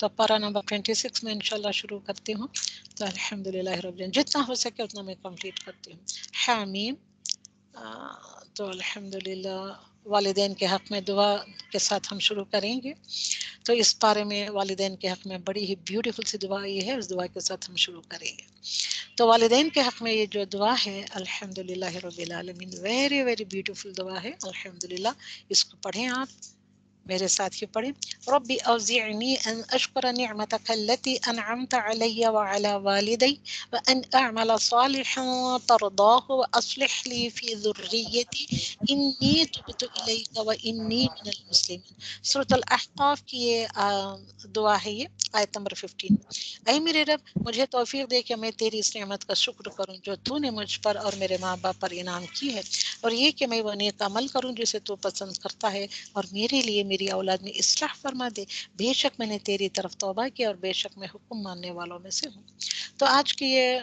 تو پارہ نمبر 26 میں انشاءاللہ شروع کرتی ہوں. تو الحمدللہ رب العالمین جتنا ہو سکے اتنا میں کمپلیٹ کرتی ہوں. حامیم. تو الحمدللہ والدین کے حق میں دعا کے ساتھ ہم شروع کریں گے. تو اس پارے میں والدین کے حق میں بڑی ہی بیوٹیفل سی دعا یہ ہے، اس دعا کے ساتھ ہم شروع کریں گے. تو والدین کے حق میں یہ جو دعا ہے الحمدللہ رب العالمین، ویری ویری بیوٹیفل دعا ہے الحمدللہ. اس کو پڑھیں، آپ میرے ساتھ ہی پڑھیں. ربی اوزعنی ان اشکر نعمتک التي انعمت علی وعلى والدی وان اعمل صالحا ترضاه واصلح لي في ذریتی انی تبت الیک وانی من المسلمین. سورۃ الاحقاف کی یہ دعا ہے، یہ آیت نمبر 15. اے میرے رب، مجھے توفیق دے کہ میں تیری اس نعمت کا شکر کروں جو تو نے مجھ پر اور میرے ماں باپ پر انعام کی ہے، اور یہ کہ میں وہ نیک عمل کروں جسے تو پسند کرتا ہے، اور میرے لیے میری اولاد میں اصلاح فرما دے. بے شک میں نے تیری طرف توبہ کی اور بے شک میں حکم ماننے والوں میں سے ہوں. تو آج کی یہ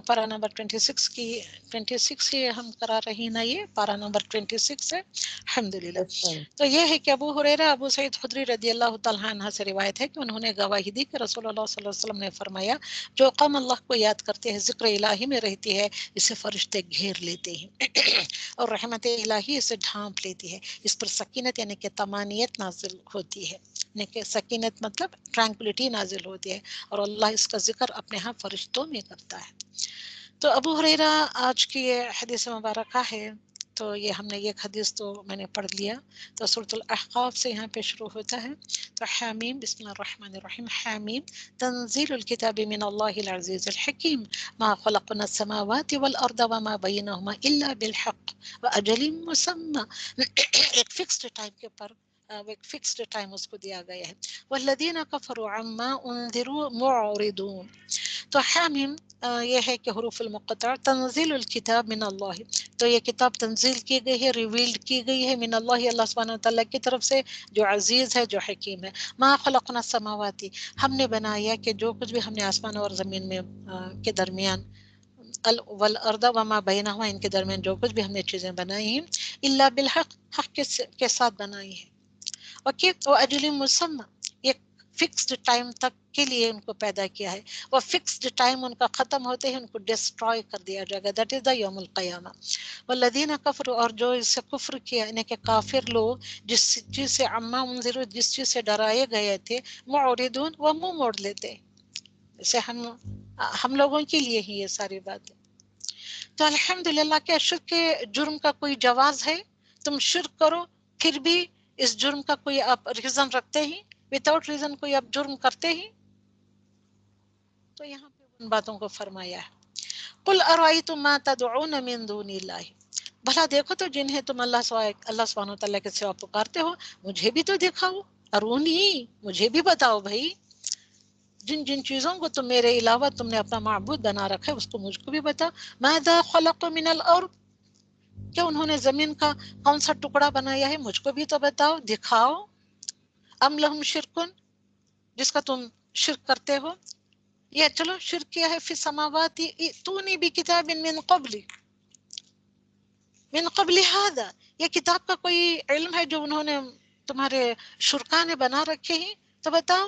پارہ نمبر 26 کی 26 یہ ہم کرا رہی نا، یہ پارہ نمبر 26 ہے الحمدللہ. تو یہ ہے کہ ابو ہریرہ ابو سعید خدری رضی اللہ تعالیٰ عنہ سے روایت ہے کہ انہوں نے گواہی دی کہ رسول اللہ صلی اللہ علیہ وسلم نے فرمایا، جو قوم اللہ کو یاد کرتے ہیں، ذکر الہی میں رہتی ہے، اسے فرشتے گھیر لیتے ہیں اور رحمت الہی اسے ڈھانپ لیتی ہے. اس پر سکینت یعنی کہ طمانینت نازل ہوتی ہے، یعنی کہ سکینت مطلب ٹرانکولیٹی نازل ہوتی ہے، اور اللہ اس کا ذکر اپنے ہاں فرشتوں میں کرتا ہے. تو ابو ہریرہ آج کی یہ حدیث مبارکہ ہے. تو یہ ہم نے ایک حدیث تو میں نے پڑھ لیا. تو سورۃ الاحقاف سے یہاں پہ شروع ہوتا ہے. تو حامیم، بسم اللہ الرحمن الرحیم. حامیم تنزیل الکتاب من اللہ العزیز الحکیم ما خلقنا السماوات والارض وما بینہما الا بالحق واجل مسمى. ایک فکسڈ ٹائم کے پر ایک فکسڈ ٹائم اس کو دیا گیا ہے. والذین کفروا عما انذروا معرضون. تو حامیم یہ ہے کہ حروف المقطع. تنزیل الکتاب من اللہ، تو یہ کتاب تنزیل کی گئی ہے، ریویلڈ کی گئی ہے من اللہ، اللہ سبحانہ وتعالیٰ کی طرف سے، جو عزیز ہے، جو حکیم ہے. ما خلقنا السماوات، ہم نے بنایا کہ جو کچھ بھی ہم نے آسمان اور زمین میں کے درمیان، والارض وما بینہما، ان کے درمیان جو کچھ بھی ہم نے چیزیں بنائی ہیں، الا بالحق، حق کے ساتھ بنائی ہیں. اوکے. وہ اجل مسمى، ایک فکسڈ ٹائم تک کے لیے ان کو پیدا کیا ہے. وہ فکسڈ ٹائم ان کا ختم ہوتے ہیں ان کو ڈسٹروائے کر دیا جائے گا. دیٹ از دا یوم القیامہ. والذین کفروا، اور جو اس سے کفر کیا، یعنی کہ کافر لوگ، جس چیز سے عما انذروا، جس چیز سے ڈرائے گئے تھے، معرضون، وہ منہ موڑ لیتے. اسے ہم لوگوں کے لیے ہی یہ ساری بات ہے. تو الحمدللہ، کیا شرک کے جرم کا کوئی جواز ہے؟ تم شرک کرو پھر بھی اس جرم کا کوئی آپ ریزن رکھتے ہی، وداؤٹ ریزن کوئی آپ جرم کرتے ہی. تو یہاں پہ ان باتوں کو فرمایا ہے. قل ارأیتم ما تدعون من دون اللہ، بھلا دیکھو تو جنہیں تم اللہ سبحانہ وتعالیٰ کے سوا پکارتے ہو، مجھے بھی تو دکھاؤ. ارونی، مجھے بھی بتاؤ بھائی، جن جن چیزوں کو تم میرے علاوہ تم نے اپنا معبود بنا رکھا ہے، اس کو مجھ کو بھی بتاؤ. ماذا خلق من الارض، کہ انہوں نے زمین کا کون سا ٹکڑا بنایا ہے، مجھ کو بھی تو بتاؤ، دکھاؤ. ام لہم شرکن، جس کا تم شرک کرتے ہو. یا چلو شرک کیا ہے، فی السماوات ائتونی بکتاب من قبل هذا، یہ کتاب کا کوئی علم ہے جو انہوں نے تمہارے شرکا نے بنا رکھے ہیں، تو بتاؤ.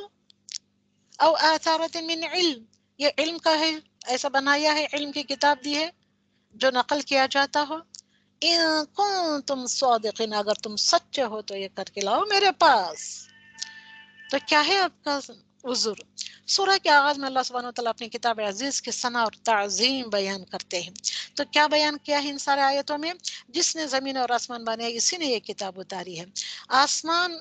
او آثارت من علم، یہ علم کا ہے، ایسا بنایا ہے، علم کی کتاب دی ہے جو نقل کیا جاتا ہو. ان کنتم صادقین، اگر تم سچے ہو تو یہ کر کے لاؤ میرے پاس. تو کیا ہے آپ کا عذر؟ سورہ کے آغاز میں اللہ سبحانہ وتعالیٰ اپنی کتاب عزیز کی ثنا اور تعظیم بیان کرتے ہیں. تو کیا بیان کیا ہے ان سارے آیتوں میں؟ جس نے زمین اور آسمان بنایا، اسی نے یہ کتاب اتاری ہے. آسمان،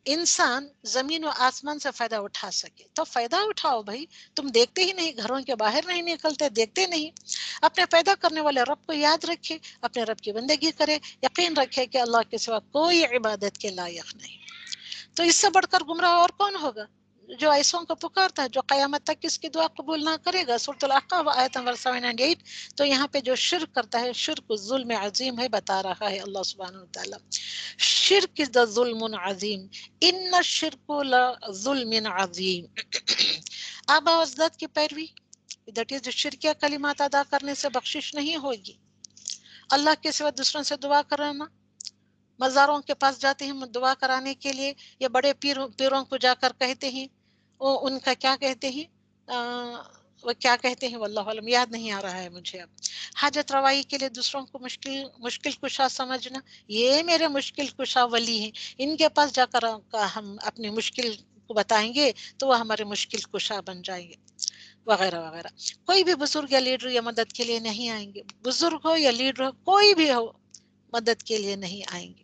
انسان زمین و آسمان سے فائدہ اٹھا سکے تو فائدہ اٹھاؤ بھائی. تم دیکھتے ہی نہیں، گھروں کے باہر نہیں نکلتے، دیکھتے نہیں. اپنے پیدا کرنے والے رب کو یاد رکھے، اپنے رب کی بندگی کرے، یقین رکھے کہ اللہ کے سوا کوئی عبادت کے لائق نہیں. تو اس سے بڑھ کر گمراہ اور کون ہوگا؟ جو ایسوں کو پکارتا ہے، جو قیامت تک کس کی دعا قبول نہ کرے گا. سورۃ الاحقاف آیت نمبر 798. تو یہاں پہ جو شرک کرتا ہے، شرک ظلم عظیم ہے، بتا رہا ہے اللہ سبحانہ وتعالی. شرک از دا ظلم عظیم، ان الشرک لظلم عظیم. آبا و اجداد کی پیروی، دیٹ از شرکیہ کلمات ادا کرنے سے بخشش نہیں ہوگی. اللہ کے سوا دوسروں سے دعا کرانا، مزاروں کے پاس جاتے ہیں دعا کرانے کے لیے، یا بڑے پیروں کو جا کر کہتے ہیں ان کا کیا کہتے ہیں، وہ کیا کہتے ہیں واللہ علم، یاد نہیں آ رہا ہے مجھے اب. حاجت روائی کے لیے دوسروں کو مشکل کشا سمجھنا، یہ میرے مشکل کشا ولی ہیں، ان کے پاس جا کر ہم اپنی مشکل کو بتائیں گے تو وہ ہمارے مشکل کشا بن جائیں گے، وغیرہ وغیرہ. کوئی بھی بزرگ یا لیڈر یا مدد کے لیے نہیں آئیں گے، بزرگ ہو یا لیڈر ہو کوئی بھی ہو مدد کے لیے نہیں آئیں گے.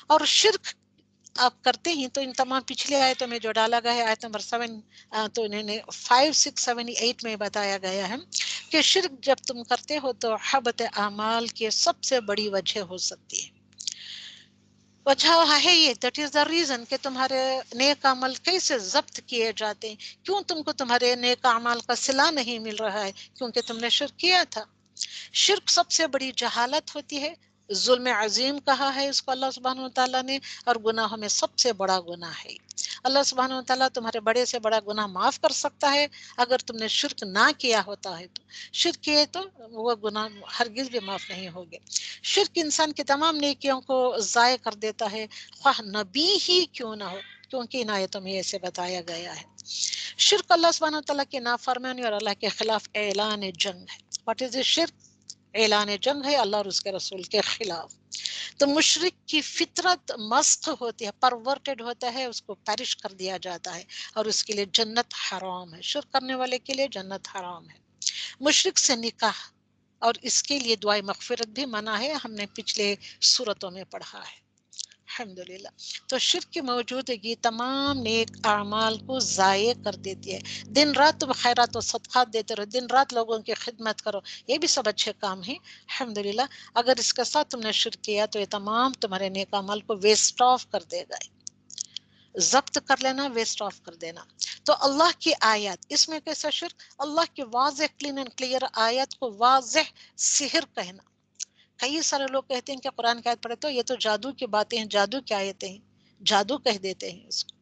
اور شرک آپ کرتے ہیں تو ان تمام پچھلے آیتوں میں جو ڈالا گیا ہے آیت نمبر 7 تو انہوں نے 5 6 7 8 میں بتایا گیا ہے کہ شرک جب تم کرتے ہو تو حبط اعمال کی سب سے بڑی وجہ ہو سکتی ہے. وجہ ہے یہ، دیٹ از دا ریزن کہ تمہارے نیک عمل کیسے ضبط کیے جاتے ہیں. کیوں تم کو تمہارے نیک اعمال کا صلہ نہیں مل رہا ہے؟ کیونکہ تم نے شرک کیا تھا. شرک سب سے بڑی جہالت ہوتی ہے، ظلم عظیم کہا ہے اس کو اللہ سبحانہ وتعالیٰ نے، اور گناہوں میں سب سے بڑا گناہ ہے. اللہ سبحانہ وتعالیٰ تمہارے بڑے سے بڑا گناہ معاف کر سکتا ہے اگر تم نے شرک نہ کیا ہوتا ہے تو. شرک کیے تو وہ گناہ ہرگز بھی معاف نہیں ہوگے. شرک انسان کی تمام نیکیوں کو ضائع کر دیتا ہے، خواہ نبی ہی کیوں نہ ہو، کیونکہ ان آیتوں میں ایسے بتایا گیا ہے. شرک اللہ سبحانہ وتعالیٰ کی نافرمانی اور اللہ کے خلاف اعلان جنگ ہے. واٹ از شرک؟ اعلان جنگ ہے اللہ اور اس کے رسول کے خلاف. تو مشرک کی فطرت مسخ ہوتی ہے، پرورٹڈ ہوتا ہے، اس کو پیرش کر دیا جاتا ہے، اور اس کے لیے جنت حرام ہے. شرک کرنے والے کے لیے جنت حرام ہے. مشرک سے نکاح اور اس کے لیے دعائے مغفرت بھی منع ہے، ہم نے پچھلے صورتوں میں پڑھا ہے الحمدللہ. تو شرک کی موجودگی تمام نیک اعمال کو ضائع کر دیتی ہے. دن رات تم خیرات و صدقات دیتے رہو، دن رات لوگوں کی خدمت کرو، یہ بھی سب اچھے کام ہیں الحمدللہ. اگر اس کے ساتھ تم نے شرک کیا تو یہ تمام تمہارے نیک اعمال کو ویسٹ آف کر دے گا، ضبط کر لینا، ویسٹ آف کر دینا. تو اللہ کی آیات، اس میں کیسا شرک؟ اللہ کی واضح کلین اینڈ کلیئر آیات کو واضح سحر کہنا. کئی سارے لوگ کہتے ہیں کہ قرآن کی آیت پڑھے تو یہ تو جادو کی باتیں ہیں، جادو کی آیتیں ہیں، جادو کہہ دیتے ہیں اس کو.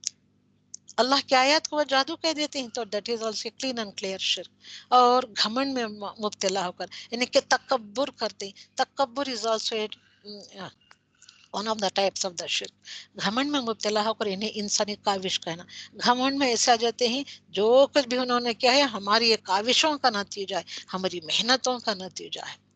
اللہ کی آیات کو وہ جادو کہہ دیتے ہیں، تو that is also clean and clear شرک. اور گھمنڈ میں مبتلا ہو کر، یعنی کہ تکبر کرتے ہیں. تکبر is also one of the types of the شرک. گھمنڈ میں مبتلا ہو کر انہیں انسانی کاوش کہنا. گھمنڈ میں ایسے آ جاتے ہیں جو کچھ بھی انہوں نے کیا ہے ہماری یہ کاوشوں کا نتیجہ ہے، ہماری محنتوں کا نتیجہ ہے.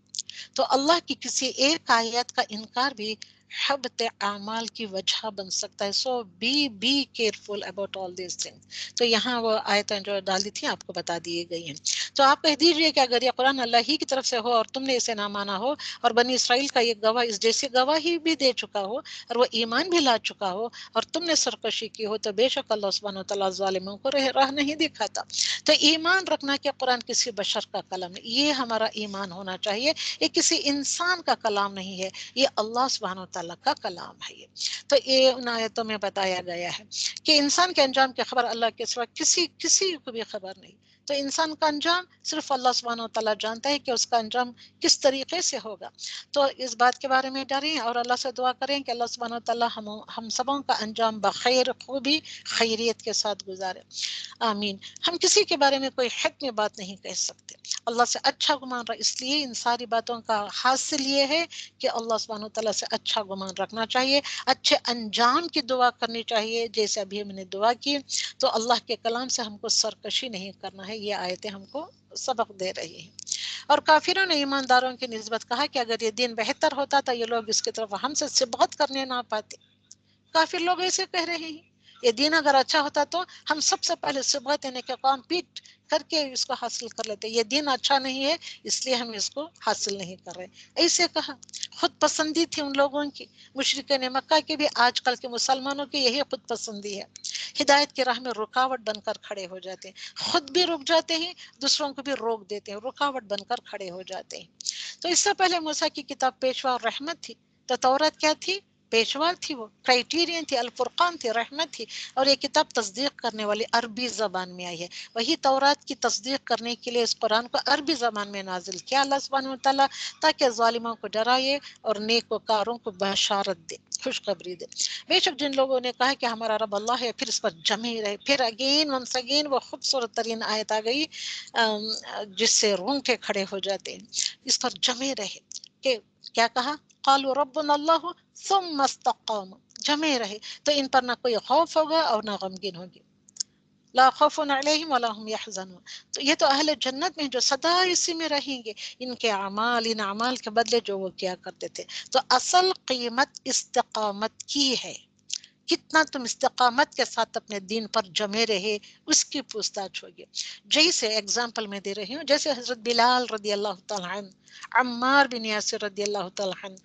تو اللہ کی کسی ایک آیت کا انکار بھی حبط اعمال کی وجہ بن سکتا ہے. So be careful about all these thing. تو یہاں وہ آیتیں جو ڈالی تھیں آپ کو بتا دیے گئی ہیں. تو آپ کہہ دیجئے کہ اگر یہ قرآن اللہ ہی کی طرف سے ہو اور تم نے اسے نہ مانا ہو، اور بنی اسرائیل کا یہ گواہ اس جیسی گواہی بھی دے چکا ہو اور وہ ایمان بھی لا چکا ہو اور تم نے سرکشی کی ہو، تو بے شک اللہ سبحانہ وتعالیٰ ظالموں کو راہ نہیں دکھاتا. تو ایمان رکھنا کہ قرآن کسی بشر کا کلام ہے، یہ ہمارا ایمان ہونا چاہیے. یہ کسی انسان کا کلام نہیں ہے، یہ اللہ سبحانہ وتعالیٰ کا کلام ہے. یہ تو یہ ان آیتوں میں بتایا گیا ہے کہ انسان کے انجام کی خبر اللہ کے سوا کسی کو بھی خبر نہیں. تو انسان کا انجام صرف اللہ سبحانہ وتعالیٰ جانتا ہے کہ اس کا انجام کس طریقے سے ہوگا. تو اس بات کے بارے میں ڈریں اور اللہ سے دعا کریں کہ اللہ سبحانہ وتعالیٰ ہم سبوں کا انجام بخیر خوبی خیریت کے ساتھ گزارے. آمین. ہم کسی کے بارے میں کوئی حق میں بات نہیں کہہ سکتے. اللہ سے اچھا گمان رہا، اس لیے ان ساری باتوں کا حاصل یہ ہے کہ اللہ سبحانہ وتعالیٰ سے اچھا گمان رکھنا چاہیے، اچھے انجام کی دعا کرنی چاہیے جیسے ابھی ہم نے دعا کی. تو اللہ کے کلام سے ہم کو سرکشی نہیں کرنا ہے، یہ آیتیں ہم کو سبق دے رہی ہیں. اور کافروں نے ایمانداروں کی نسبت کہا کہ اگر یہ دین بہتر ہوتا تو یہ لوگ اس کی طرف ہم سے سبقت کرنے نہ پاتے. کافر لوگ ایسے کہہ رہے ہیں یہ دین اگر اچھا ہوتا تو ہم سب سے پہلے سبقت یعنی کہ کمپیٹ کر کے اس کو حاصل کر لیتے. یہ دین اچھا نہیں ہے اس لیے ہم اس کو حاصل نہیں کر رہے. ایسے کہا. خود پسندی تھی ان لوگوں کی. مشرکین مکہ کے بھی آج کل کے مسلمانوں کی یہی خود پسندی ہے. ہدایت کی راہ میں رکاوٹ بن کر کھڑے ہو جاتے ہیں، خود بھی رک جاتے ہیں، دوسروں کو بھی روک دیتے ہیں، رکاوٹ بن کر کھڑے ہو جاتے ہیں. تو اس سے پہلے موسیٰ کی کتاب پیشوا اور رحمت تھی. تو تورات کیا تھی؟ پیشوا تھی، وہ کرائیٹیرین تھی، الفرقان تھی، رحمت تھی. اور یہ کتاب تصدیق کرنے والی عربی زبان میں آئی ہے. وہی تورات کی تصدیق کرنے کے لیے اس قرآن کو عربی زبان میں نازل کیا اللہ سبحانہ وتعالیٰ، تاکہ ظالموں کو ڈرائے اور نیکوکاروں کو بشارت دے، خوشخبری دے. بے شک جن لوگوں نے کہا کہ ہمارا رب اللہ ہے پھر اس پر جمے رہے. پھر ونس اگین وہ خوبصورت ترین آیت آ گئی جس سے رونگٹے کھڑے ہو جاتے ہیں. اس پر جمے رہے کہ کیا کہا؟ قالوا ربنا اللہ ثم استقاموا. جمے رہے تو ان پر نہ کوئی خوف ہوگا اور نہ غمگین ہوگی. لا خوف علیہم ولا هم یحزنون. تو یہ تو اہل جنت میں جو سدا اسی میں رہیں گے، ان کے اعمال، ان اعمال کے بدلے جو وہ کیا کرتے تھے. تو اصل قیمت استقامت کی ہے. کتنا تم استقامت کے ساتھ اپنے دین پر جمے رہے، اس کی پوچھ تاچھ ہوگی. جیسے ایگزامپل میں دے رہی ہوں، جیسے حضرت بلال رضی اللہ تعالیٰ عنہ، عمار بن یاسر رضی اللہ تعالیٰ عنہ،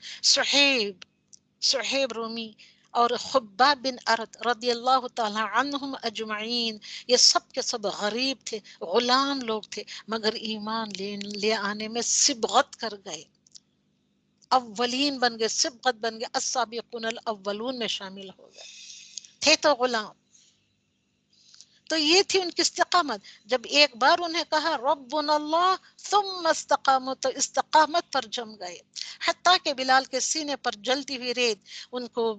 صہیب رومی اور خباب بن ارد رضی اللہ تعالیٰ عنہم اجمعین، یہ سب کے سب غریب تھے، غلام لوگ تھے، مگر ایمان لے آنے میں سبغت کر گئے، اولین بن گئے، سبغت بن گئے، السابقون الاولون میں شامل ہو گئے. تھے تو غلام. تو یہ تھی ان کی استقامت. جب ایک بار انہیں کہا ربنا اللہ ثم استقاموا، تو استقامت پر جم گئے، حتیٰ کہ بلال کے سینے پر جلتی ہوئی ریت ان کو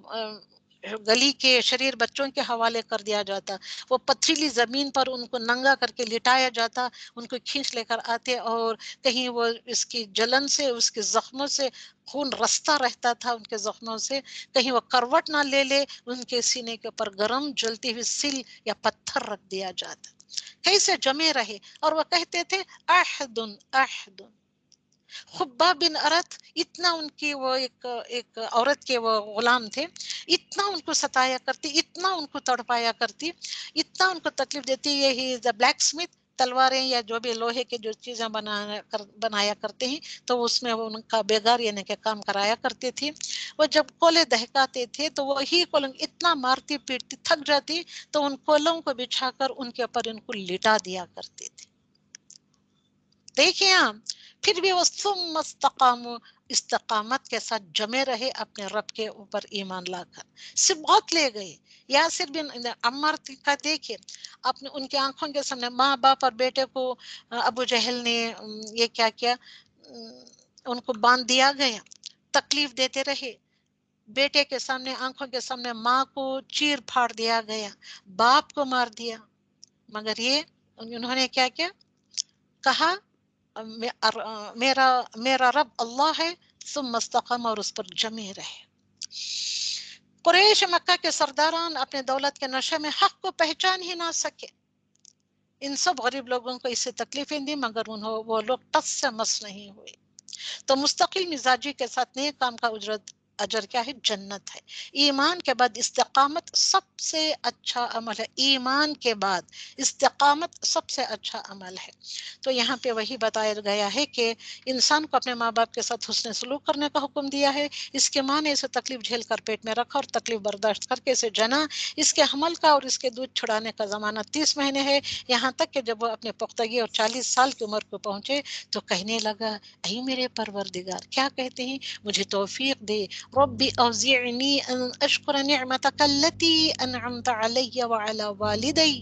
گلی کے شریر بچوں کے حوالے کر دیا جاتا، وہ پتھریلی زمین پر ان کو ننگا کر کے لٹایا جاتا، ان کو کھینچ لے کر آتے، اور کہیں وہ اس کی جلن سے، اس کے زخموں سے خون رستا رہتا تھا ان کے زخموں سے، کہیں وہ کروٹ نہ لے لے، ان کے سینے کے اوپر گرم جلتی ہوئی سل یا پتھر رکھ دیا جاتا. کیسے جمے رہے، اور وہ کہتے تھے احد احد. خباب بن ارت، اتنا ان کی وہ ایک عورت کے وہ غلام تھے، اتنا ان کو ستایا کرتی، اتنا ان کو تڑپایا کرتی، اتنا ان کو تکلیف دیتی. یہی دا بلیک اسمتھ، تلواریں یا جو بھی لوہے کے جو چیزیں بنایا کرتے ہیں، تو اس میں وہ ان کا بیگار یعنی کہ کام کرایا کرتی تھی. وہ جب کولے دہکاتے تھے تو وہی کولوں اتنا مارتی پیٹتی، تھک جاتی تو ان کولوں کو بچھا کر ان کے اوپر ان کو لٹا دیا کرتے تھے. دیکھیں آپ، پھر بھی وہ ثم استقاموا، استقامت کے ساتھ جمے رہے اپنے رب کے اوپر ایمان لا کر، سبغت لے گئے. یاسر بن عمار کا دیکھے، اپنے ان کی آنکھوں کے سامنے ماں باپ اور بیٹے کو ابو جہل نے یہ کیا کیا، ان کو باندھ دیا گیا، تکلیف دیتے رہے. بیٹے کے سامنے، آنکھوں کے سامنے ماں کو چیر پھاڑ دیا گیا، باپ کو مار دیا، مگر یہ انہوں نے کیا کیا، کہا میرا رب اللہ ہے، ثم استقام، اور اس پر جمے رہے. قریش مکہ کے سرداران اپنے دولت کے نشے میں حق کو پہچان ہی نہ سکے. ان سب غریب لوگوں کو اس سے تکلیفیں دی، مگر وہ لوگ ٹس سے مس نہیں ہوئے. تو مستقل مزاجی کے ساتھ نیک کام کا اجر کیا ہے، جنت ہے. ایمان کے بعد استقامت سب سے اچھا عمل ہے، ایمان کے بعد استقامت سب سے اچھا عمل ہے. تو یہاں پہ وہی بتایا گیا ہے کہ انسان کو اپنے ماں باپ کے ساتھ حسن سلوک کرنے کا حکم دیا ہے. اس کے ماں نے اسے تکلیف جھیل کر پیٹ میں رکھا اور تکلیف برداشت کر کے اسے جنا. اس کے حمل کا اور اس کے دودھ چھڑانے کا زمانہ 30 مہینے ہے، یہاں تک کہ جب وہ اپنے پختگی اور 40 سال کی عمر کو پہنچے تو کہنے لگا، اے میرے پروردگار، کیا کہتے ہیں، مجھے توفیق دے، ربی اوزعنی ان اشکر نعمتک التی انعمت علی وعلی والدی.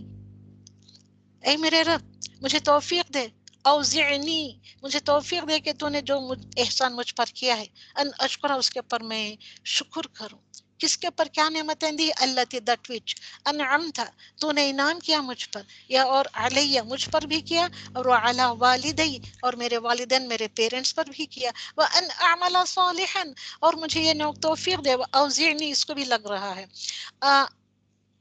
اے میرے رب، مجھے توفیق دے، اوزعنی، مجھے توفیق دے کہ تو نے جو احسان مجھ پر کیا ہے، ان اشکر، اس کے پر میں شکر کروں. کس کے پر کیا نعمتیں دی، التی، دیٹ وچ انعمت، تو نے انعام کیا مجھ پر، یا اور علیہ، مجھ پر بھی کیا، اور علی والدی، اور میرے والدین، میرے پیرنٹس پر بھی کیا، وان اعمل صالحا، اور مجھے یہ توفیق دے، اوزعنی، اس کو بھی لگ رہا ہے،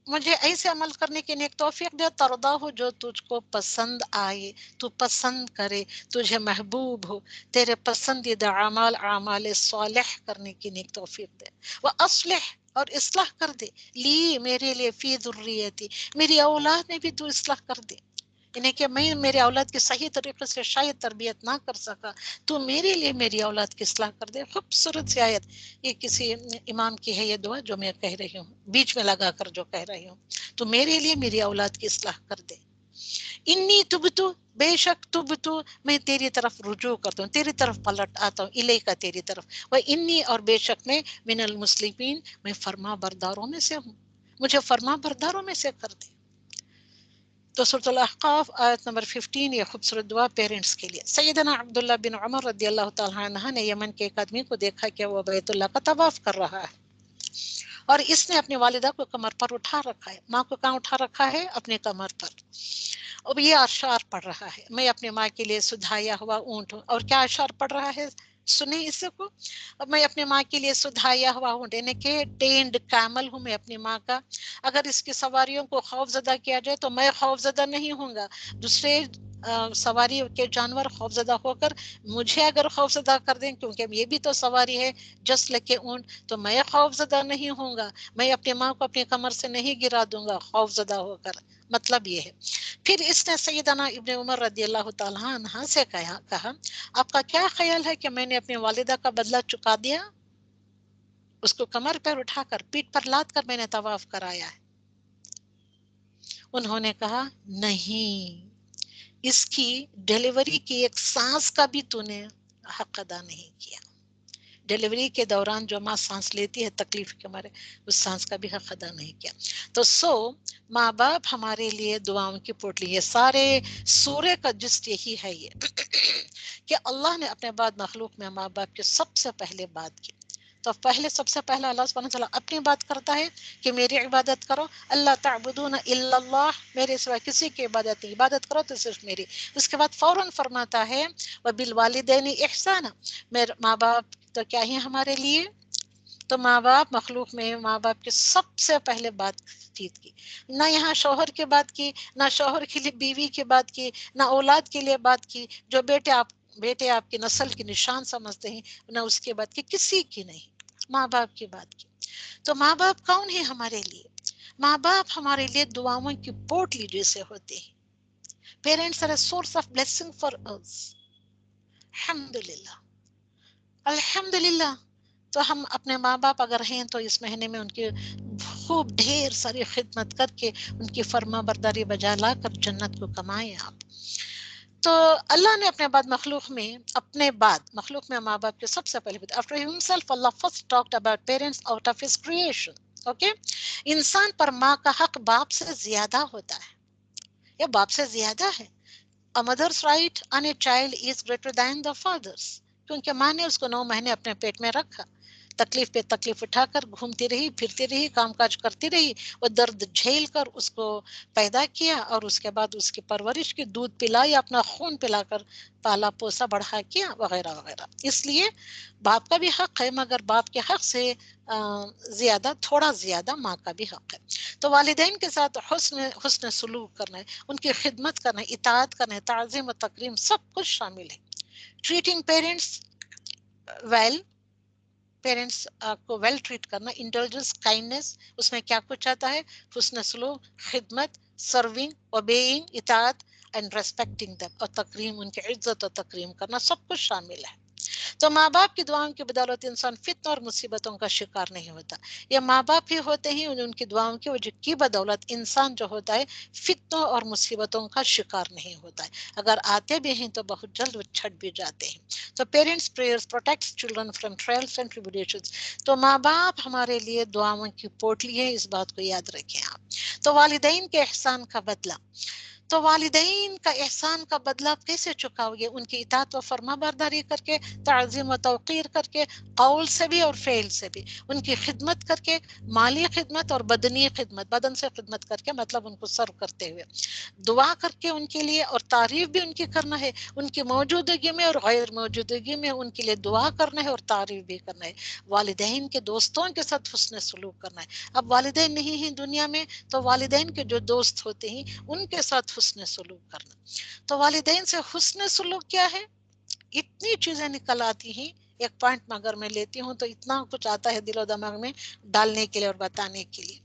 مجھے ایسے عمل کرنے کی نیک توفیق دے، ترضا ہو، جو تجھ کو پسند آئے، تو پسند کرے، تجھے محبوب ہو، تیرے پسندیدہ اعمال صالح کرنے کی نیک توفیق دے. واصلح، اور اصلاح کر دے، لی، میرے لیے، فی ذریتی، میری اولاد میں بھی تو اصلاح کر دے. انہیں کہ میں میرے اولاد کی صحیح طریقے سے شاید تربیت نہ کر سکا، تو میرے لیے میری اولاد کی اصلاح کر دے. خوبصورت سی آیت، یہ کسی امام کی ہے یہ دعا جو میں کہہ رہی ہوں، بیچ میں لگا کر جو کہہ رہی ہوں، تو میرے لیے میری اولاد کی اصلاح کر دے. انی تبتو، بے شک تبتو، میں تیری طرف رجوع کرتا ہوں، تیری طرف پلٹ آتا ہوں، الیکا، تیری طرف، و انی، اور بے شک میں، من المسلمین، میں فرما برداروں میں سے ہوں، مجھے فرما برداروں میں سے کر دے. تو سورۃ الاحقاف آیت نمبر 15، یہ خوبصورت دعا پیرنٹس کے لیے. سیدنا عبداللہ بن عمر رضی اللہ تعالیٰ عنہ نے یمن کے ایک آدمی کو دیکھا کہ وہ بیت اللہ کا طواف کر رہا ہے، اور اس نے اپنی والدہ کو کمر پر اٹھا رکھا ہے. ماں کو کہاں اٹھا رکھا ہے، اپنے کمر پر. اب یہ اشعار پڑھ رہا ہے، میں اپنے ماں کے لیے سدھایا ہوا اونٹ ہوں. اور کیا اشعار پڑھ رہا ہے، سنیں اس کو. اب میں اپنی ماں کے لیے سدھایا ہوا ہوں، یعنی کہ ٹینڈ کیمل ہوں میں اپنی ماں کا. اگر اس کی سواریوں کو خوف زدہ کیا جائے تو میں خوف زدہ نہیں ہوں گا. دوسرے سواری کے جانور خوف زدہ ہو کر مجھے اگر خوف زدہ کر دیں، کیونکہ یہ بھی تو سواری ہے جس لکے اونٹ، تو میں خوف زدہ نہیں ہوں گا. میں اپنی ماں کو اپنی کمر سے نہیں گرا دوں گا خوف زدہ ہو کر. مطلب یہ ہے. پھر اس نے سیدنا ابن عمر رضی اللہ تعالیٰ عنہ سے کہا آپ کا کیا خیال ہے کہ میں نے اپنی والدہ کا بدلہ چکا دیا؟ اس کو کمر پر اٹھا کر پیٹ پر لاد کر میں نے طواف کرایا ہے. انہوں نے کہا نہیں، اس کی ڈیلیوری کی ایک سانس کا بھی تو نے حق ادا نہیں کیا. ڈیلیوری کے دوران جو ماں سانس لیتی ہے تکلیف کے مارے، اس سانس کا بھی حق ادا نہیں کیا. تو ماں باپ ہمارے لیے دعاؤں کی پوٹلی. یہ سارے سورے کا جست یہی ہے یہ کہ اللہ نے اپنے بعد مخلوق میں ماں باپ کی سب سے پہلے بات کی. تو پہلے سب سے پہلا اللہ سبحانہ وتعالیٰ اپنی بات کرتا ہے کہ میری عبادت کرو، اللہ تعبدون الا اللہ، میرے سوا کسی کی عبادت نہیں، عبادت کرو تو صرف میری. اس کے بعد فوراً فرماتا ہے وبالوالدین احسانا، میرے ماں باپ تو کیا ہی ہمارے لیے. تو ماں باپ مخلوق میں ماں باپ کی سب سے پہلے بات چیت کی. نہ یہاں شوہر کی بات کی، نہ شوہر کے لیے بیوی کی بات کی، نہ اولاد کے لیے بات کی. جو بیٹے آپ کی نسل کی نشان سمجھتے ہیں، نہ اس کی بات کی، کسی کی نہیں، ماں باپ کی بات کی. تو ماں باپ کون ہے ہمارے لیے؟ ماں باپ ہمارے لیے دعاؤں کی پوٹلی جیسے ہوتے ہیں. Parents are a source of blessing for us. الحمدللہ الحمدللہ. تو ہم اپنے ماں باپ اگر ہیں تو اس مہینے میں ان کی خوب ڈھیر ساری خدمت کر کے ان کی فرما برداری بجا لا کر جنت کو کمائیں آپ. تو اللہ نے اپنے بعد مخلوق میں ماں باپ کے سب سے پہلے after himself Allah first talked about parents out of his creation. Okay, انسان پر ماں کا حق باپ سے زیادہ ہوتا ہے، یا باپ سے زیادہ ہے. A mother's right on a child is greater than the father's. کیونکہ ماں نے اس کو 9 مہینے اپنے پیٹ میں رکھا، تکلیف پہ تکلیف اٹھا کر گھومتی رہی، پھرتی رہی، کام کاج کرتی رہی، وہ درد جھیل کر اس کو پیدا کیا، اور اس کے بعد اس کی پرورش کی، دودھ پلایا، اپنا خون پلا کر پالا پوسا بڑھا کیا، وغیرہ وغیرہ. اس لیے باپ کا بھی حق ہے، مگر باپ کے حق سے تھوڑا زیادہ ماں کا بھی حق ہے. تو والدین کے ساتھ حسن سلوک کرنا ہے، ان کی خدمت کرنا ہے، اطاعت کرنا ہے، تعظیم و تکریم سب کچھ شامل ہے. ٹریٹنگ پیرنٹس کو ویل ٹریٹ کرنا، انٹیلیجنس، کائنڈنس، اس میں کیا کچھ آتا ہے؟ حسن سلوک، خدمت، سرونگ، اوبیئنگ، اطاعت اینڈ ریسپیکٹنگ دم، اور تکریم، ان کی عزت و تکریم کرنا، سب کچھ شامل ہے. تو ماں باپ کی دعاؤں کی بدولت انسان فتنوں اور مصیبتوں کا شکار نہیں ہوتا. یہ ماں باپ ہی ہوتے ہیں ان کی دعاؤں کی بدولت انسان جو ہوتا ہے فتنوں اور مصیبتوں کا شکار نہیں ہوتا ہے. اگر آتے بھی ہیں تو بہت جلد وہ چھٹ بھی جاتے ہیں. تو parents prayers protects children from trials and tribulations. تو ماں باپ ہمارے لیے دعاؤں کی پوٹلی ہے، اس بات کو یاد رکھیں آپ. تو والدین کے احسان کا بدلہ، تو والدین کا احسان کا بدلہ کیسے چکاؤ گے؟ ان کی اطاعت و فرما برداری کر کے، تعظیم و توقیر کر کے، قول سے بھی اور فعل سے بھی، ان کی خدمت کر کے، مالی خدمت اور بدنی خدمت، بدن سے خدمت کر کے، مطلب ان کو سرو کرتے ہوئے، دعا کر کے ان کے لیے، اور تعریف بھی ان کی کرنا ہے، ان کی موجودگی میں اور غیر موجودگی میں ان کے لیے دعا کرنا ہے اور تعریف بھی کرنا ہے. والدین کے دوستوں کے ساتھ حسن سلوک کرنا ہے. اب والدین نہیں ہیں دنیا میں تو والدین کے جو دوست ہوتے ہیں ان کے ساتھ حسن سلوک کرنا. تو والدین سے حسن سلوک کیا ہے؟ اتنی چیزیں نکل آتی ہیں. ایک پوائنٹ مگر میں لیتی ہوں تو اتنا کچھ آتا ہے دل و دماغ میں ڈالنے کے لیے اور بتانے کے لیے.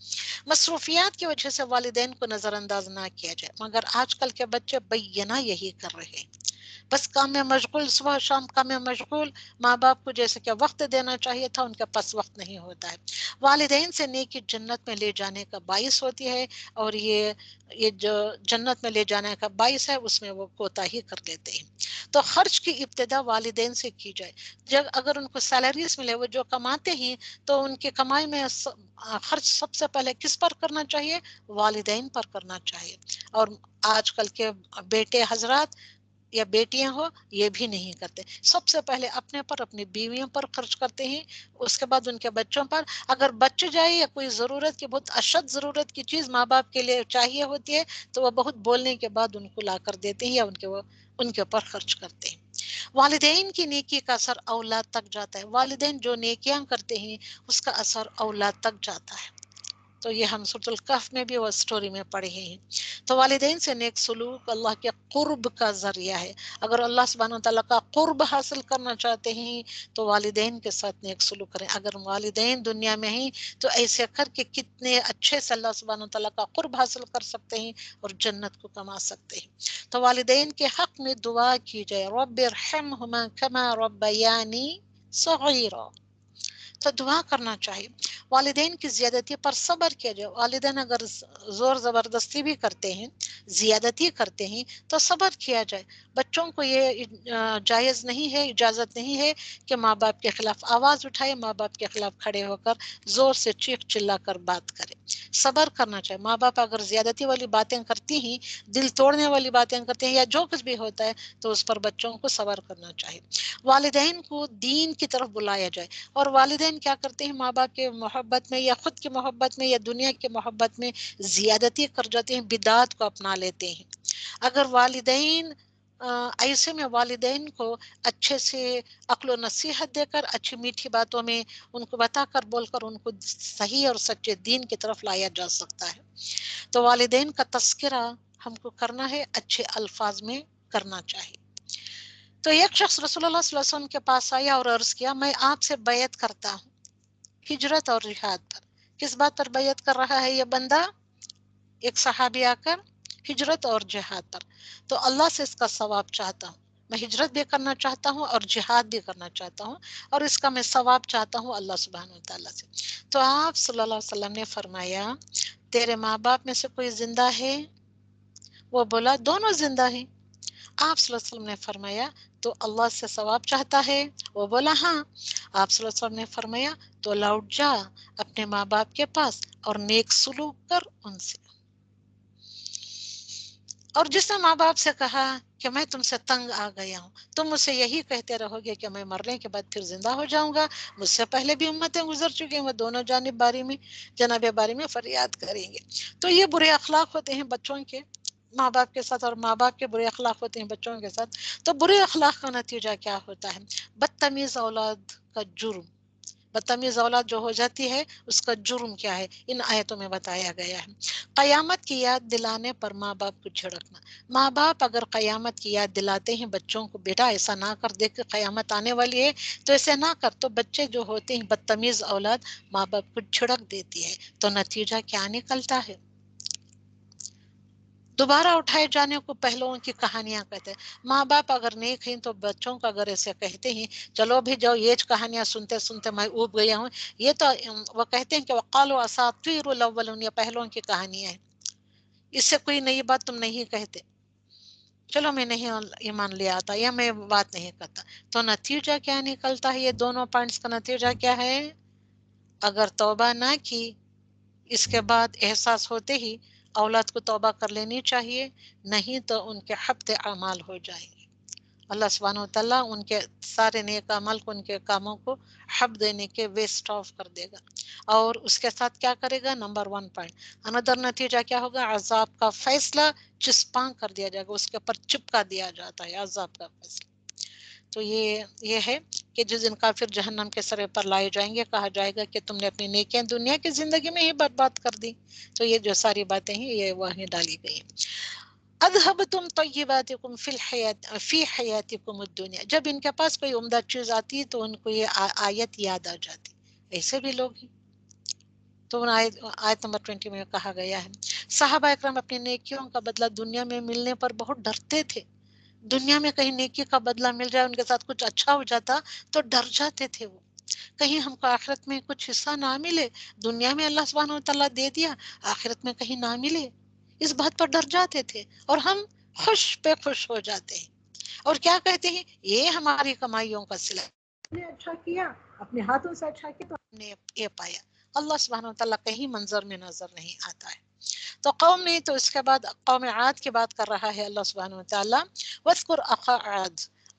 مصروفیات کی وجہ سے والدین کو نظر انداز نہ کیا جائے، مگر آج کل کے بچے بینہ یہی کر رہے ہیں. بس کام میں مشغول، صبح شام کام میں مشغول، ماں باپ کو جیسے کہ وقت دینا چاہیے تھا ان کے پاس وقت نہیں ہوتا ہے. والدین سے نیکی جنت میں لے جانے کا باعث ہوتی ہے، اور یہ جو جنت میں لے جانے کا باعث ہے اس میں وہ کوتاہی کر لیتے ہیں. تو خرچ کی ابتدا والدین سے کی جائے. جب اگر ان کو سیلریز ملے، وہ جو کماتے ہیں، تو ان کی کمائی میں خرچ سب سے پہلے کس پر کرنا چاہیے؟ والدین پر کرنا چاہیے. اور آج کل کے بیٹے حضرات یا بیٹیاں ہو یہ بھی نہیں کرتے. سب سے پہلے اپنے پر، اپنی بیویوں پر خرچ کرتے ہیں، اس کے بعد ان کے بچوں پر. اگر بچے جائے یا کوئی ضرورت کی، بہت اشد ضرورت کی چیز ماں باپ کے لیے چاہیے ہوتی ہے تو وہ بہت بولنے کے بعد ان کو لا کر دیتے ہیں یا ان کے اوپر خرچ کرتے ہیں. والدین کی نیکی کا اثر اولاد تک جاتا ہے، والدین جو نیکیاں کرتے ہیں اس کا اثر اولاد تک جاتا ہے۔ تو یہ ہم سورۃ الکہف میں بھی وہ سٹوری میں پڑھے ہیں۔ تو والدین سے نیک سلوک اللہ کے قرب کا ذریعہ ہے۔ اگر اللہ سبحانہ وتعالیٰ کا قرب حاصل کرنا چاہتے ہیں تو والدین کے ساتھ نیک سلوک کریں۔ اگر والدین دنیا میں ہیں تو ایسے کر کے کتنے اچھے سے اللہ سبحانہ وتعالیٰ کا قرب حاصل کر سکتے ہیں اور جنت کو کما سکتے ہیں۔ تو والدین کے حق میں دعا کی جائے، رب ارحمہما کما ربیانی صغیرا، تو دعا کرنا چاہیے۔ والدین کی زیادتی پر صبر کیا جائے۔ والدین اگر زور زبردستی بھی کرتے ہیں، زیادتی کرتے ہیں تو صبر کیا جائے۔ بچوں کو یہ جائز نہیں ہے، اجازت نہیں ہے کہ ماں باپ کے خلاف آواز اٹھائے، ماں باپ کے خلاف کھڑے ہو کر زور سے چیخ چلا کر بات کرے۔ صبر کرنا چاہیے۔ ماں باپ اگر زیادتی والی باتیں کرتی ہیں، دل توڑنے والی باتیں کرتے ہیں یا جو کچھ بھی ہوتا ہے تو اس پر بچوں کو صبر کرنا چاہیے۔ والدین کو دین کی طرف بلایا جائے۔ اور والدین کیا کرتے ہیں، ماں باپ کے محبت میں یا خود کی محبت میں یا دنیا کی محبت میں زیادتی کر جاتے ہیں، بدعات کو اپنا لیتے ہیں۔ اگر والدین ایسے میں والدین کو اچھے سے عقل و نصیحت دے کر، اچھی میٹھی باتوں میں ان کو بتا کر بول کر ان کو صحیح اور سچے دین کی طرف لایا جا سکتا ہے۔ تو والدین کا تذکرہ ہم کو کرنا ہے، اچھے الفاظ میں کرنا چاہیے۔ تو ایک شخص رسول اللہ صلی اللہ علیہ وسلم کے پاس آیا اور عرض کیا، میں آپ سے بیعت کرتا ہوں ہجرت اور جہاد پر۔ کس بات پر بیعت کر رہا ہے یہ بندہ؟ ایک صحابی آ کر ہجرت اور جہاد پر۔ تو اللہ سے اس کا ثواب چاہتا ہوں، میں ہجرت بھی کرنا چاہتا ہوں اور جہاد بھی کرنا چاہتا ہوں، اور اس کا میں ثواب چاہتا ہوں اللہ سبحانہ وتعالیٰ سے۔ تو آپ صلی اللہ علیہ وسلم نے فرمایا، تیرے ماں باپ میں سے کوئی زندہ ہے؟ وہ بولا دونوں زندہ ہیں۔ آپ صلی اللہ علیہ وسلم نے فرمایا تو اللہ سے ثواب چاہتا ہے؟ وہ بولا ہاں۔ آپ صلی اللہ علیہ وسلم نے فرمایا تو لوٹ جا اپنے ماں باپ کے پاس اور نیک سلوک کر ان سے۔ اور جس نے ماں باپ سے کہا کہ میں تم سے تنگ آ گیا ہوں، تم مجھ سے یہی کہتے رہو گے کہ میں مرنے کے بعد پھر زندہ ہو جاؤں گا، مجھ سے پہلے بھی امتیں گزر چکی ہیں، وہ دونوں جناب باری میں فریاد کریں گے۔ تو یہ برے اخلاق ہوتے ہیں بچوں کے ماں باپ کے ساتھ، اور ماں باپ کے برے اخلاق ہوتے ہیں بچوں کے ساتھ۔ تو برے اخلاق کا نتیجہ کیا ہوتا ہے؟ بدتمیز اولاد کا جرم، بدتمیز اولاد جو ہو جاتی ہے اس کا جرم کیا ہے، ان آیتوں میں بتایا گیا ہے۔ قیامت کی یاد دلانے پر ماں باپ کو جھڑکنا۔ ماں باپ اگر قیامت کی یاد دلاتے ہیں بچوں کو، بیٹا ایسا نہ کر، دیکھ کہ قیامت آنے والی ہے تو ایسے نہ کر، تو بچے جو ہوتے ہیں بدتمیز اولاد ماں باپ کو جھڑک دیتی ہے، تو نتیجہ کیا نکلتا ہے؟ دوبارہ اٹھائے جانے کو پہلوؤں کی کہانیاں کہتے ہیں۔ ماں باپ اگر نیک ہیں تو بچوں کو اگر ایسے کہتے ہیں چلو بھی جاؤ، یہ کہانیاں سنتے سنتے میں اوب گیا ہوں، یہ تو وہ کہتے ہیں کہ وقالوا اساطیر الاولون، یہ پہلوؤں کی کہانیاں ہیں، اس سے کوئی نئی بات تم نہیں کہتے، چلو میں نہیں ایمان لے آتا یا میں بات نہیں کرتا۔ تو نتیجہ کیا نکلتا ہے؟ یہ دونوں پوائنٹس کا نتیجہ کیا ہے؟ اگر توبہ نہ کی، اس کے بعد احساس ہوتے ہی اولاد کو توبہ کر لینی چاہیے، نہیں تو ان کے حبط اعمال ہو جائیں گے۔ اللہ سبحانہ وتعالیٰ ان کے سارے نیک عمل کو، ان کے کاموں کو حب دینے کے ویسٹ آف کر دے گا، اور اس کے ساتھ کیا کرے گا؟ نمبر 1 پوائنٹ اندر نتیجہ کیا ہوگا؟ عذاب کا فیصلہ چسپاں کر دیا جائے گا، اس کے اوپر چپکا دیا جاتا ہے عذاب کا فیصلہ۔ تو یہ ہے کہ جس دن کافر جہنم کے سرے پر لائے جائیں گے، کہا جائے گا کہ تم نے اپنی نیکیاں دنیا کی زندگی میں ہی برباد کر دی۔ تو یہ جو ساری باتیں ہیں یہ وہیں ڈالی گئی ہیں۔ اذهبتم طیباتکم فی حیاتکم الدنیا، جب ان کے پاس کوئی عمدہ چیز آتی ہے تو ان کو یہ آیت یاد آ جاتی، ایسے بھی لوگ ہیں۔ تو آیت نمبر 20 میں کہا گیا ہے صحابہ اکرام اپنی نیکیوں کا بدلہ دنیا میں ملنے پر بہت ڈرتے تھے۔ دنیا میں کہیں نیکی کا بدلہ مل جائے، ان کے ساتھ کچھ اچھا ہو جاتا تو ڈر جاتے تھے وہ، کہیں ہم کو آخرت میں کچھ حصہ نہ ملے، دنیا میں اللہ سبحانہ وتعالیٰ دے دیا، آخرت میں کہیں نہ ملے، اس بات پر ڈر جاتے تھے، اور ہم خوش پہ خوش ہو جاتے ہیں، اور کیا کہتے ہیں یہ ہماری کمائیوں کا صلہ، ہم نے اچھا کیا، اپنے ہاتھوں سے اچھا کیا تو ہم نے یہ پایا۔ اللہ سبحانہ وتعالیٰ کہیں منظر میں نظر نہیں آتا ہے۔ تو قوم نہیں، تو اس کے بعد قوم عاد کی بات کر رہا ہے اللہ سبحانہ وتعالیٰ، وَاذْكُرْ أَخَا عَاد،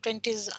26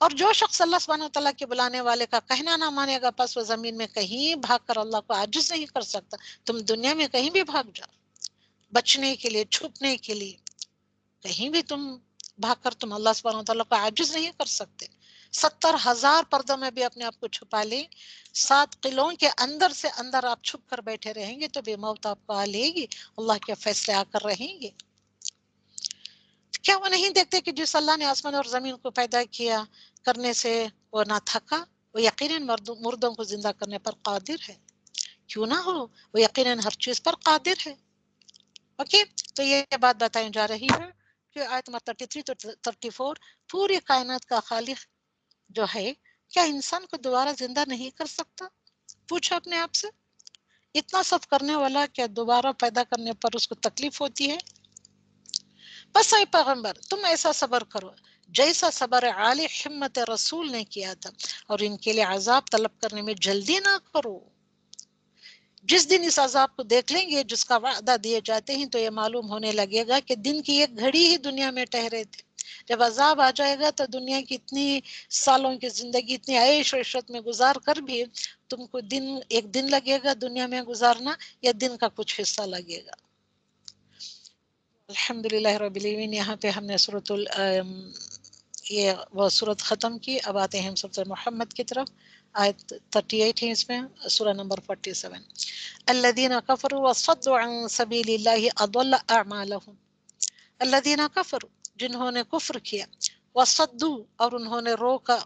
اور جو شخص اللہ سبحانہ و تعالیٰ کے بلانے والے کا کہنا نہ مانے گا پس وہ زمین میں کہیں بھاگ کر اللہ کو عاجز نہیں کر سکتا. تم دنیا میں کہیں بھی بھاگ جاؤ بچنے کے لیے، چھپنے کے لیے، کہیں بھی تم بھاگ کر تم اللہ سبحانہ و تعالیٰ کو عاجز نہیں کر سکتے. 70,000 پردوں میں بھی اپنے آپ کو چھپا لیں، 7 قلعوں کے اندر سے اندر آپ چھپ کر بیٹھے رہیں گے تو بھی موت آپ کو آ لے گی، اللہ کے فیصلے آ کر رہیں گے. کیا وہ نہیں دیکھتے کہ جس اللہ نے آسمان اور زمین کو پیدا کیا کرنے سے وہ نہ تھکا، وہ یقیناً مردوں کو زندہ کرنے پر قادر ہے. کیوں نہ ہو، وہ یقیناً ہر چیز پر قادر ہے. اوکے، تو یہ بات بتائی جا رہی ہے کہ آیت نمبر 33 تو 34 پوری کائنات کا خالق جو ہے کیا انسان کو دوبارہ زندہ نہیں کر سکتا؟ پوچھو اپنے آپ سے، اتنا سب کرنے والا کیا دوبارہ پیدا کرنے پر اس کو تکلیف ہوتی ہے؟ بس اے پیغمبر تم ایسا صبر کرو جیسا صبر عالی ہمت رسول نے کیا تھا، اور ان کے لیے عذاب طلب کرنے میں جلدی نہ کرو. جس دن اس عذاب کو دیکھ لیں گے جس کا وعدہ دیے جاتے ہیں تو یہ معلوم ہونے لگے گا کہ دن کی ایک گھڑی ہی دنیا میں ٹھہرے تھے. جب عذاب آ جائے گا تو دنیا کی اتنی سالوں کی زندگی اتنی عیش و عشرت میں گزار کر بھی تم کو ایک دن لگے گا دنیا میں گزارنا، یا دن کا کچھ حصہ لگے گا. الحمدللہ رب العالمین. یہاں پہ ہم نے یہ وہ صورت ختم کی. اب آتے ہیں ہم سورۃ محمد کی طرف. آیت 38 ہے اس میں، سورہ نمبر 47. الذین کفروا وصدوا عن سبیل اللہ اضل اعمالهم. الذین کفروا جنہوں نے کفر کیا، وصدوا اور انہوں نے روکا،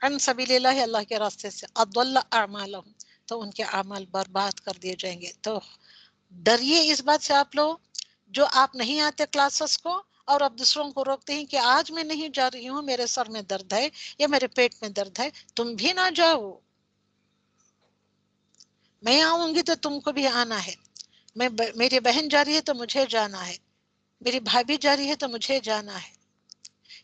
عن سبیل اللہ اللہ کے راستے سے، اضل اعمالهم تو ان کے اعمال برباد کر دیے جائیں گے. تو ڈریے اس بات سے آپ لوگ جو آپ نہیں آتے کلاسز کو اور آپ دوسروں کو روکتے ہیں کہ آج میں نہیں جا رہی ہوں، میرے سر میں درد ہے یا میرے پیٹ میں درد ہے، تم بھی نہ جاؤ، میں آؤں گی تو تم کو بھی آنا ہے. میری بہن جا رہی ہے تو مجھے جانا ہے، میری بھابھی جا رہی ہے تو مجھے جانا ہے.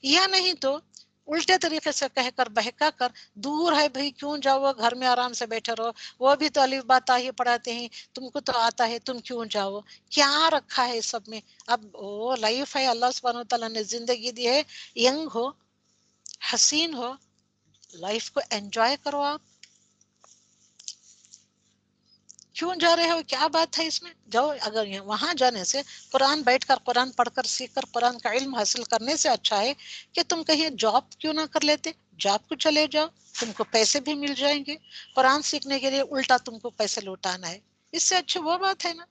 یا نہیں تو الٹے طریقے سے کہہ کر بہکا کر دور ہے بھئی کیوں جاؤ، گھر میں آرام سے بیٹھے رہو، وہ بھی تو الف با تا ہی پڑھاتے ہیں، تم کو تو آتا ہے، تم کیوں جاؤ. کیا رکھا ہے سب میں؟ اب وہ لائف ہے، اللہ سبحانہ وتعالیٰ نے زندگی دی ہے، ینگ ہو، حسین ہو، لائف کو انجوائے کرو. آپ کیوں جا رہے ہو؟ کیا بات ہے اس میں؟ جاؤ. اگر وہاں جانے سے قرآن بیٹھ کر قرآن پڑھ کر سیکھ کر قرآن کا علم حاصل کرنے سے اچھا ہے کہ تم کہیں جاب کیوں نہ کر لیتے، جاب کو چلے جاؤ، تم کو پیسے بھی مل جائیں گے. قرآن سیکھنے کے لیے الٹا تم کو پیسے لوٹانا ہے، اس سے اچھی وہ بات ہے نا.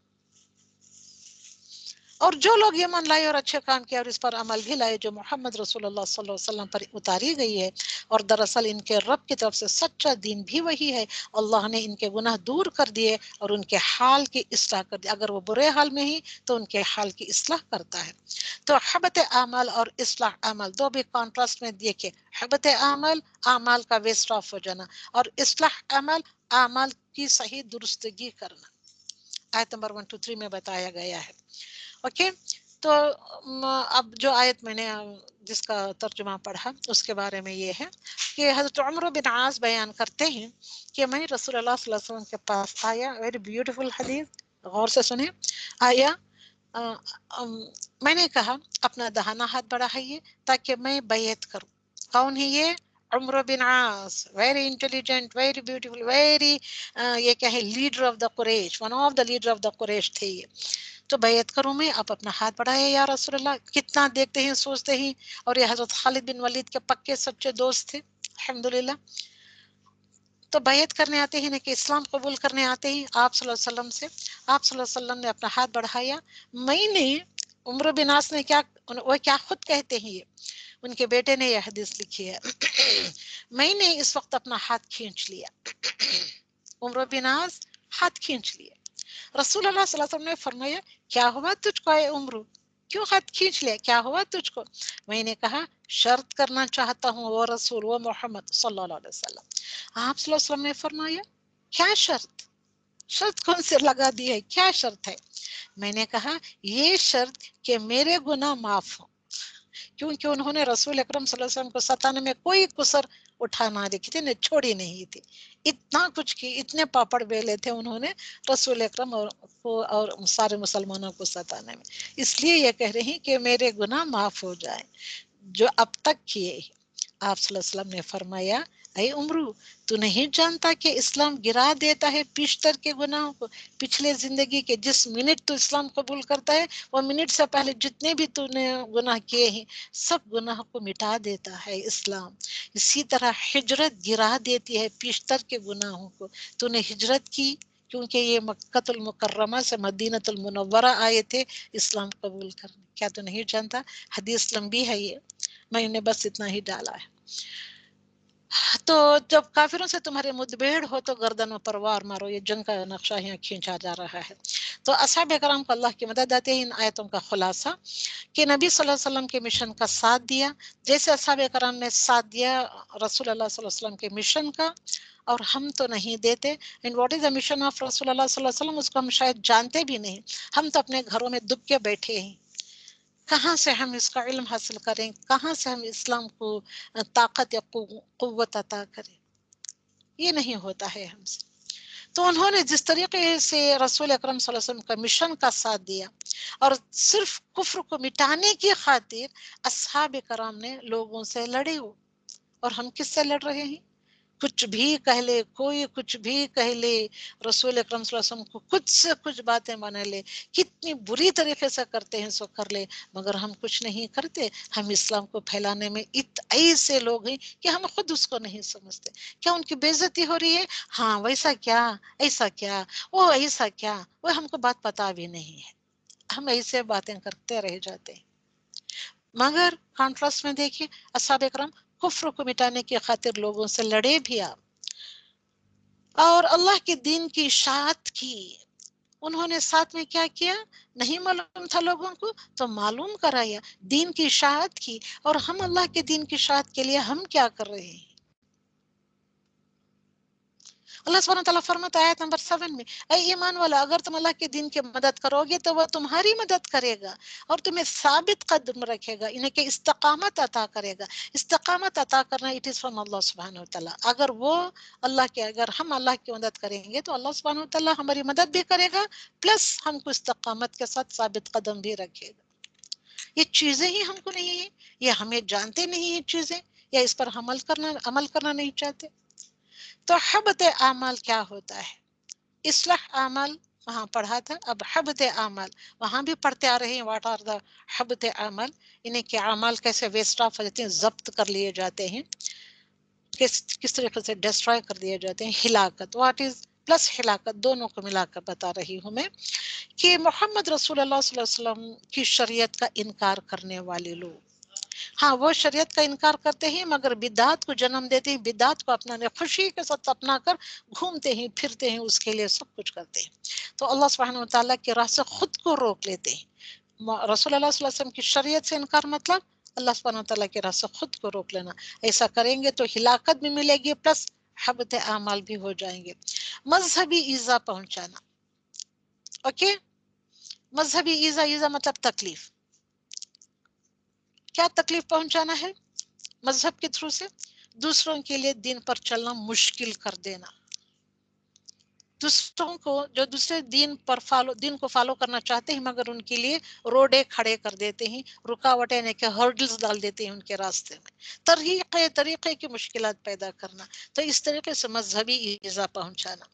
اور جو لوگ ایمان لائے اور اچھے کام کیا اور اس پر عمل بھی لائے جو محمد رسول اللہ صلی اللہ علیہ وسلم پر اتاری گئی ہے، اور دراصل ان کے رب کی طرف سے سچا دین بھی وہی ہے، اللہ نے ان کے گناہ دور کر دیے اور ان کے حال کی اصلاح کر دی. اگر وہ برے حال میں ہی تو ان کے حال کی اصلاح کرتا ہے. تو حبت اعمال اور اصلاح اعمال دو بھی کانٹراسٹ میں دیکھیں. حبت اعمال اعمال کا ویسٹ آف ہو جانا، اور اصلاح اعمال اعمال کی صحیح درستگی کرنا. آیت نمبر 123 میں بتایا گیا ہے. اوکے، تو اب جو آیت میں نے جس کا ترجمہ پڑھا اس کے بارے میں یہ ہے کہ حضرت عمر بن عاص بیان کرتے ہیں کہ میں رسول اللہ صلی اللہ علیہ وسلم کے پاس آیا. ویری بیوٹیفل حدیث، غور سے سنیں. آیا، میں نے کہا اپنا دہنا ہاتھ بڑھائیے تاکہ میں بیعت کروں. کون ہے یہ؟ Umar bin Aas. Very intelligent, very beautiful, very یہ کیا ہے، leader of the Quraysh, one of the leader of the Quraysh تھے یہ. تو بیعت کروں میں، آپ اپنا ہاتھ بڑھائے یا رسول اللہ. کتنا دیکھتے ہیں سوچتے ہیں. اور یہ حضرت خالد بن ولید کے پکے سچے دوست تھے الحمدللہ. تو بیعت کرنے آتے ہیں نا کہ اسلام قبول کرنے آتے ہیں آپ صلی اللہ علیہ وسلم سے. آپ صلی اللہ علیہ وسلم نے اپنا ہاتھ بڑھایا. میں نے عمر بن عاص نے وہ کیا خود کہتے ہیں، یہ ان کے بیٹے نے یہ حدیث لکھی ہے. میں نے اس وقت اپنا ہاتھ کھینچ لیا. عمر بن عاص ہاتھ کھینچ لیا. رسول اللہ صلی اللہ علیہ وسلم نے فرمایا کیا ہوا تجھ کو اے عمر، کیوں ہاتھ کھینچ لیا، کیا ہوا تجھ کو؟ میں نے کہا شرط کرنا چاہتا ہوں وہ رسول، وہ محمد صلی اللہ علیہ وسلم. آپ صلی اللہ علیہ وسلم نے فرمایا کیا شرط؟ شرط کون سے لگا دی ہے، کیا شرط ہے؟ میں نے کہا یہ شرط کہ میرے گناہ معاف ہوں، کیونکہ انہوں نے رسول اکرم صلی اللہ علیہ وسلم کو ستانے میں کوئی کسر اٹھانا دیکھی تھی، چھوڑی نہیں تھی. اتنا کچھ کی، اتنے پاپڑ بیلے تھے انہوں نے رسول اکرم اور سارے مسلمانوں کو ستانے میں. اس لیے یہ کہہ رہی کہ میرے گناہ معاف ہو جائیں جو اب تک کیے. آپ صلی اللہ علیہ وسلم نے فرمایا اے عمرو تو نہیں جانتا کہ اسلام گرا دیتا ہے پیشتر کے گناہوں کو، پچھلے زندگی کے جس منٹ تو اسلام قبول کرتا ہے وہ منٹ سے پہلے جتنے بھی تو نے گناہ کیے ہیں سب گناہ کو مٹا دیتا ہے اسلام. اسی طرح ہجرت گرا دیتی ہے پیشتر کے گناہوں کو. تو نے ہجرت کی کیونکہ یہ مکہ المکرمہ سے مدینہ المنورہ آئے تھے اسلام قبول کرنے. کیا تو نہیں جانتا؟ حدیث لمبی ہے یہ، میں نے بس اتنا ہی ڈالا ہے. تو جب کافروں سے تمہارے مدبھیڑ ہو تو گردنوں پر وار مارو. یہ جنگ کا نقشہ یہاں کھینچا جا رہا ہے. تو اصحاب کرام کو اللہ کی مدد آتی ہے. ان آیتوں کا خلاصہ کہ نبی صلی اللہ علیہ وسلم کے مشن کا ساتھ دیا جیسے اصحاب کرام نے ساتھ دیا رسول اللہ صلی اللہ علیہ وسلم کے مشن کا، اور ہم تو نہیں دیتے. And what is the mission of رسول اللہ صلی اللہ علیہ وسلم، اس کو ہم شاید جانتے بھی نہیں. ہم تو اپنے گھروں میں دب کے بیٹھے ہیں. کہاں سے ہم اس کا علم حاصل کریں، کہاں سے ہم اسلام کو طاقت یا قوت عطا کریں؟ یہ نہیں ہوتا ہے ہم سے. تو انہوں نے جس طریقے سے رسول اکرم صلی اللہ علیہ وسلم کا مشن کا ساتھ دیا اور صرف کفر کو مٹانے کی خاطر اصحاب کرام نے لوگوں سے لڑے ہو. اور ہم کس سے لڑ رہے ہیں؟ کچھ بھی کہہ لے، کوئی کچھ بھی کہہ لے، رسول اکرم صلی اللہ علیہ وسلم کو کچھ سے کچھ باتیں بنا لے، کتنی بری طریقے سے کرتے ہیں سو کر لے، مگر ہم کچھ نہیں کرتے. ہم اسلام کو پھیلانے میں ایسے لوگ ہیں کہ ہم خود اس کو نہیں سمجھتے. کیا ان کی بے عزتی ہو رہی ہے؟ ہاں ویسا کیا، ایسا کیا، وہ ایسا کیا، وہ ہم کو بات پتا بھی نہیں ہے. ہم ایسے باتیں کرتے رہ جاتے ہیں. مگر کانٹراسٹ میں دیکھیے اصحاب کرام کفر کو مٹانے کی خاطر لوگوں سے لڑے بھی آپ، اور اللہ کے دین کی اشاعت کی. انہوں نے ساتھ میں کیا کیا؟ نہیں معلوم تھا لوگوں کو تو معلوم کرایا، دین کی اشاعت کی. اور ہم اللہ کے دین کی اشاعت کے لیے ہم کیا کر رہے ہیں؟ اللہ سبحانہ تعالیٰ فرماتا ہے آیت نمبر 7 میں اے ایمان والا اگر تم اللہ کے دین کی مدد کرو گے تو وہ تمہاری مدد کرے گا اور تمہیں ثابت قدم رکھے گا، انہیں کہ استقامت عطا کرے گا. استقامت عطا کرنا اٹ از فرام اللہ سبحانہ تعالیٰ. اگر ہم اللہ کی مدد کریں گے تو اللہ سبحانہ تعالیٰ ہماری مدد بھی کرے گا، پلس ہم کو استقامت کے ساتھ ثابت قدم بھی رکھے گا. یہ چیزیں ہی ہم کو نہیں ہیں، یہ ہمیں جانتے نہیں ہیں چیزیں، یا اس پر عمل کرنا نہیں چاہتے. تو حبط اعمال کیا ہوتا ہے؟ اصلاح اعمال وہاں پڑھا تھا، اب حبط اعمال وہاں بھی پڑھتے آ رہے ہیں. واٹ آر دا حبط اعمال؟ انہیں کہ اعمال کیسے ویسٹ آف ہو جاتے ہیں، ضبط کر لیے جاتے ہیں، کس طریقے سے ڈسٹرائے کر دیے جاتے ہیں. ہلاکت، واٹ از پلس ہلاکت دونوں کو ملا کر بتا رہی ہوں میں کہ محمد رسول اللہ صلی اللہ علیہ وسلم کی شریعت کا انکار کرنے والے لوگ، ہاں وہ شریعت کا انکار کرتے ہیں مگر بدعات کو جنم دیتے ہیں، بدعات کو اپنانے خوشی کے ساتھ اپنا کر گھومتے ہیں پھرتے ہیں، اس کے لیے سب کچھ کرتے ہیں. تو اللہ سبحانہ وتعالیٰ کی راہ سے خود کو روک لیتے ہیں. رسول اللہ صلی اللہ علیہ وسلم کی شریعت سے انکار مطلب اللہ سبحانہ وتعالیٰ کی راہ سے خود کو روک لینا. ایسا کریں گے تو ہلاکت بھی ملے گی پلس حبط اعمال بھی ہو جائیں گے. مذہبی ایذا پہنچانا، اوکے، مذہبی ایذا مطلب تکلیف. کیا تکلیف پہنچانا ہے؟ مذہب کے تھرو سے دوسروں کے لیے دین پر چلنا مشکل کر دینا. دوسروں کو جو دوسرے دین کو فالو کرنا چاہتے ہیں مگر ان کے لیے روڈے کھڑے کر دیتے ہیں، رکاوٹیں یعنی کہ ہرڈلز ڈال دیتے ہیں ان کے راستے میں، طریقے کی مشکلات پیدا کرنا. تو اس طریقے سے مذہبی ایذا پہنچانا.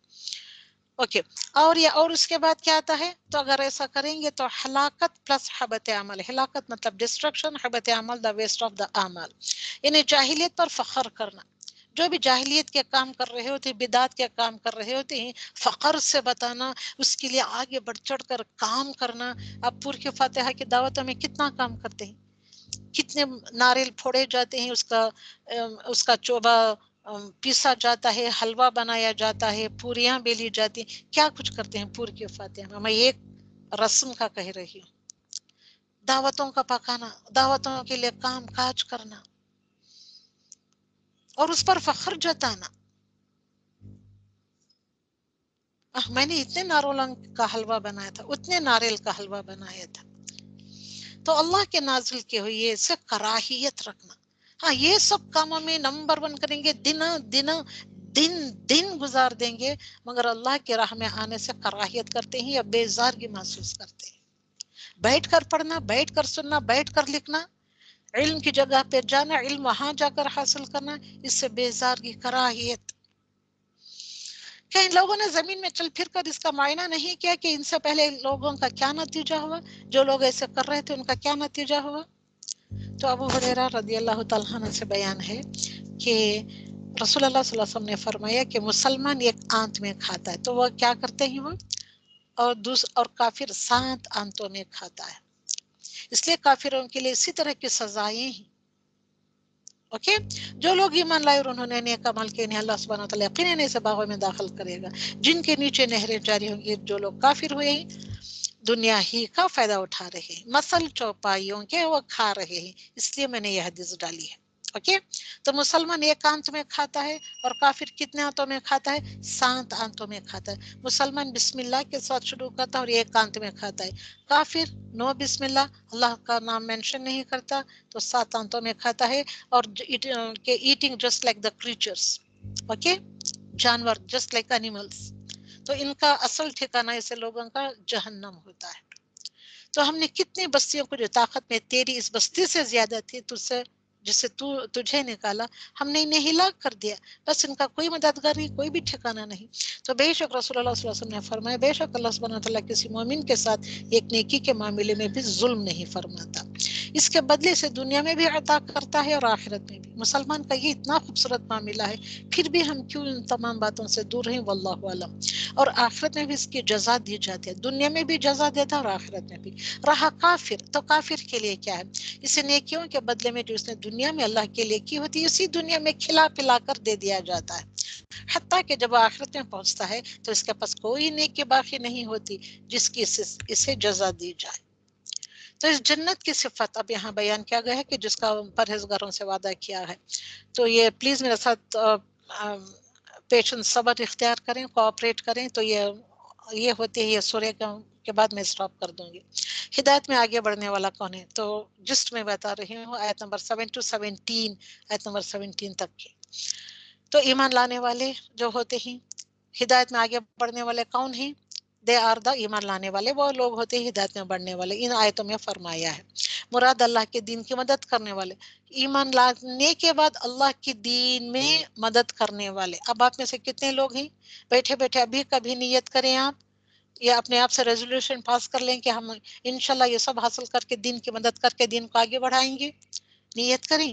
اوکے، اور اس کے بعد کیا آتا ہے؟ تو اگر ایسا کریں گے تو ہلاکت پلس حبط عمل. ہلاکت مطلب ڈسٹرکشن، حبط عمل دا ویسٹ آف دا عمل، یعنی جاہلیت پر فخر کرنا. جو بھی جاہلیت کے کام کر رہے ہوتے ہیں، بدعت کے کام کر رہے ہوتے ہیں، فخر سے بتانا، اس کے لیے آگے بڑھ چڑھ کر کام کرنا. اب پور کے فاتحہ کی دعوتوں میں کتنا کام کرتے ہیں، کتنے ناریل پھوڑے جاتے ہیں، اس کا چوبا پیسا جاتا ہے، حلوہ بنایا جاتا ہے، پوریاں بیلی جاتی ہیں، کیا کچھ کرتے ہیں پور کے فاتحہ میں ایک رسم کا کہہ رہی ہوں. دعوتوں کا پکانا، دعوتوں کے لیے کام کاج کرنا اور اس پر فخر جتانا. میں نے اتنے نارولنگ کا حلوہ بنایا تھا، اتنے ناریل کا حلوہ بنایا تھا. تو اللہ کے نازل کے ہوئے سے کراہیت رکھنا. ہاں یہ سب کاموں میں نمبر 1 کریں گے، دن گزار دیں گے، مگر اللہ کی راہ میں آنے سے کراہیت کرتے ہیں یا بیزارگی محسوس کرتے ہیں. بیٹھ کر پڑھنا، بیٹھ کر سننا، بیٹھ کر لکھنا، علم کی جگہ پہ جانا، علم وہاں جا کر حاصل کرنا، اس سے بیزارگی، کراہیت. کہ ان لوگوں نے زمین میں چل پھر کر اس کا معائنہ نہیں کیا کہ ان سے پہلے لوگوں کا کیا نتیجہ ہوا، جو لوگ ایسے کر رہے تھے ان کا کیا نتیجہ ہوا. تو ابو ہریرہ رضی اللہ تعالیٰ عنہ سے بیان ہے کہ رسول اللہ صلی اللہ علیہ وسلم نے فرمایا کہ مسلمان ایک آنت میں کھاتا ہے، تو وہ کیا کرتے ہیں وہ، اور کافر 7 آنتوں میں کھاتا ہے. اس لیے کافروں کے لیے اسی طرح کی سزائیں ہیں. اوکے، جو لوگ ایمان لائے اور انہوں نے نیک عمل کیے انہیں اللہ سبحانہ وتعالیٰ یقیناً اسے باغوں میں داخل کرے گا جن کے نیچے نہریں جاری ہوں گی. جو لوگ کافر ہوئے ہیں دنیا ہی کا فائدہ اٹھا رہے ہیں، مثل چوپائیوں کے وہ کھا رہے ہیں، اس لیے میں نے یہ حدیث ڈالی ہے. اوکے، تو مسلمان ایک آنت میں کھاتا ہے اور کافر کتنے آنتوں میں کھاتا ہے، 7 آنتوں میں کھاتا ہے. مسلمان بسم اللہ کے ساتھ شروع کرتا ہے اور ایک آنت میں کھاتا ہے. کافر نو بسم اللہ کا نام مینشن نہیں کرتا تو 7 آنتوں میں کھاتا ہے. اور eating just like the creatures, okay, جانور جسٹ لائک اینیملس. تو ان کا اصل ٹھکانہ ایسے لوگوں کا جہنم ہوتا ہے. تو ہم نے کتنی بستیوں کو جو طاقت میں تیری اس بستی سے زیادہ تھی تجھ سے، جس سے تجھے نکالا، ہم نے انہیں ہلاک کر دیا، بس ان کا کوئی مددگار نہیں، کوئی بھی ٹھکانہ نہیں. تو بے شک رسول اللہ صلی اللہ علیہ وسلم نے فرمایا بے شک اللہ سبحانہ وتعالیٰ کسی مومن کے ساتھ ایک نیکی کے معاملے میں بھی ظلم نہیں فرماتا، اس کے بدلے سے دنیا میں بھی عطا کرتا ہے اور آخرت میں بھی. مسلمان کا یہ اتنا خوبصورت معاملہ ہے، پھر بھی ہم کیوں ان تمام باتوں سے دور ہیں، واللہ عالم. اور آخرت میں بھی اس کی جزا دی جاتی ہے، دنیا میں بھی جزا دیتا ہے اور آخرت میں بھی. رہا کافر، تو کافر کے لیے کیا ہے، اسے نیکیوں کے بدلے میں جو اس نے دنیا میں اللہ کے لیے کی ہوتی ہے اسی دنیا میں کھلا پلا کر دے دیا جاتا ہے، حتیٰ کہ جب آخرت میں پہنچتا ہے تو اس کے پاس کوئی نیکی باقی نہیں ہوتی جس کی اسے جزا دی جائے. تو اس جنت کی صفت اب یہاں بیان کیا گیا ہے کہ جس کا پرہیزگاروں سے وعدہ کیا ہے. تو یہ پلیز میرے ساتھ پیشنس، صبر اختیار کریں، کوآپریٹ کریں. تو یہ ہوتی ہے یہ سورہ کے بعد میں اسٹاپ کر دوں گی. ہدایت میں آگے بڑھنے والا کون ہے، تو جسٹ میں بتا رہی ہوں آیت نمبر 7 to 17، آیت نمبر 17 تک کی. تو ایمان لانے والے جو ہوتے ہیں، ہدایت میں آگے بڑھنے والے کون ہیں، دے آر دا ایمان لانے والے، وہ لوگ ہوتے ہیں ہدایت میں بڑھنے والے. ان آیتوں میں فرمایا ہے مراد اللہ کے دین کی مدد کرنے والے، ایمان لانے کے بعد اللہ کے دین میں مدد کرنے والے. اب آپ میں سے کتنے لوگ ہیں بیٹھے بیٹھے ابھی کبھی نیت کریں آپ، یا اپنے آپ سے ریزولوشن پاس کر لیں کہ ہم انشاءاللہ یہ سب حاصل کر کے دین کی مدد کر کے دین کو آگے بڑھائیں گے. نیت کریں.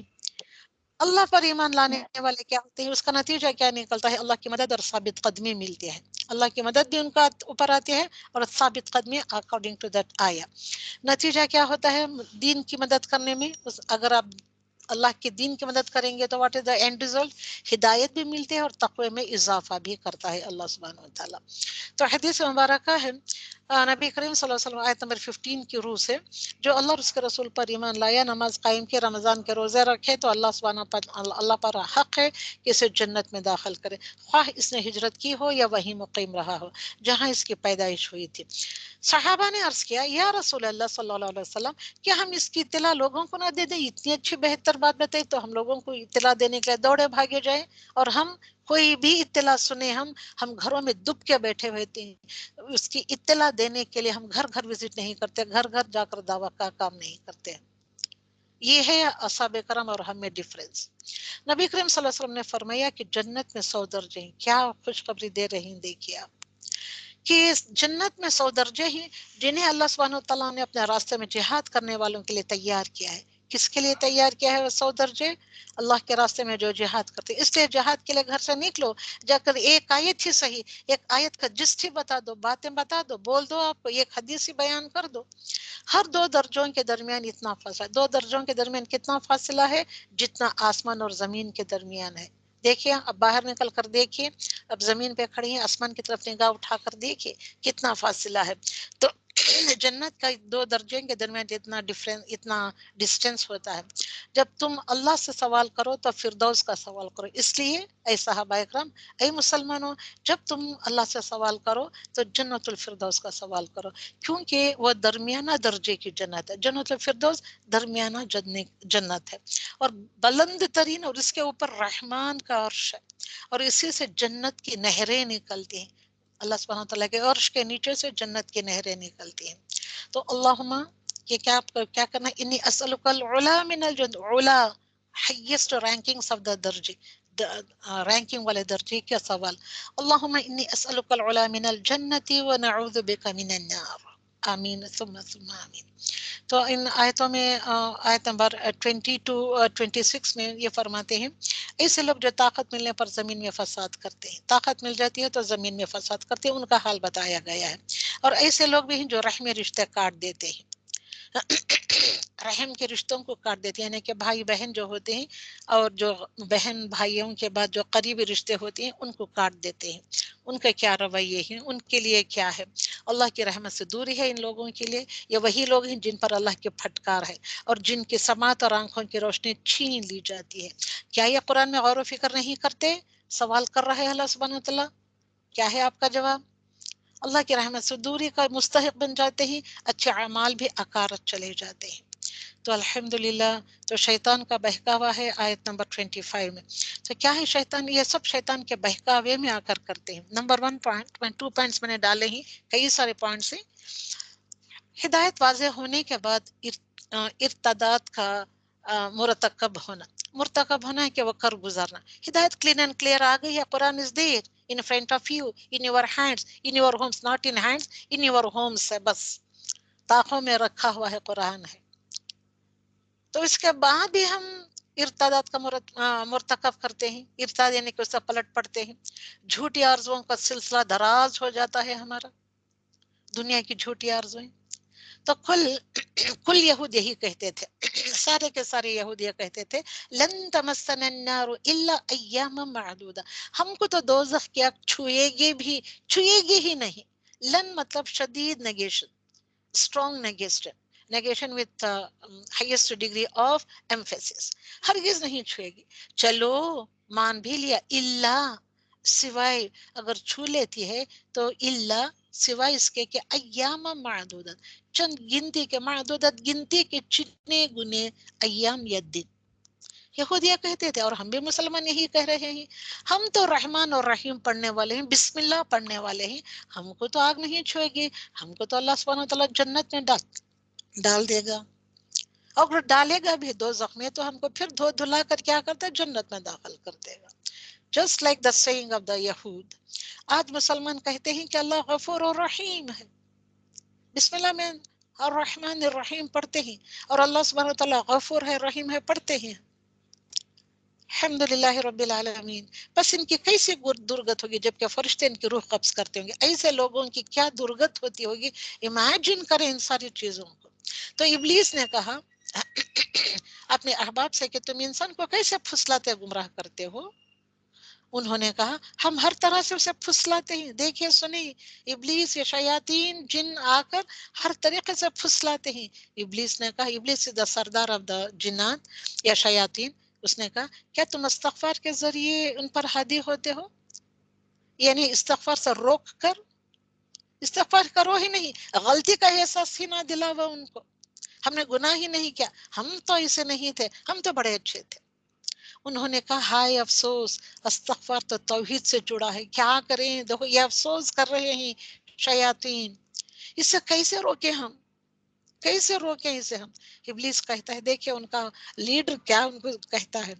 اللہ پر ایمان لانے والے کیا ہوتے ہیں، اس کا نتیجہ کیا نکلتا ہے، اللہ کی مدد اور ثابت قدمی ملتی ہے. اللہ کی مدد بھی ان کا اوپر آتی ہے اور ثابت قدمی اکارڈنگ ٹو دیٹ آیا. نتیجہ کیا ہوتا ہے دین کی مدد کرنے میں، اگر آپ اللہ کے دین کی مدد کریں گے تو what is the and result, ہدایت بھی ملتی ہے اور تقوی میں اضافہ بھی کرتا ہے اللہ سبحانہ وتعالی. تو حدیث مبارکہ ہے نبی کریم صلی اللہ علیہ وسلم آیت نمبر 15 کی روح سے، جو اللہ اور اس کے رسول پر ایمان لایا، نماز قائم کی، رمضان کے روزے رکھے، تو اللہ پر حق ہے کہ اسے جنت میں داخل کرے، خواہ اس نے ہجرت کی ہو یا وہیں مقیم رہا ہو جہاں اس کی پیدائش ہوئی تھی. صحابہ نے عرض کیا یا رسول اللہ صلی اللہ علیہ وسلم، کیا ہم اس کی اطلاع لوگوں کو نہ دے دیں، اتنی اچھی بہتر بات بتائی تو ہم لوگوں کو اطلاع دینے کے لیے دوڑے بھاگے جائیں، اور ہم کوئی بھی اطلاع سنیں، ہم گھروں میں دب کے بیٹھے ہوئے تھے، اس کی اطلاع دینے کے لیے ہم گھر گھر وزٹ نہیں کرتے، گھر گھر جا کر دعویٰ کا کام نہیں کرتے. یہ ہے اصحاب کرام اور ہم میں ڈفرینس. نبی کریم صلی اللہ علیہ وسلم نے فرمایا کہ جنت میں 100 درجے ہیں. کیا خوشخبری دے رہی ہیں، دیکھیے آپ کہ جنت میں 100 درجے ہیں جنہیں اللہ سبحانہ وتعالیٰ نے اپنے راستے میں جہاد کرنے والوں کے لیے تیار کیا ہے. کس کے لیے تیار کیا ہے وہ 100 درجے، اللہ کے راستے میں جو جہاد کرتے. اس لیے جہاد کے لیے گھر سے نکلو، جا کر ایک آیت ہی صحیح، ایک آیت کا جسٹ ہی بتا دو، باتیں بتا دو، بول دو، آپ کو ایک حدیث ہی بیان کر دو. ہر 2 درجوں کے درمیان اتنا فاصلہ، 2 درجوں کے درمیان کتنا فاصلہ ہے، جتنا آسمان اور زمین کے درمیان ہے. دیکھیے اب باہر نکل کر دیکھیے، اب زمین پہ کھڑی ہیں، آسمان کی طرف نگاہ اٹھا کر دیکھیے کتنا فاصلہ ہے. تو جنت کا 2 درجے کے درمیان اتنا ڈسٹینس ہوتا ہے. جب تم اللہ سے سوال کرو تو فردوس کا سوال کرو. اس لیے اے صحابہ اکرام، اے مسلمانوں، جب تم اللہ سے سوال کرو تو جنت الفردوس کا سوال کرو، کیونکہ وہ درمیانہ درجے کی جنت ہے. جنت الفردوس درمیانہ جنت ہے اور بلند ترین، اور اس کے اوپر رحمان کا عرش ہے، اور اسی سے جنت کی نہریں نکلتی ہیں. اللہ سبحانہ تعالیٰ کے عرش کے نیچے سے جنت کی نہریں نکلتی ہیں. تو اللہم کہ کیا کرنا, انی اسألکل علا من الجند, علا highest rankings of the درجے, رینکنگ والے درجے کا سوال. اللہم انی اسألک العلا من الجنت ونعوذ بک من النار. آمین ثم آمین. تو ان آیتوں میں آیت نمبر 22-26 میں یہ فرماتے ہیں ایسے لوگ جو طاقت ملنے پر زمین میں فساد کرتے ہیں, طاقت مل جاتی ہے تو زمین میں فساد کرتے ہیں, ان کا حال بتایا گیا ہے. اور ایسے لوگ بھی ہیں جو رحمی رشتے کاٹ دیتے ہیں, رحم کے رشتوں کو کاٹ دیتے ہیں, یعنی کہ بھائی بہن جو ہوتے ہیں اور جو بہن بھائیوں کے بعد جو قریبی رشتے ہوتے ہیں ان کو کاٹ دیتے ہیں. ان کا کیا رویے ہیں, ان کے لیے کیا ہے؟ اللہ کی رحمت سے دوری ہے ان لوگوں کے لیے. یہ وہی لوگ ہیں جن پر اللہ کی پھٹکار ہے اور جن کی سماعت اور آنکھوں کی روشنی چھین لی جاتی ہے. کیا یہ قرآن میں غور و فکر نہیں کرتے؟ سوال کر رہا ہے اللہ سبحانہ و تعالیٰ. کیا ہے آپ کا جواب؟ اللہ کی رحمت سے دوری کا مستحق بن جاتے ہیں, اچھے اعمال بھی اکارت چلے جاتے ہیں. تو الحمدللہ, تو شیطان کا بہکاوا ہے آیت نمبر 25 میں. تو کیا ہے شیطان؟ یہ سب شیطان کے بہکاوے میں آ کر کرتے ہیں. نمبر 1 پوائنٹ, میں 2 پوائنٹس میں نے ڈالے ہیں, کئی سارے پوائنٹس ہیں. ہدایت واضح ہونے کے بعد ارتداد کا مرتکب ہونا ہے کہ وہ کر گزارنا. ہدایت کلین اینڈ کلیئر آ گئی ہے, قرآن از دیر in front of you, in your hands, in your homes, not in hands, in your homes ہے, بس طاقوں میں رکھا ہوا ہے, قرآن ہے. تو اس کے بعد بھی ہم ارتداد کا مرتکب کرتے ہیں. ارتداد یعنی کہ اس سے پلٹ پڑتے ہیں. جھوٹی آرزوؤں کا سلسلہ دراز ہو جاتا ہے ہمارا, دنیا کی جھوٹی آرزویں. تو کل یہود یہی کہتے تھے, سارے کے سارے یہود یہ کہتے تھے, لن تمسنا النار الا ایاما معدودہ, ہم کو تو دوزخ کی آگ چھوئے گی ہی نہیں. لن مطلب شدید negation, strong negation with highest degree of emphasis, ہرگز نہیں چھوئے گی. چلو مان بھی لیا, الا سوائے, اگر چھو لیتی ہے تو الا سوائے اس کے کہ ایام معدودت, چند گنتی کے, معدودت گنتی کے چتنے گنے, ایام یا دن. یہودیہ کہتے تھے اور ہم بھی مسلمان یہی کہہ رہے ہیں, ہم تو رحمان اور رحیم پڑھنے والے ہیں, بسم اللہ پڑھنے والے ہیں, ہم کو تو آگ نہیں چھوئے گی, ہم کو تو اللہ سبحانہ وتعالیٰ جنت میں ڈال دے گا, اور ڈالے گا بھی دوزخ میں تو ہم کو پھر دھو دھلا کر کیا کرتا ہے, جنت میں داخل کر دے گا. Just like the saying of the Yahud. آج مسلمان کہتے ہیں کہ اللہ غفور اور رحیم ہے, بسم اللہ میں الرحمن الرحیم پڑھتے ہیں, اور اللہ سبحانہ وتعالیٰ غفور ہے رحیم ہے پڑھتے ہیں. الحمدللہ رب العالمین. بس ان کی کیسی درگت ہوگی جبکہ فرشتے ان کی روح قبض کرتے ہوں گے. ایسے لوگوں کی کیا درگت ہوتی ہوگی, امیجن کریں ان ساری چیزوں کو. تو ابلیس نے کہا اپنے احباب سے کہ تم انسان کو کیسے پھسلاتے گمراہ کرتے ہو. انہوں نے کہا ہم ہر طرح سے اسے پھسلاتے ہیں. دیکھیے سنیں, ابلیس یا شیاطین جن آ کر ہر طریقے سے پھسلاتے ہیں. ابلیس نے کہا, ابلیس از دا سردار آف دا جنات یا شیاطین, اس نے کہا کیا تم استغفار کے ذریعے ان پر ہادی ہوتے ہو, یعنی استغفار سے روک کر, استغفار کرو ہی نہیں, غلطی کا احساس ہی نہ دلاوا ان کو, ہم نے گناہ ہی نہیں کیا, ہم تو ایسے نہیں تھے, ہم تو بڑے اچھے تھے. انہوں نے کہا ہائے افسوس, استغفار تو توحید سے جڑا ہے, کیا کریں, دیکھو یہ افسوس کر رہے ہیں شیاطین, اس سے کیسے روکیں ہم, کیسے روکیں اسے ہم. ابلیس کہتا ہے, دیکھیں ان کا لیڈر کیا ان کو کہتا ہے,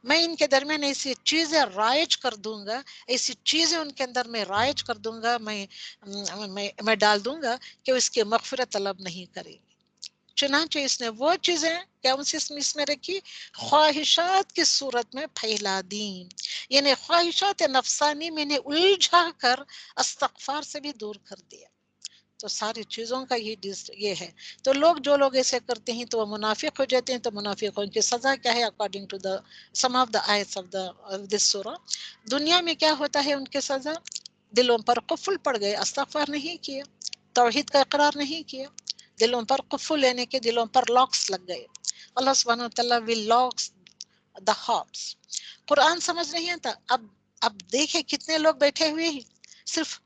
میں ان کے درمیان ایسی چیزیں رائج کر دوں گا, ایسی چیزیں ان کے اندر میں رائج کر دوں گا, میں ڈال دوں گا کہ اس کی مغفرت طلب نہیں کرے گی. چنانچہ اس نے وہ چیزیں کیا اس میں رکھی, خواہشات کی صورت میں پھیلا دیں, یعنی خواہشات نفسانی میں نے الجھا کر استغفار سے بھی دور کر دیا. تو ساری چیزوں کا یہ ہے. تو جو لوگ ایسے کرتے ہیں تو وہ منافق ہو جاتے ہیں. تو منافقوں کی سزا کیا ہے according to the some of the آیتس آف دس سورہ. دنیا میں کیا ہوتا ہے ان کی سزا, دلوں پر قفل پڑ گئے, استغفار نہیں کیا, توحید کا اقرار نہیں کیا, دلوں پر قفل یعنی کہ دلوں پر لاکس لگ گئے. اللہ سبحانہ وتعالی will locks the hearts. قرآن سمجھ نہیں آتا. اب دیکھیں کتنے لوگ بیٹھے ہوئے ہیں, صرف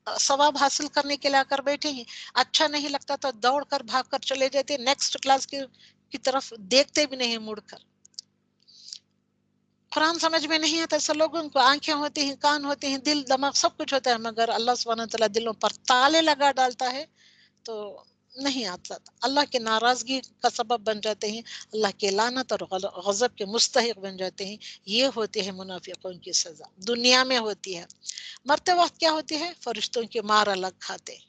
ثواب حاصل کرنے کے لیے آ کر بیٹھے ہیں, اچھا نہیں لگتا تو دوڑ کر بھاگ کر چلے جاتے, نیکسٹ کلاس کی طرف دیکھتے بھی نہیں مڑ کر. قرآن سمجھ میں نہیں آتا. ایسے لوگوں کو آنکھیں ہوتی ہیں, کان ہوتے ہیں, دل دماغ سب کچھ ہوتا ہے, مگر اللہ سبحانہ وتعالی دلوں پر تالے لگا ڈالتا ہے. تو نہیں آتا، اللہ کی ناراضگی کا سبب بن جاتے ہیں، اللہ کے لعنت اور غضب کے مستحق بن جاتے ہیں. یہ ہوتی ہے منافقوں کی سزا، دنیا میں ہوتی ہے. مرتے وقت کیا ہوتی ہے؟ فرشتوں کی مار الگ کھاتے ہیں،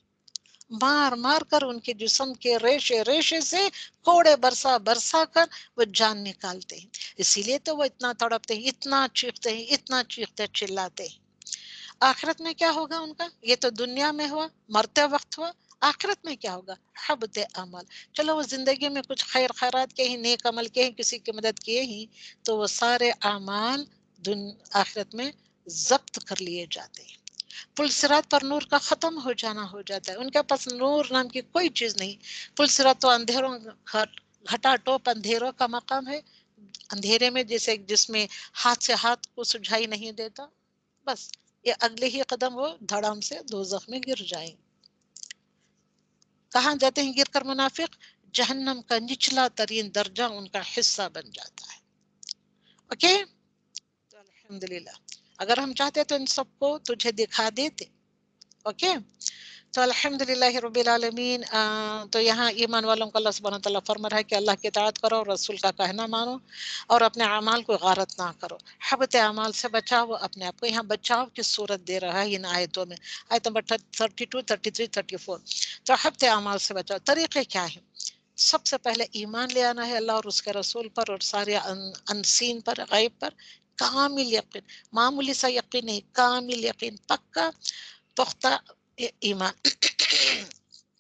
مار مار کر ان کے جسم کے ریشے ریشے سے کوڑے برسا برسا کر وہ جان نکالتے ہیں. اسی لیے تو وہ اتنا تڑپتے ہیں، اتنا چیختے ہیں، اتنا چیختے چلاتے ہیں. آخرت میں کیا ہوگا ان کا؟ یہ تو دنیا میں ہوا، مرتے وقت ہوا. آخرت میں کیا ہوگا؟ حبط عمل. چلو وہ زندگی میں کچھ خیر خیرات کے ہی، نیک عمل کے ہی، کسی کی مدد کیے ہی، تو وہ سارے اعمال آخرت میں ضبط کر لیے جاتے ہیں. پل صراط پر نور کا ختم ہو جانا ہو جاتا ہے، ان کے پاس نور نام کی کوئی چیز نہیں. پل صراط تو اندھیروں گھٹا ٹوپ اندھیروں کا مقام ہے، اندھیرے میں جیسے جس میں ہاتھ سے ہاتھ کو سجھائی نہیں دیتا، بس یہ اگلے ہی قدم وہ دھڑام سے دوزخ میں گر جائیں. کہاں جاتے ہیں گر کر منافق؟ جہنم کا نچلا ترین درجہ ان کا حصہ بن جاتا ہے. اوکے، تو الحمدللہ اگر ہم چاہتے تو ان سب کو تجھے دکھا دیتے. اوکے، تو الحمدللہ رب العالمین. تو یہاں ایمان والوں کو اللہ سبحانہ تعالیٰ فرما رہا ہے کہ اللہ کی اطاعت کرو، رسول کا کہنا مانو، اور اپنے اعمال کو غارت نہ کرو. حبط اعمال سے بچاؤ اپنے آپ کو. یہاں بچاؤ کی صورت دے رہا ہے ان آیتوں میں، آیت نمبر 32، 33، 34. تو حبط اعمال سے بچاؤ. طریقے کیا ہے؟ سب سے پہلے ایمان لے آنا ہے اللہ اور اس کے رسول پر، اور سارے انسین پر، غیب پر کامل یقین. معمولی سا یقین نہیں، کامل یقین، پکا پختہ ایمان.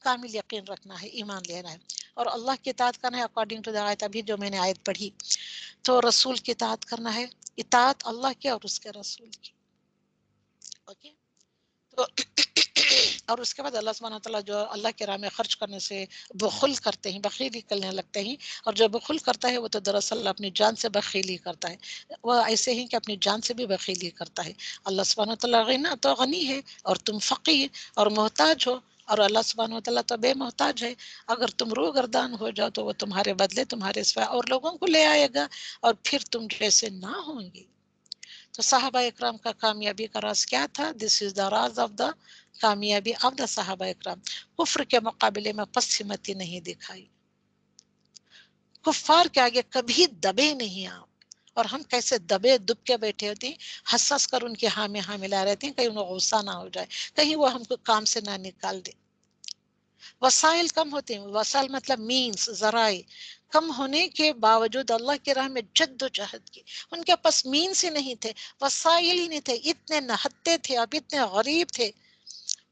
کامل یقین رکھنا ہے، ایمان لینا ہے، اور اللہ کی اطاعت کرنا ہے اکارڈنگ ٹو دا آیت. ابھی جو میں نے آیت پڑھی، تو رسول کی اطاعت کرنا ہے، اطاعت اللہ کی اور اس کے رسول کی. اوکے، تو اور اس کے بعد اللہ سبحانہ تعالیٰ جو اللہ کے راہ میں خرچ کرنے سے بخل کرتے ہیں، بخیلی کرنے لگتے ہیں، اور جو بخل کرتا ہے وہ تو دراصل اپنی جان سے بخیلی کرتا ہے. وہ ایسے ہی کہ اپنی جان سے بھی بخیلی کرتا ہے. اللہ سبحانہ تعالیٰ غنی تو غنی ہے، اور تم فقیر اور محتاج ہو، اور اللہ سبحانہ وتعالیٰ تو بے محتاج ہے. اگر تم روگردان ہو جاؤ تو وہ تمہارے بدلے تمہارے سوا اور لوگوں کو لے آئے گا، اور پھر تم جیسے نہ ہوں گے. تو صحابہ اکرام کا کامیابی کا راز کیا تھا؟ دس از دا راز آف دا کامیابی آف دا صحابہ اکرام. کفر کے مقابلے میں پسمتی نہیں دکھائی، کفار کے آگے کبھی دبے نہیں آپ. اور ہم کیسے دبے دب کے بیٹھے ہوتے ہیں، ہنس ہنس کر ان کے ہاں میں ہاں ملا رہتے ہیں، کہیں انہیں غصہ نہ ہو جائے، کہیں وہ ہم کو کام سے نہ نکال دے. وسائل کم ہوتے ہیں، وسائل مطلب مینز، ذرائع کم ہونے کے باوجود اللہ کی راہ میں جد و جہد کی. ان کے پاس مینز ہی نہیں تھے، وسائل ہی نہیں تھے، اتنے نہتے تھے، اب اتنے غریب تھے،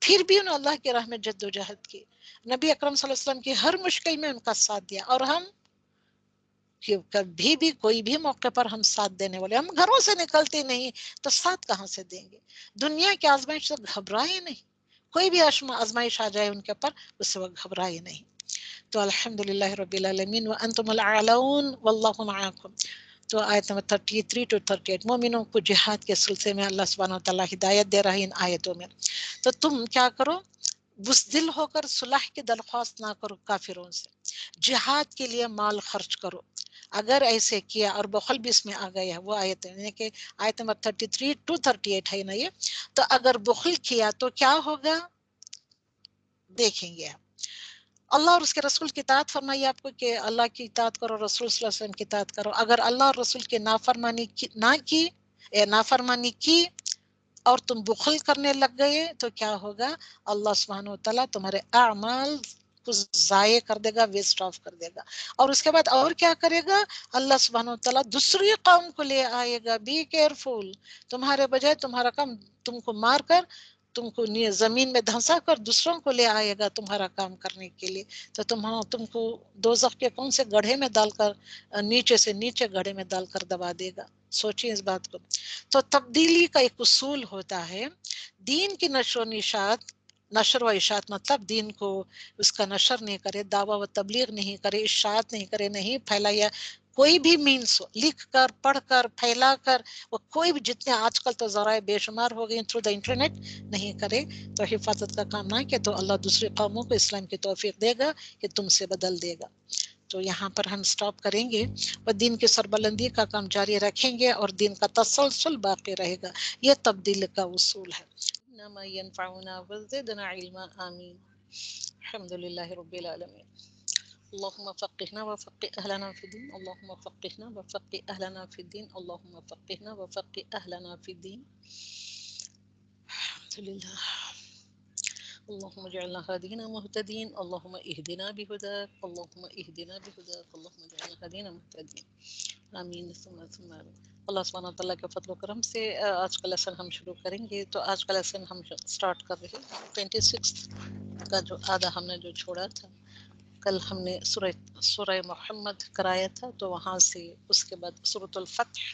پھر بھی انہوں نے اللہ کی راہ میں جد و جہد کی. نبی اکرم صلی اللہ علیہ وسلم کی ہر مشکل میں ان کا ساتھ دیا. اور ہم کبھی بھی کوئی بھی موقع پر ہم ساتھ دینے والے، ہم گھروں سے نکلتے نہیں تو ساتھ کہاں سے دیں گے؟ دنیا کی آزمائش سے گھبرائے نہیں، کوئی بھی آزمائش آ جائے ان کے اوپر، اس سے وہ گھبرائے نہیں. تو الحمدللہ رب العالمین وانتم الاعلون واللہ معاکم. تو آیت نمبر 33 to 38 مومنوں کو جہاد کے سلسلے میں اللہ سبحانہ وتعالیٰ ہدایت دے رہا ہے ان آیتوں میں. تو تم کیا کرو؟ بزدل ہو کر صلح کی درخواست نہ کرو کافروں سے، جہاد کے لیے مال خرچ کرو. اگر ایسے کیا، اور بخل بھی اس میں آ گیا ہے، وہ آیت ہے یعنی کہ آیت نمبر 33 to 38 ہے نا یہ. تو اگر بخل کیا تو کیا ہوگا دیکھیں گے آپ. اللہ اور اس کے رسول کی اطاعت فرمائی آپ کو کہ اللہ کی اطاعت کرو، رسول صلی اللہ علیہ وسلم کی اطاعت کرو. اگر اللہ اور رسول کی نافرمانی نہ کی، نافرمانی کی اور تم بخل کرنے لگ گئے تو کیا ہوگا؟ اللہ سبحانہ وتعالیٰ تمہارے اعمال کو ضائع کر دے گا، ویسٹ آف کر دے گا. اور اس کے بعد اور کیا کرے گا؟ اللہ سبحانہ وتعالیٰ دوسری قوم کو لے آئے گا. بی کیئرفل، تمہارے بجائے تمہارا کام تم کو مار کر، تم کو زمین میں دھنسا کر دوسروں کو لے آئے گا تمہارا کام کرنے کے لیے. تو تم کو دوزخ کے کون سے گڑھے میں ڈال کر، نیچے سے نیچے گڑھے میں ڈال کر دبا دے گا. سوچیں اس بات کو. تو تبدیلی کا ایک اصول ہوتا ہے. دین کی نشر و اشاعت مطلب دین کو اس کا نشر نہیں کرے، دعویٰ و تبلیغ نہیں کرے، اشاعت نہیں کرے، نہیں پھیلایا کوئی بھی مینس ہو، لکھ کر، پڑھ کر، پھیلا کر، وہ کوئی بھی، جتنے آج کل تو ذرائع بے شمار ہو گئے تھرو دا انٹرنیٹ، نہیں کرے تو حفاظت کا کام نہ کیا تو اللہ دوسری قوموں کو اسلام کی توفیق دے گا کہ تم سے بدل دے گا. تو یہاں پر ہم سٹاپ کریں گے، اور دین کی سربلندی کا کام جاری رکھیں گے، اور دین کا تسلسل باقی رہے گا. یہ تبدیلی کا اصول ہے. انما ينفعنا وزدنا علما. آمین. الحمد لله رب العالمين. اللهم فقهنا وفقه أهلنا في الدين. اللهم فقهنا وفقه أهلنا في الدين. اللهم فقهنا وفقه أهلنا في الدين. الحمد لله. اللهم اجعلنا هادين مهتدين. اللهم اهدنا بهداك. اللهم اهدنا بهداك. اللهم اجعلنا هادين مهتدين. آمین ثم آمین. اللہ سبحانہ تعالیٰ کے فضل و کرم سے آج کا لیسن ہم شروع کریں گے. تو آج کا لیسن ہم سٹارٹ کر رہے ہیں 26 کا جو آدھا ہم نے جو چھوڑا تھا. کل ہم نے سورہ محمد کرایا تھا، تو وہاں سے اس کے بعد سورۃ الفتح.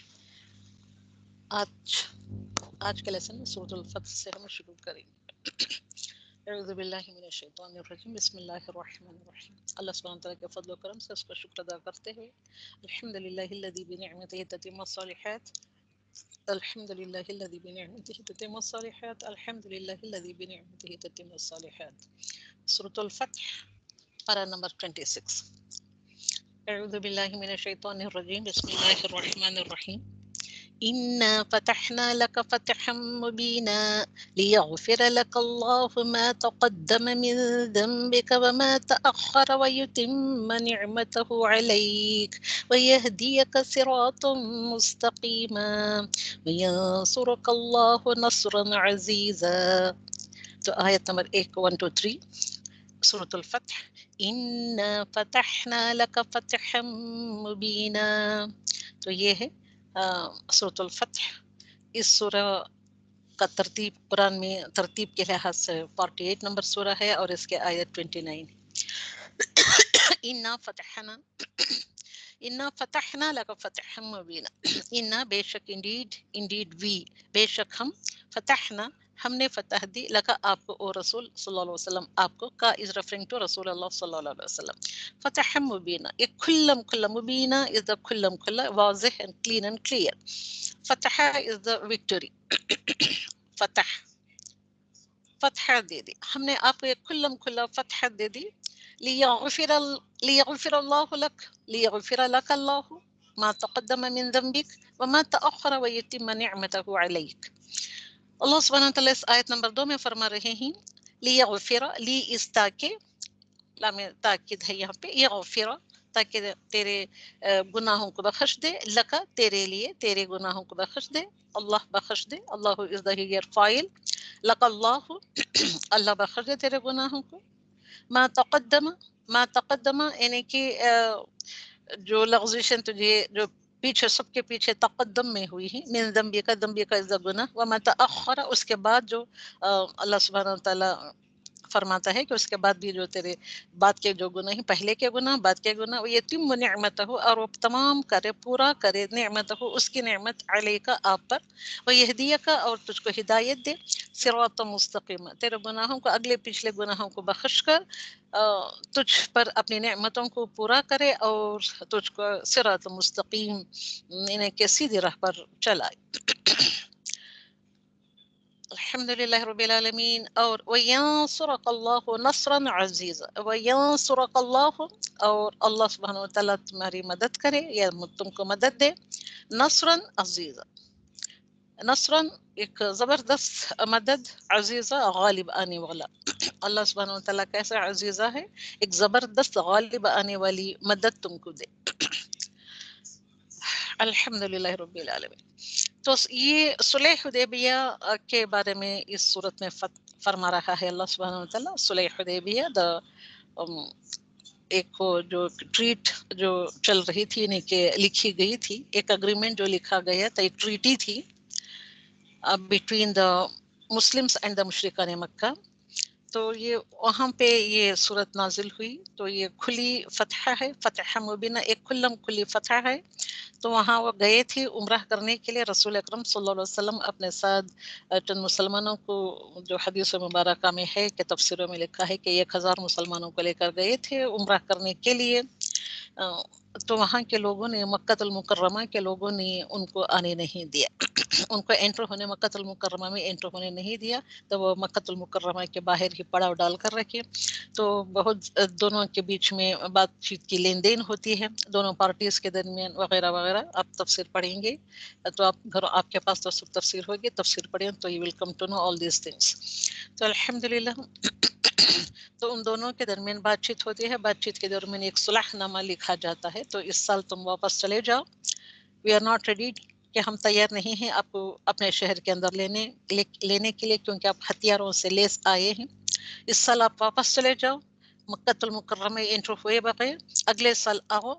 آج کا لیسن میں سورۃ الفتح سے ہم شروع کریں گے. اعوذ باللہ من الشیطان الرجیم. بسم اللہ الرحمن الرحیم. اللہ سبحانہ تعالیٰ کے فضل و کرم سے اس کا شکر ادا کرتے ہوئے الحمد للہ الذی بنعمتہ تتم الصالحات. الحمد للہ الذی بنعمتہ تتم الصالحات. الحمد للہ الذی بنعمتہ تتم الصالحات. سورۃ الفتح پارہ نمبر 26. اعوذ باللہ من الشیطان الرجیم. بسم اللہ الرحمن الرحیم. إنا فتحنا لك فتحا مبينا ليغفر لك الله ما تقدم من ذنبك وما تأخر ويتم نعمته عليك ويهديك صراطا مستقيما وينصرك الله نصرا عزيزا. تو آیت نمبر 1 2 3 سورة الفتح. إنا فتحنا لك فتحا مبينا. تو یہ ہے سورۃ الفتح. اس سورہ کا ترتیب قرآن میں ترتیب کے لحاظ سے 48 نمبر سورہ ہے اور اس کے آیت 29. انا فتحنا لک فتحا مبینا. انا بے شک انڈیڈ وی بے شک ہم نے فتح دی لکا آپ کو او رسول صلی اللہ علیہ وسلم. آپ کو کا از ریفرنگ ٹو رسول اللہ صلی اللہ علیہ وسلم. فتح مبینہ ایک کھلم مبینہ از دا کھلم کھلا واضح اینڈ کلین اینڈ کلیئر. فتح از دا وکٹری. فتح دے دی ہم نے آپ کو ایک کھلم کھلا فتح دے دی. لیغفر اللہ لک لیغفر لک اللہ ما تقدم من ذنبک وما تأخر ویتم نعمتہ علیک. اللہ سبحانہ تعالیٰ اس آیت نمبر 2 میں فرما رہے ہیں لیغفر لی اس تاکہ لام تاکید ہے یہاں پہ یغفر تاکہ تیرے گناہوں کو بخش دے. لکا تیرے لیے تیرے گناہوں کو بخش دے. اللہ بخش دے. اللہ از دا ہیئر فاعل. لک اللہ اللہ بخش دے تیرے گناہوں کو. ما تقدم یعنی کہ جو لغزشن تجھے جو پیچھے سب کے پیچھے تقدم میں ہوئی ہے من ذنبی کا از دا گناہ. وما تأخر اس کے بعد جو اللہ سبحانہ تعالیٰ فرماتا ہے کہ اس کے بعد بھی جو تیرے بعد کے جو گناہ پہلے کے گناہ بعد کے گناہ وہ یتم نعمتہ اور وہ تمام کرے پورا کرے نعمتہ اس کی نعمت علیک آپ پر. وہ یہدیک اور تجھ کو ہدایت دے. صراط مستقیم تیرے گناہوں کو اگلے پچھلے گناہوں کو بخش کر تجھ پر اپنی نعمتوں کو پورا کرے اور تجھ کو صراط مستقیم انہیں کہ سیدھی راہ پر چلائے. الحمد للہ رب العالمین. اور وینصرک اللہ نصرا عزیزا. وینصرک اللہ اور اللہ سبحانہ وتعالیٰ تمہاری مدد کرے یا تم کو مدد دے. نصرا عزیزا. نصرا ایک زبردست مدد، عزیزہ غالب آنے والا. اللہ سبحانہ وتعالیٰ کیسا عزیزہ ہے، ایک زبردست غالب آنے والی مدد تم کو دے. الحمد للہ رب العالمین. تو یہ صلح حدیبیہ کے بارے میں اس صورت میں فرما رہا ہے اللہ سبحانہ وتعالیٰ. صلح حدیبیہ ایک جو ٹریٹ جو چل رہی تھی یعنی کہ لکھی گئی تھی، ایک اگریمنٹ جو لکھا گیا تھا، ایک ٹریٹی تھی between the Muslims and the مشرکان مکہ. تو یہ وہاں پہ یہ صورت نازل ہوئی. تو یہ کھلی فتح ہے، فتح مبینہ ایک کھلی فتح ہے. تو وہاں وہ گئے تھے عمرہ کرنے کے لیے. رسول اکرم صلی اللہ علیہ وسلم اپنے ساتھ چند مسلمانوں کو، جو حدیث مبارکہ میں ہے کہ تفسیروں میں لکھا ہے کہ 1000 مسلمانوں کو لے کر گئے تھے عمرہ کرنے کے لیے. تو وہاں کے لوگوں نے، مکہ المکرمہ کے لوگوں نے ان کو آنے نہیں دیا، ان کو انٹر ہونے مکہ المکرمہ میں انٹر ہونے نہیں دیا. تو وہ مکہ المکرمہ کے باہر ہی پڑاؤ ڈال کر رکھے. تو بہت دونوں کے بیچ میں بات چیت کی لین دین ہوتی ہے دونوں پارٹیز کے درمیان وغیرہ وغیرہ. آپ تفسیر پڑھیں گے تو آپ کے پاس تو سب تفسیر ہوگی، تفسیر پڑھیں تو you will come to know all these things. تو الحمدللہ تو ان دونوں کے درمیان بات چیت ہوتی ہے، بات چیت کے درمیان ایک صلح نامہ لکھا جاتا ہے، تو اس سال تم واپس چلے جاؤ، وی آر ناٹ ریڈی، کہ ہم تیار نہیں ہیں آپ کو اپنے شہر کے اندر لینے کے لیے، کیونکہ آپ ہتھیاروں سے لیس آئے ہیں، اس سال آپ واپس چلے جاؤ، مکۃ المکرمہ انٹر ہوئے بغیر، اگلے سال آؤ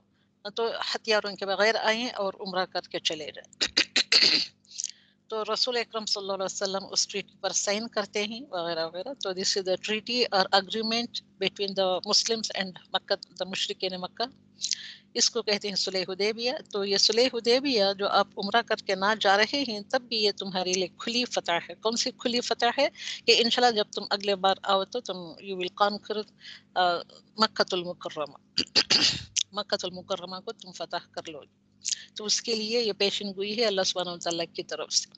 تو ہتھیاروں کے بغیر آئیں اور عمرہ کر کے چلے جائیں۔ تو رسول اکرم صلی اللہ علیہ وسلم اس ٹریٹی پر سائن کرتے ہیں وغیرہ وغیرہ، تو دس از دا ٹریٹی اور agreement between the Muslims and Mecca, the مشرکین مکہ، اس کو کہتے ہیں صلح حدیبیہ۔ تو یہ صلح حدیبیہ جو آپ عمرہ کر کے نہ جا رہے ہیں، تب بھی یہ تمہارے لیے کھلی فتح ہے۔ کون سی کھلی فتح ہے؟ کہ انشاءاللہ جب تم اگلے بار آؤ تو تم یو ول کانکر مکۃ المکرمہ، مکۃ المکرمہ کو تم فتح کر لو گے۔ تو اس کے لیے یہ پیشن گوئی ہے اللہ سبحانہ وتعالیٰ کی طرف سے۔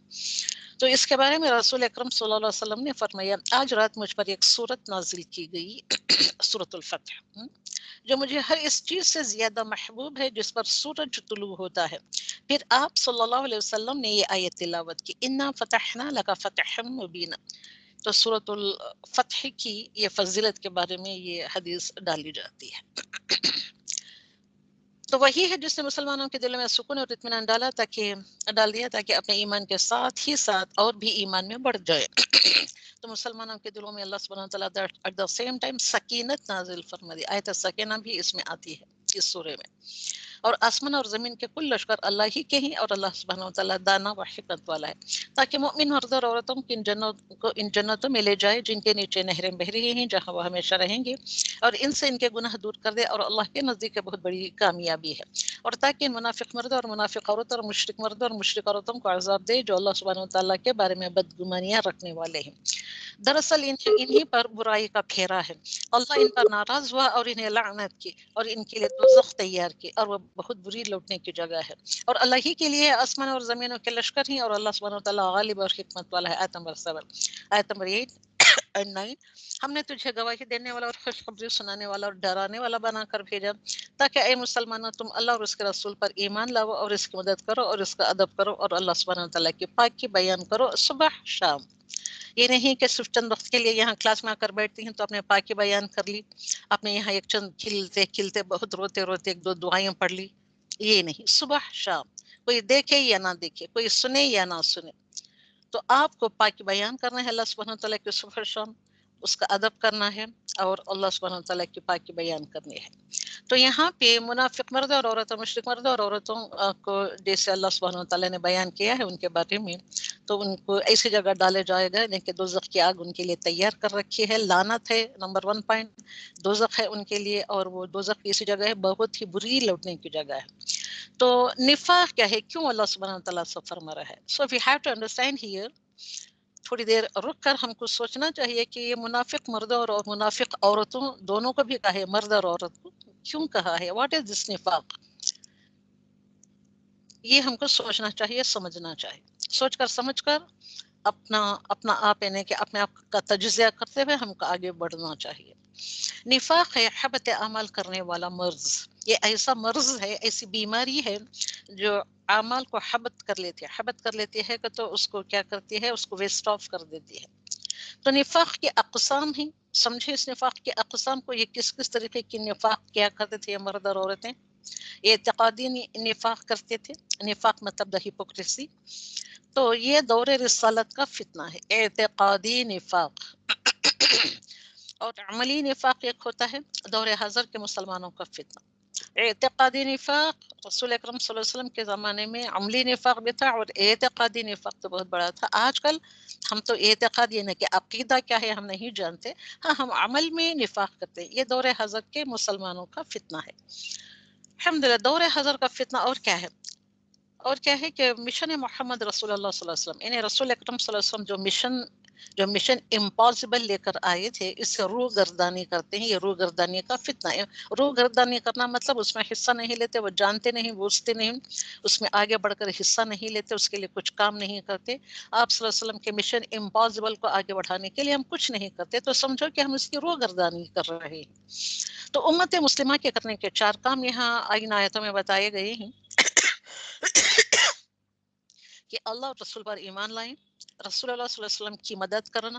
تو اس کے بارے میں رسول اکرم صلی اللہ علیہ وسلم نے فرمایا، آج رات مجھ پر ایک سورت نازل کی گئی، سورۃ الفتح، جو مجھے ہر اس چیز سے زیادہ محبوب ہے جس پر سورج طلوع ہوتا ہے۔ پھر آپ صلی اللہ علیہ وسلم نے یہ آیت تلاوت کی، انا فتحنا لک فتحا مبینا۔ تو سورۃ الفتح کی یہ فضیلت کے بارے میں یہ حدیث ڈالی جاتی ہے۔ تو وہی ہے جس نے مسلمانوں کے دلوں میں سکون اور اطمینان ڈال دیا تاکہ اپنے ایمان کے ساتھ ہی ساتھ اور بھی ایمان میں بڑھ جائے۔ تو مسلمانوں کے دلوں میں اللہ سبحانہ وتعالیٰ ایٹ دا سیم ٹائم سکینت نازل فرما دی۔ آیت سکینہ بھی اس میں آتی ہے اس سورے میں۔ اور آسمان اور زمین کے کل لشکر اللہ ہی کے ہیں، اور اللہ سبحانہ وتعالیٰ دانا و حکمت والا ہے، تاکہ مومن مرد اور عورتوں کو ان جنتوں میں لے جائے جن کے نیچے نہریں بہہ رہی ہیں، جہاں وہ ہمیشہ رہیں گے، اور ان سے ان کے گناہ دور کر دے، اور اللہ کے نزدیک بہت بڑی کامیابی ہے، اور تاکہ ان منافق مرد اور منافق عورتوں اور مشرک مرد اور مشرک عورتوں کو عذاب دے جو اللہ سبحانہ وتعالیٰ کے بارے میں بدگمانیاں رکھنے والے ہیں۔ دراصل انہی پر برائی کا پھیرا ہے، اللہ ان پر ناراض ہوا اور انہیں لعنت کی، اور ان کے لیے دوزخ تیار کی، اور وہ بہت بری لوٹنے کی جگہ ہے، اور اللہ ہی کے لیے آسمان اور زمینوں کے لشکر ہیں، اور اللہ سبحانہ وتعالیٰ غالب اور حکمت والا ہے۔ آیت نمبر 7، آیت نمبر 8 اینڈ 9، ہم نے تجھے گواہی دینے والا اور خوشخبری سنانے والا اور ڈرانے والا بنا کر بھیجا، تاکہ اے مسلمانوں تم اللہ اور اس کے رسول پر ایمان لاؤ اور اس کی مدد کرو اور اس کا ادب کرو اور اللہ سبحانہ وتعالیٰ کی پاک کی بیان کرو صبح شام۔ یہ نہیں کہ صرف چند وقت کے لیے یہاں کلاس میں آ کر بیٹھتی ہیں تو اپنے پاکی بیان کر لی، اپنے یہاں ایک چند کھلتے بہت روتے روتے ایک دو دعائیں پڑھ لی، یہ نہیں، صبح شام، کوئی دیکھے یا نہ دیکھے، کوئی سنے یا نہ سنے، تو آپ کو پاکی بیان کرنا ہے اللہ سبحانہ تعالیٰ کے صبح شام، اس کا ادب کرنا ہے اور اللہ سبحانہ تعالیٰ کی پاکی بیان کرنی ہے۔ تو یہاں پہ منافق مرد اور عورتوں، مشرک مرد اور عورتوں کو جیسے اللہ سبحانہ تعالیٰ نے بیان کیا ہے ان کے بارے میں، تو ان کو ایسی جگہ ڈالے جائے گا کہ دوزخ کی آگ ان کے لیے تیار کر رکھی ہے، لعنت ہے، نمبر 1 پوائنٹ دوزخ ہے ان کے لیے، اور وہ دوزخ کی ایسی جگہ ہے بہت ہی بری لوٹنے کی جگہ ہے۔ تو نفاق کیا ہے، کیوں اللہ سبحانہ تعالیٰ سے فرما رہا ہے؟ So we have to understand here, تھوڑی دیر رک کر ہم کو سوچنا چاہیے کہ یہ منافق مردوں اور منافق عورتوں دونوں کو بھی کہا ہے، مرد اور عورت کو کیوں کہا ہے، واٹ از دس نفاق، یہ ہم کو سوچنا چاہیے، سمجھنا چاہیے، سوچ کر سمجھ کر اپنا آپ یعنی کہ اپنے آپ کا تجزیہ کرتے ہوئے ہم کو آگے بڑھنا چاہیے۔ نفاق ہے حبط اعمال کرنے والا مرض، یہ ایسا مرض ہے، ایسی بیماری ہے جو اعمال کو حبط کر لیتی ہے، حبط کر لیتی ہے کہ تو اس کو کیا کرتی ہے، اس کو ویسٹ آف کر دیتی ہے۔ تو نفاق کی اقسام ہیں، سمجھے اس نفاق کی اقسام کو، یہ کس کس طریقے کی نفاق کیا کرتے تھے یہ مرد اور عورتیں؟ اعتقادی نفاق کرتے تھے، نفاق مطلب دا ہپوکریسی، تو یہ دور رسالت کا فتنہ ہے، اعتقادی نفاق، اور عملی نفاق ایک ہوتا ہے دور حاضر کے مسلمانوں کا فتنہ۔ اعتقادی نفاق رسول اکرم صلی اللہ علیہ وسلم کے زمانے میں عملی نفاق بھی تھا، اور اعتقادی نفاق تو بہت بڑا تھا۔ آج کل ہم تو اعتقاد یہ نہیں کہ عقیدہ کیا ہے ہم نہیں جانتے، ہاں ہم عمل میں نفاق کرتے ہیں، یہ دور حاضر کے مسلمانوں کا فتنہ ہے۔ الحمدللہ دور حاضر کا فتنہ اور کیا ہے؟ اور کیا ہے کہ مشن محمد رسول اللہ صلی اللہ علیہ وسلم، یعنی رسول اکرم صلی اللہ علیہ وسلم جو مشن امپاسبل لے کر آئے تھے، اس سے روح گردانی کرتے ہیں، یہ روح گردانی کا فتنہ ہے۔ روح گردانی کرنا مطلب اس میں حصہ نہیں لیتے، وہ جانتے نہیں، بوجھتے نہیں، اس میں آگے بڑھ کر حصہ نہیں لیتے، اس کے لیے کچھ کام نہیں کرتے۔ آپ صلی اللہ علیہ وسلم کے مشن امپاسبل کو آگے بڑھانے کے لیے ہم کچھ نہیں کرتے، تو سمجھو کہ ہم اس کی روح گردانی کر رہے ہیں۔ تو امت مسلمہ کے کرنے کے 4 کام یہاں ان آیتوں میں بتائے گئے ہیں کہ اللہ اور رسول پر ایمان لائیں، رسول اللہ صلی اللہ علیہ وسلم کی مدد کرنا،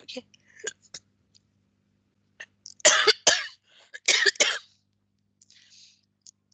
okay?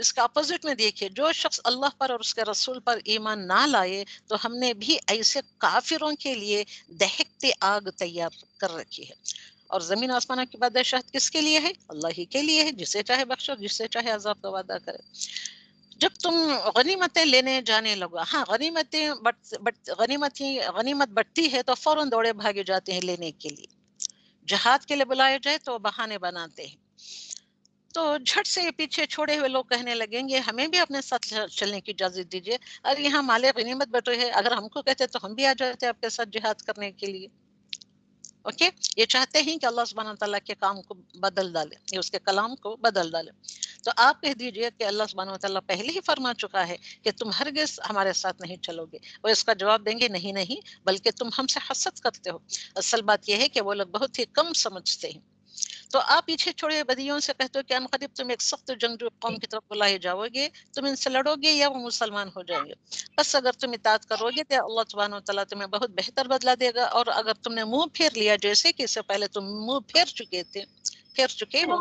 اس کا اپوزٹ میں دیکھیے، جو شخص اللہ پر اور اس کے رسول پر ایمان نہ لائے تو ہم نے بھی ایسے کافروں کے لیے دہکتی آگ تیار کر رکھی ہے. اور زمین آسمانوں کی بادشاہت کس کے لیے ہے؟ اللہ ہی کے لیے ہے، جسے چاہے بخشو، جسے چاہے عذاب کا وعدہ کرے. جب تم غنیمتیں لینے جانے لگا، ہاں غنیمت بٹتی ہے تو فوراً دوڑے بھاگے جاتے ہیں لینے کے لیے. جہاد کے لیے بلائے جائے تو بہانے بناتے ہیں. تو جھٹ سے پیچھے چھوڑے ہوئے لوگ کہنے لگیں گے ہمیں بھی اپنے ساتھ چلنے کی اجازت دیجیے، اور یہاں مال غنیمت بٹے ہے، اگر ہم کو کہتے تو ہم بھی آ جاتے آپ کے ساتھ جہاد کرنے کے لیے. اوکے، یہ چاہتے ہیں کہ اللہ سبحانہ تعالیٰ کے کام کو بدل ڈالے، یہ اس کے کلام کو بدل ڈالے. تو آپ کہہ دیجئے کہ اللہ سبحانہ تعالیٰ پہلے ہی فرما چکا ہے کہ تم ہرگز ہمارے ساتھ نہیں چلو گے. وہ اس کا جواب دیں گے نہیں نہیں، بلکہ تم ہم سے حسد کرتے ہو. اصل بات یہ ہے کہ وہ لوگ بہت ہی کم سمجھتے ہیں. تو آپ پیچھے چھوڑے بدیوں سے کہتے ہو کہ ان قریب تم ایک سخت جنگجو قوم کی طرف بلائے جاؤ گے، تم ان سے لڑو گے یا وہ مسلمان ہو جائیں گے. بس اگر تم اطاعت کرو گے تو اللہ سبحانہ وتعالیٰ تمہیں بہت بہتر بدلہ دے گا، اور اگر تم نے منہ پھیر لیا، جیسے کہ اس سے پہلے تم منہ پھیر چکے ہو،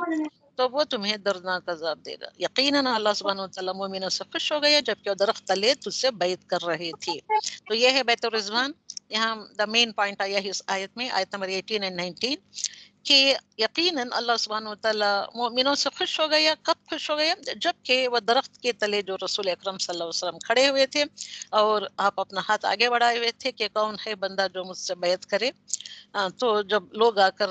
تو وہ تمہیں دردناک عذاب دے گا. یقیناً اللہ سبحانہ وتعالیٰ مومنوں سے خوش ہو گیا جبکہ وہ درخت تلے تجھ سے بیعت کر رہے تھے. تو یہ ہے بیت الرضوان. یہاں دا مین پوائنٹ آیا ہے اس آیت میں، آیت نمبر 18 اور 19، کہ یقیناً اللہ سبحانہ وتعالیٰ مومنوں سے خوش ہو گیا. کب خوش ہو گیا؟ جبکہ وہ درخت کے تلے جو رسول اکرم صلی اللہ علیہ وسلم کھڑے ہوئے تھے، اور آپ اپنا ہاتھ آگے بڑھائے ہوئے تھے کہ کون ہے بندہ جو مجھ سے بیعت کرے. تو جب لوگ آ کر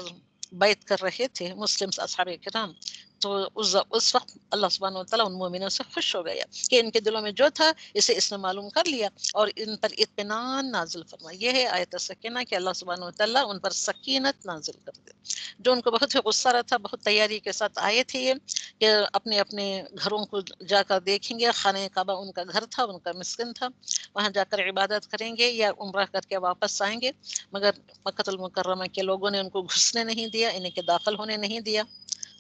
بیعت کر رہے تھے مسلم اصحاب کرام، تو اس وقت اللہ سبحانہ وتعالیٰ ان مومنوں سے خوش ہو گیا کہ ان کے دلوں میں جو تھا اسے اس نے معلوم کر لیا اور ان پر اطمینان نازل فرمایا. یہ ہے آیت سکینہ کہ اللہ سبحانہ وتعالیٰ ان پر سکینت نازل کر دے. جو ان کو بہت ہی غصہ رہا تھا، بہت تیاری کے ساتھ آئے تھے یہ کہ اپنے اپنے گھروں کو جا کر دیکھیں گے. خانہ کعبہ ان کا گھر تھا، ان کا مسکن تھا، وہاں جا کر عبادت کریں گے یا عمرہ کر کے واپس آئیں گے. مگر مکہ المکرمہ کے لوگوں نے ان کو گھسنے نہیں دیا، انہیں کے داخل ہونے نہیں دیا.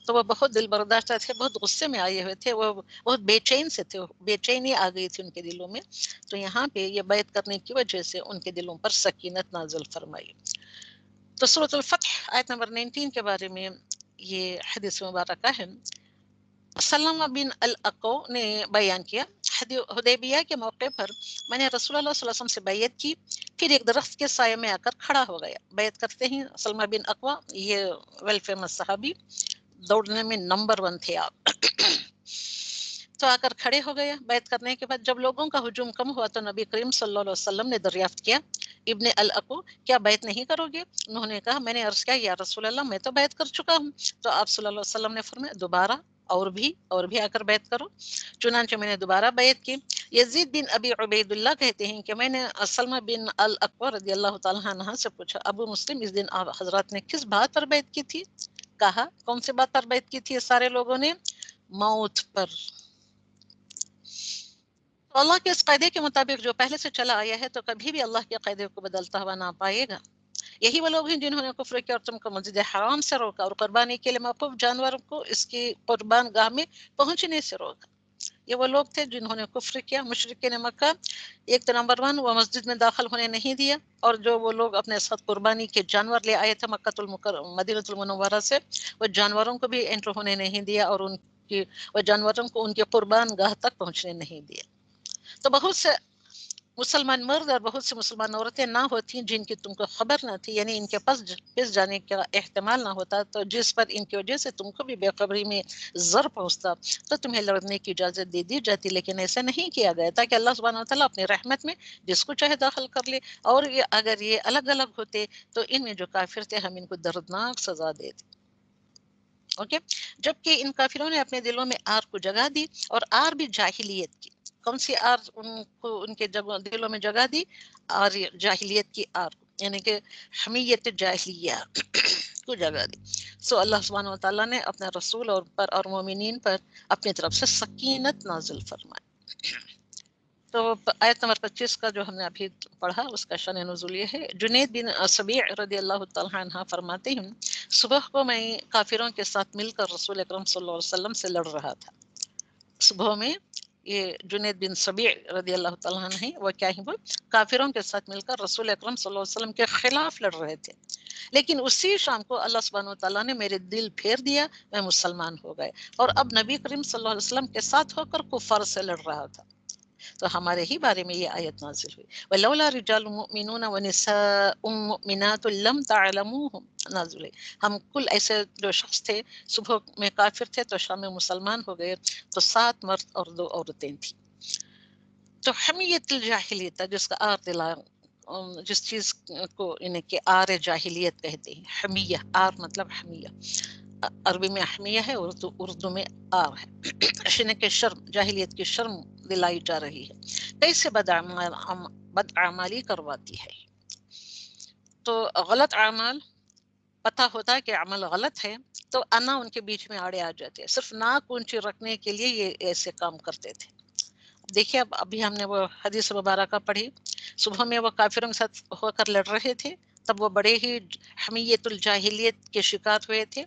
تو وہ بہت دل برداشتہ تھے، بہت غصے میں آئے ہوئے تھے، وہ بہت بے چین سے تھے، بے چینی آ گئی تھی ان کے دلوں میں. تو یہاں پہ یہ بیعت کرنے کی وجہ سے ان کے دلوں پر سکینت نازل فرمائی. تو سورۃ الفتح آیت نمبر 19 کے بارے میں یہ حدیث مبارکہ ہے. سلمہ بن الاقوع نے بیان کیا، حدیبیہ کے موقع پر میں نے رسول اللہ صلی اللہ علیہ وسلم سے بیعت کی، پھر ایک درخت کے سائے میں آ کر کھڑا ہو گیا. بیعت کرتے ہیں سلمہ بن اقوع، یہ ویل فیمس صحابی، دوڑنے میں نمبر 1 تھے آپ. تو آ کر کھڑے ہو گیا. بیعت کرنے کے بعد جب لوگوں کا ہجوم کم ہوا تو نبی کریم صلی اللہ علیہ وسلم نے دریافت کیا، ابن الاقوع کیا بیعت نہیں کرو گے؟ انہوں نے کہا میں نے عرض کیا یا رسول اللہ میں تو بیعت کر چکا ہوں. تو آپ صلی اللہ علیہ وسلم نے فرمایا دوبارہ اور بھی آ کر بیعت کرو. چنانچہ میں نے دوبارہ بیعت کی. یزید بن ابی عبید اللہ کہتے ہیں کہ میں نے سلمہ بن الاقوع رضی اللہ تعالیٰ عنہ سے پوچھا ابو مسلم اس دن آپ حضرات نے کس بات پر بیعت کی تھی؟ کہا کون سی بات پر بیعت کی تھی؟ سارے لوگوں نے موت پر. اللہ کے اس قاعدے کے مطابق جو پہلے سے چلا آیا ہے تو کبھی بھی اللہ کے قاعدے کو بدلتا ہوا نہ پائے گا. یہی وہ لوگ ہیں جنہوں نے کفر کیا اور تم کو مسجد حرام سے روکا اور قربانی کے لیے موقوف جانوروں کو اس کی قربان گاہ میں پہنچنے سے روکا. یہ وہ لوگ تھے جنہوں نے کفر کیا. مشرکین مکہ ایک تو نمبر 1 وہ مسجد میں داخل ہونے نہیں دیا، اور جو وہ لوگ اپنے ساتھ قربانی کے جانور لے آئے تھے مدینہ المنورہ سے، وہ جانوروں کو بھی انٹر ہونے نہیں دیا اور وہ جانوروں کو ان کے قربان گاہ تک پہنچنے نہیں دیا. تو بہت سے مسلمان مرد اور بہت سے مسلمان عورتیں نہ ہوتی جن کی تم کو خبر نہ تھی، یعنی ان کے پاس پس جانے کا احتمال نہ ہوتا، تو جس پر ان کی وجہ سے تم کو بھی بے خبری میں زر پہنچتا تو تمہیں لڑنے کی اجازت دے دی جاتی، لیکن ایسا نہیں کیا گیا تاکہ اللہ سبحانہ وتعالیٰ اپنی رحمت میں جس کو چاہے داخل کر لے. اور اگر یہ الگ الگ ہوتے تو ان میں جو کافر تھے ہم ان کو دردناک سزا دیتے. اوکے، جبکہ ان کافروں نے اپنے دلوں میں آر کو جگہ دی، اور آر بھی جاہلیت کی. کون سی آر ان کو ان کے دلوں میں جگہ دی؟ اور جاہلیت کی آر، یعنی کہ حمیت جاہلیہ کو جگہ دی. سو اللہ سبحانہ وتعالیٰ نے اپنے رسول اور مومنین پر اپنی طرف سے سکینت نازل فرمائی. تو آیت نمبر 25 کا جو ہم نے ابھی پڑھا اس کا شان نزول یہ ہے. جنید بن سبیع رضی اللہ تعالیٰ عنہ فرماتے ہیں صبح کو میں کافروں کے ساتھ مل کر رسول اکرم صلی اللہ علیہ وسلم سے لڑ رہا تھا. صبح میں یہ جنید بن سبیع رضی اللہ تعالیٰ عنہ ہیں، وہ کیا ہیں، وہ کافروں کے ساتھ مل کر رسول اکرم صلی اللہ علیہ وسلم کے خلاف لڑ رہے تھے. لیکن اسی شام کو اللہ سبحانہ وتعالیٰ نے میرے دل پھیر دیا، میں مسلمان ہو گئے، اور اب نبی کریم صلی اللہ علیہ وسلم کے ساتھ ہو کر کفار سے لڑ رہا تھا۔ تو ہمارے ہی بارے میں یہ آیت نازل ہوئی، وَلَوْلَا رِجَالٌ مُؤْمِنُونَ وَنِسَاءٌ مُؤْمِنَاتٌ لَمْ تَعْلَمُوهُمْ نازل ہوئی۔ ہم کل ایسے جو شخص تھے، صبح میں کافر تھے تو شام میں مسلمان ہو گئے، تو 7 مرد اور 2 عورتیں تھیں۔ تو حمیت الجاہلیت تھا، جس کا آر دلا، جس چیز کو انہیں کہ آر جاہلیت کہتے ہیں، حمیہ، آر مطلب حمیہ، عربی میں حمیہ ہے، اردو میں آر ہے، شنے کے شرم، جاہلیت کی شرم دلائی جا رہی ہے، کیسے بدعمالی کرواتی ہے۔ تو غلط اعمال پتہ ہوتا ہے کہ عمل غلط ہے، تو انا ان کے بیچ میں آڑے آ جاتے ہیں، صرف ناک اونچی رکھنے کے لیے یہ ایسے کام کرتے تھے۔ دیکھیے ابھی ہم نے وہ حدیث مبارکہ پڑھی، صبح میں وہ کافروں کے ساتھ ہو کر لڑ رہے تھے، تب وہ بڑے ہی حمیت الجاہلیت کے شکار ہوئے تھے۔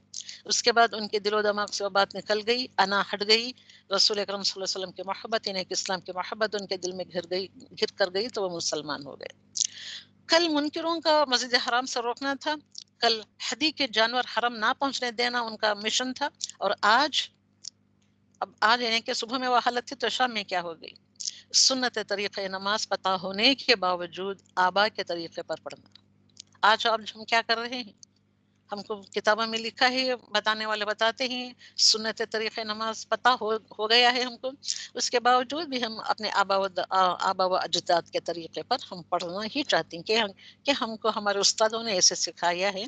اس کے بعد ان کے دل و دماغ سے وہ بات نکل گئی، انا ہٹ گئی، رسول اکرم صلی اللہ علیہ وسلم کی محبت، انہیں کہ اسلام کی محبت ان کے دل میں گھر کر گئی، تو وہ مسلمان ہو گئے۔ کل منکروں کا مسجد حرام سے روکنا تھا، کل حدی کے جانور حرم نہ پہنچنے دینا ان کا مشن تھا، اور آج یعنی کہ صبح میں وہ حالت تھی، تو شام میں کیا ہو گئی؟ سنت طریقہ نماز پتہ ہونے کے باوجود آبا کے طریقے پر پڑھنا۔ آج ہم کیا کر رہے ہیں؟ ہم کو کتابوں میں لکھا ہے، بتانے والے بتاتے ہیں، سنت طریقہ نماز پتہ ہو گیا ہے ہم کو، اس کے باوجود بھی ہم اپنے آبا و اجداد کے طریقے پر ہم پڑھنا ہی چاہتے ہیں کہ ہم کو ہمارے استادوں نے ایسے سکھایا ہے،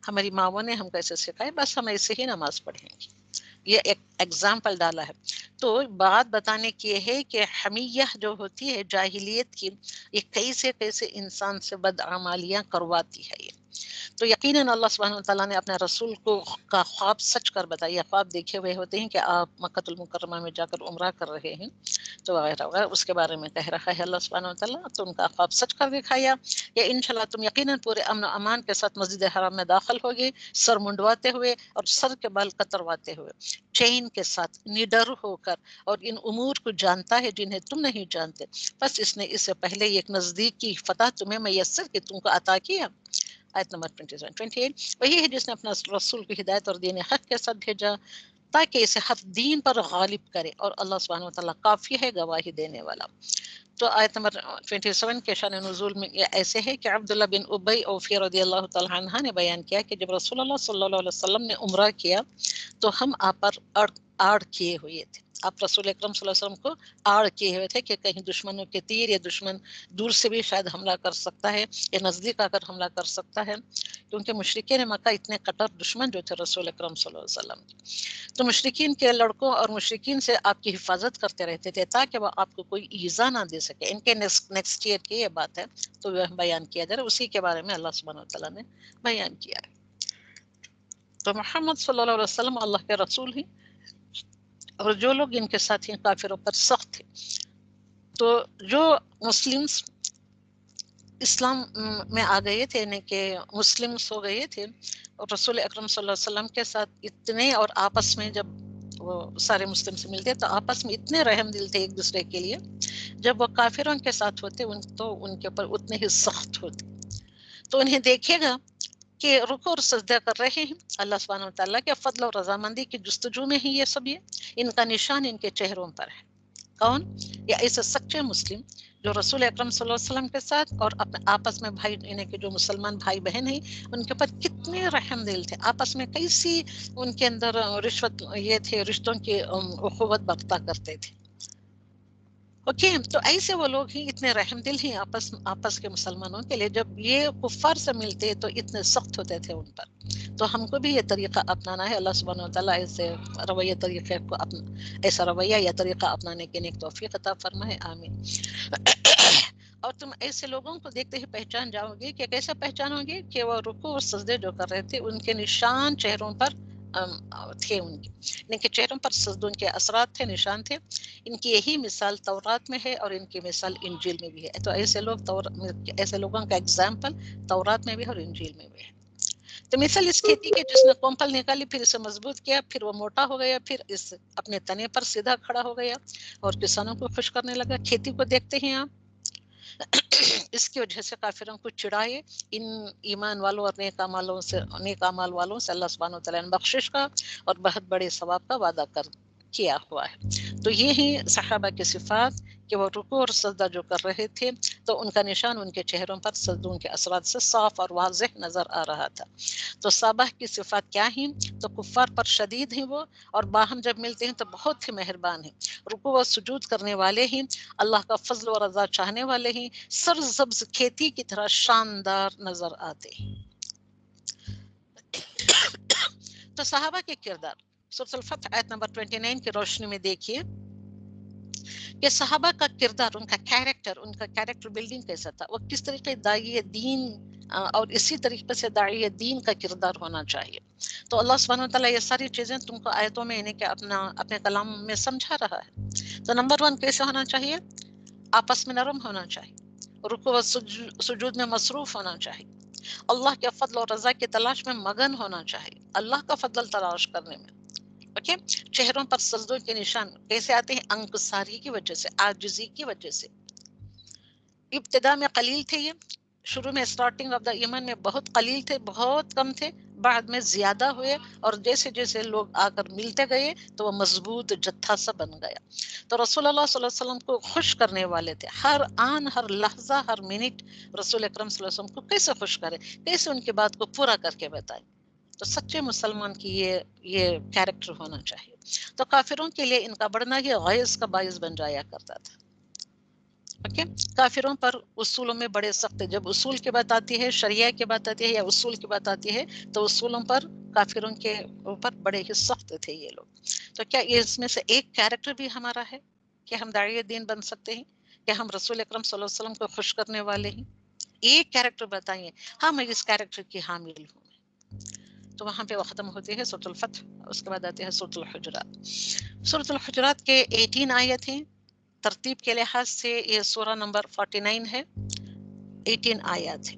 ہماری ماؤں نے ہم کو ایسے سکھایا، بس ہم ایسے ہی نماز پڑھیں گے۔ یہ ایک ایگزامپل ڈالا ہے۔ تو بات بتانے کی یہ ہے کہ حمیہ جو ہوتی ہے جاہلیت کی، یہ کیسے انسان سے بدعمالیاں کرواتی ہے۔ یہ تو یقیناً اللہ سبحانہ وتعالیٰ نے اپنے رسول کا خواب سچ کر بتایا، خواب دیکھے ہوئے ہوتے ہیں کہ آپ مکۃ المکرمہ میں جا کر عمرہ کر رہے ہیں، تو وغیرہ وغیرہ اس کے بارے میں کہہ رہا ہے اللہ سبحانہ وتعالیٰ، تو ان کا خواب سچ کر دکھایا کہ انشاءاللہ تم یقیناً پورے امن و امان کے ساتھ مسجد حرام میں داخل ہوگے، سر منڈواتے ہوئے اور سر کے بال کترواتے ہوئے، چین کے ساتھ، نڈر ہو کر، اور ان امور کو جانتا ہے جنہیں تم نہیں جانتے، بس اس نے اس سے پہلے ایک نزدیک کی فتح تمہیں میسر کہ تم کو عطا کیا۔ آیت نمبر 28 وہی ہے جس نے اپنا رسول کی ہدایت اور دین حق کے ساتھ بھیجا تاکہ اسے ہر دین پر غالب کرے، اور اللہ سبحانہ وتعالیٰ کافی ہے گواہی دینے والا۔ تو آیت نمبر 27 کے شان نزول میں یہ ایسے ہے کہ عبداللہ بن ابی اوفی رضی اللہ تعالیٰ عنہ نے بیان کیا کہ جب رسول اللہ صلی اللہ علیہ وسلم نے عمرہ کیا تو ہم آپ پر آڑ کیے ہوئے تھے، آپ رسول اکرم صلی اللہ علیہ وسلم کو آڑ کیے ہوئے تھے کہ کہیں دشمنوں کے تیر یا دشمن دور سے بھی شاید حملہ کر سکتا ہے یا نزدیک آ کر حملہ کر سکتا ہے، کیونکہ مشرکین مکہ اتنے کٹر دشمن جو تھے رسول اکرم صلی اللہ علیہ وسلم، تو مشرکین کے لڑکوں اور مشرکین سے آپ کی حفاظت کرتے رہتے تھے تاکہ وہ آپ کو کوئی ایذا نہ دے سکے۔ ان کے نیکسٹ ایئر کی یہ بات ہے، تو وہ بیان کیا جا رہا ہے، اسی کے بارے میں اللہ سبحانہ وتعالیٰ نے بیان کیا ہے۔ تو محمد صلی اللہ علیہ وسلم اللہ کے رسول ہیں، اور جو لوگ ان کے ساتھ ہیں کافروں پر سخت تھے، تو جو مسلمز اسلام میں آ گئے تھے، یعنی کہ مسلمس ہو گئے تھے، اور رسول اکرم صلی اللہ علیہ وسلم کے ساتھ اتنے، اور آپس میں جب وہ سارے مسلم سے ملتے تو آپس میں اتنے رحم دل تھے ایک دوسرے کے لیے، جب وہ کافروں کے ساتھ ہوتے تو ان کے اوپر اتنے ہی سخت ہوتے۔ تو انہیں دیکھے گا کہ رکوع اور سجدہ کر رہے ہیں، اللہ سبحانہ وتعالیٰ کے فضل اور رضامندی کی جستجو میں ہی یہ سب، ان کا نشان ان کے چہروں پر ہے۔ کون؟ یا ایسے سچے مسلم جو رسول اکرم صلی اللہ علیہ وسلم کے ساتھ اور اپنے آپس میں بھائی، یعنی کہ جو مسلمان بھائی بہن ہیں، ان کے اوپر کتنے رحم دل تھے، آپس میں کیسی ان کے اندر یہ تھے، رشتوں کی اخوت برتا کرتے تھے۔ اوکے، تو ایسے وہ لوگ ہی اتنے رحم دل ہی آپس کے مسلمانوں کے لیے، جب یہ کفار سے ملتے تو اتنے سخت ہوتے تھے ان پر۔ تو ہم کو بھی یہ طریقہ اپنانا ہے، اللہ سبحانہ وتعالیٰ ایسے طریقے کو ایسا رویہ یا طریقہ اپنانے کے نیک توفیق عطا فرمائے، آمین۔ اور تم ایسے لوگوں کو دیکھتے ہی پہچان جاؤ گے، کہ کیسا پہچانو گے؟ کہ وہ رکوع اور سجدے جو کر رہے تھے ان کے نشان چہروں پر تھے، ان کے چہروں پر سجدوں کے اثرات تھے، نشان تھے۔ ان کی یہی مثال تورات میں ہے اور ان کی مثال انجیل میں بھی ہے۔ تو ایسے لوگوں کا ایگزامپل تورات میں بھی ہے اور انجیل میں بھی ہے۔ تو مثال اس کھیتی کے جس نے کومپل نکالی، پھر اسے مضبوط کیا، پھر وہ موٹا ہو گیا، پھر اس اپنے تنے پر سیدھا کھڑا ہو گیا اور کسانوں کو خوش کرنے لگا۔ کھیتی کو دیکھتے ہیں آپ، اس کی وجہ سے کافروں کو چڑھائے، ان ایمان والوں اور نیک اعمال والوں سے اللہ سبحانہ وتعالیٰ نے بخشش کا اور بہت بڑے ثواب کا وعدہ کیا ہوا ہے۔ تو یہ ہی صحابہ کی صفات کہ وہ رکوع اور سجدہ جو کر رہے تھے تو ان کا نشان ان کے چہروں پر سجدوں کے اثرات سے صاف اور واضح نظر آ رہا تھا۔ تو صحابہ کی صفات کیا ہیں؟ تو کفار پر شدید ہیں وہ، اور باہم جب ملتے ہیں تو بہت ہی مہربان ہیں، رکوع و سجود کرنے والے ہیں، اللہ کا فضل و رضا چاہنے والے ہیں، سرسبز کھیتی کی طرح شاندار نظر آتے ہیں۔ تو صحابہ کے کردار سورۃ الفتح آیت نمبر 29 کی روشنی میں دیکھیے کہ صحابہ کا کردار، ان کا کیریکٹر بلڈنگ کیسا تھا، وہ کس طریقے داعی دین اور اسی طریقے سے داعی دین کا کردار ہونا چاہیے۔ تو اللہ سبحانہ وتعالیٰ یہ ساری چیزیں تم کو آیتوں میں کہ اپنے کلام میں سمجھا رہا ہے۔ تو نمبر 1 کیسے ہونا چاہیے؟ آپس میں نرم ہونا چاہیے، رکوع و سجود میں مصروف ہونا چاہیے، اللہ کے فضل اور رضا کی تلاش میں مگن ہونا چاہیے، اللہ کا فضل تلاش کرنے میں۔ اوکے، چہروں پر سجدوں کے نشان کیسے آتے ہیں؟ انکساری کی وجہ سے، عاجزی کی وجہ سے۔ ابتدا میں قلیل تھے، یہ شروع میں اسٹارٹنگ آف دا ایمان میں بہت قلیل تھے، بہت کم تھے، بعد میں زیادہ ہوئے، اور جیسے جیسے لوگ آ کر ملتے گئے تو وہ مضبوط جتھا سا بن گیا۔ تو رسول اللہ صلی اللہ علیہ وسلم کو خوش کرنے والے تھے، ہر آن ہر لحظہ ہر منٹ رسول اکرم صلی اللہ علیہ وسلم کو کیسے خوش کرے، کیسے ان کی بات کو پورا کر کے بتائے۔ تو سچے مسلمان کی یہ کیریکٹر ہونا چاہیے۔ تو کافروں کے لیے ان کا بڑھنا یہ غیظ کا باعث بن جایا کرتا تھا۔ اوکے، کافروں پر اصولوں میں بڑے سخت ہے۔ جب اصول کی بات آتی ہے، شریعہ کی بات آتی ہے یا اصول کی بات آتی ہے، تو اصولوں پر کافروں کے اوپر بڑے ہی سخت تھے یہ لوگ۔ تو کیا اس میں سے ایک کیریکٹر بھی ہمارا ہے کہ ہم داعی دین بن سکتے ہیں، کہ ہم رسول اکرم صلی اللہ علیہ وسلم کو خوش کرنے والے ہیں؟ ایک کیریکٹر بتائیے، ہاں میں اس کیریکٹر کی حامل ہوں۔ تو وہاں پہ وہ ختم ہوتی ہے سورۃ الفتح، اس کے بعد آتے ہیں سورۃ الحجرات۔ سورۃ الحجرات کے 18 آیت ہیں، ترتیب کے لحاظ سے یہ سورہ نمبر 49 ہے، 18 آیات ہیں۔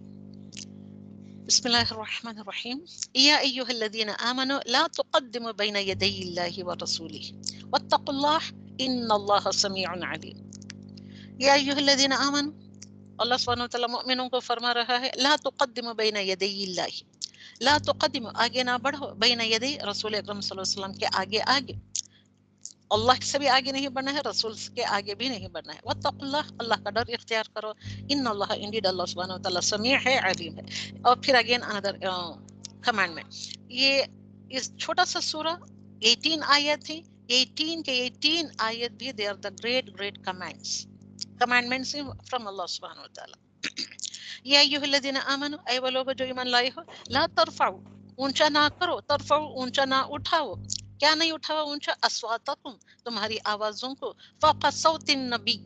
بسم اللہ الرحمن الرحیم، یا ایھا الذین آمنوا لا تقدموا بین یدی اللہ ورسولہ واتقوا اللہ ان اللہ سمیع علیم۔ یا ایھا الذین آمنوا، اللہ سبحانہ وتعالیٰ مؤمنوں کو فرما رہا ہے، لا تقدموا بین یدی اللہ، لا تقدموا آگے نہ بڑھو، بین یدی رسول اکرم صلی اللہ علیہ وسلم کے آگے اللہ سے بھی آگے نہیں بڑھنا ہے، رسول کے آگے بھی نہیں بڑھنا ہے۔ واتقوا اللہ، اللہ کا ڈر اختیار کرو، ان اللہ انڈیڈ اللہ سبحانہ وتعالیٰ سمیع ہے، علیم ہے۔ اور پھر اگین اندر کمانڈمنٹ، یہ اس چھوٹا سا سورہ 18 آیت تھی، 18 کے 18 آیت بھی they are the great commandments from Allah سبحانہ وتعالیٰ۔ یا ایھا الذین آمنوا، اے وہ لوگ جو ایمان لائے ہو، لا ترفعوا، اونچا نہ کرو، ترفعوا اونچا نہ اٹھاؤ، کیا نہیں اٹھاؤ اونچا؟ اصواتکم، تمہاری آوازوں کو، فوق صوت النبی،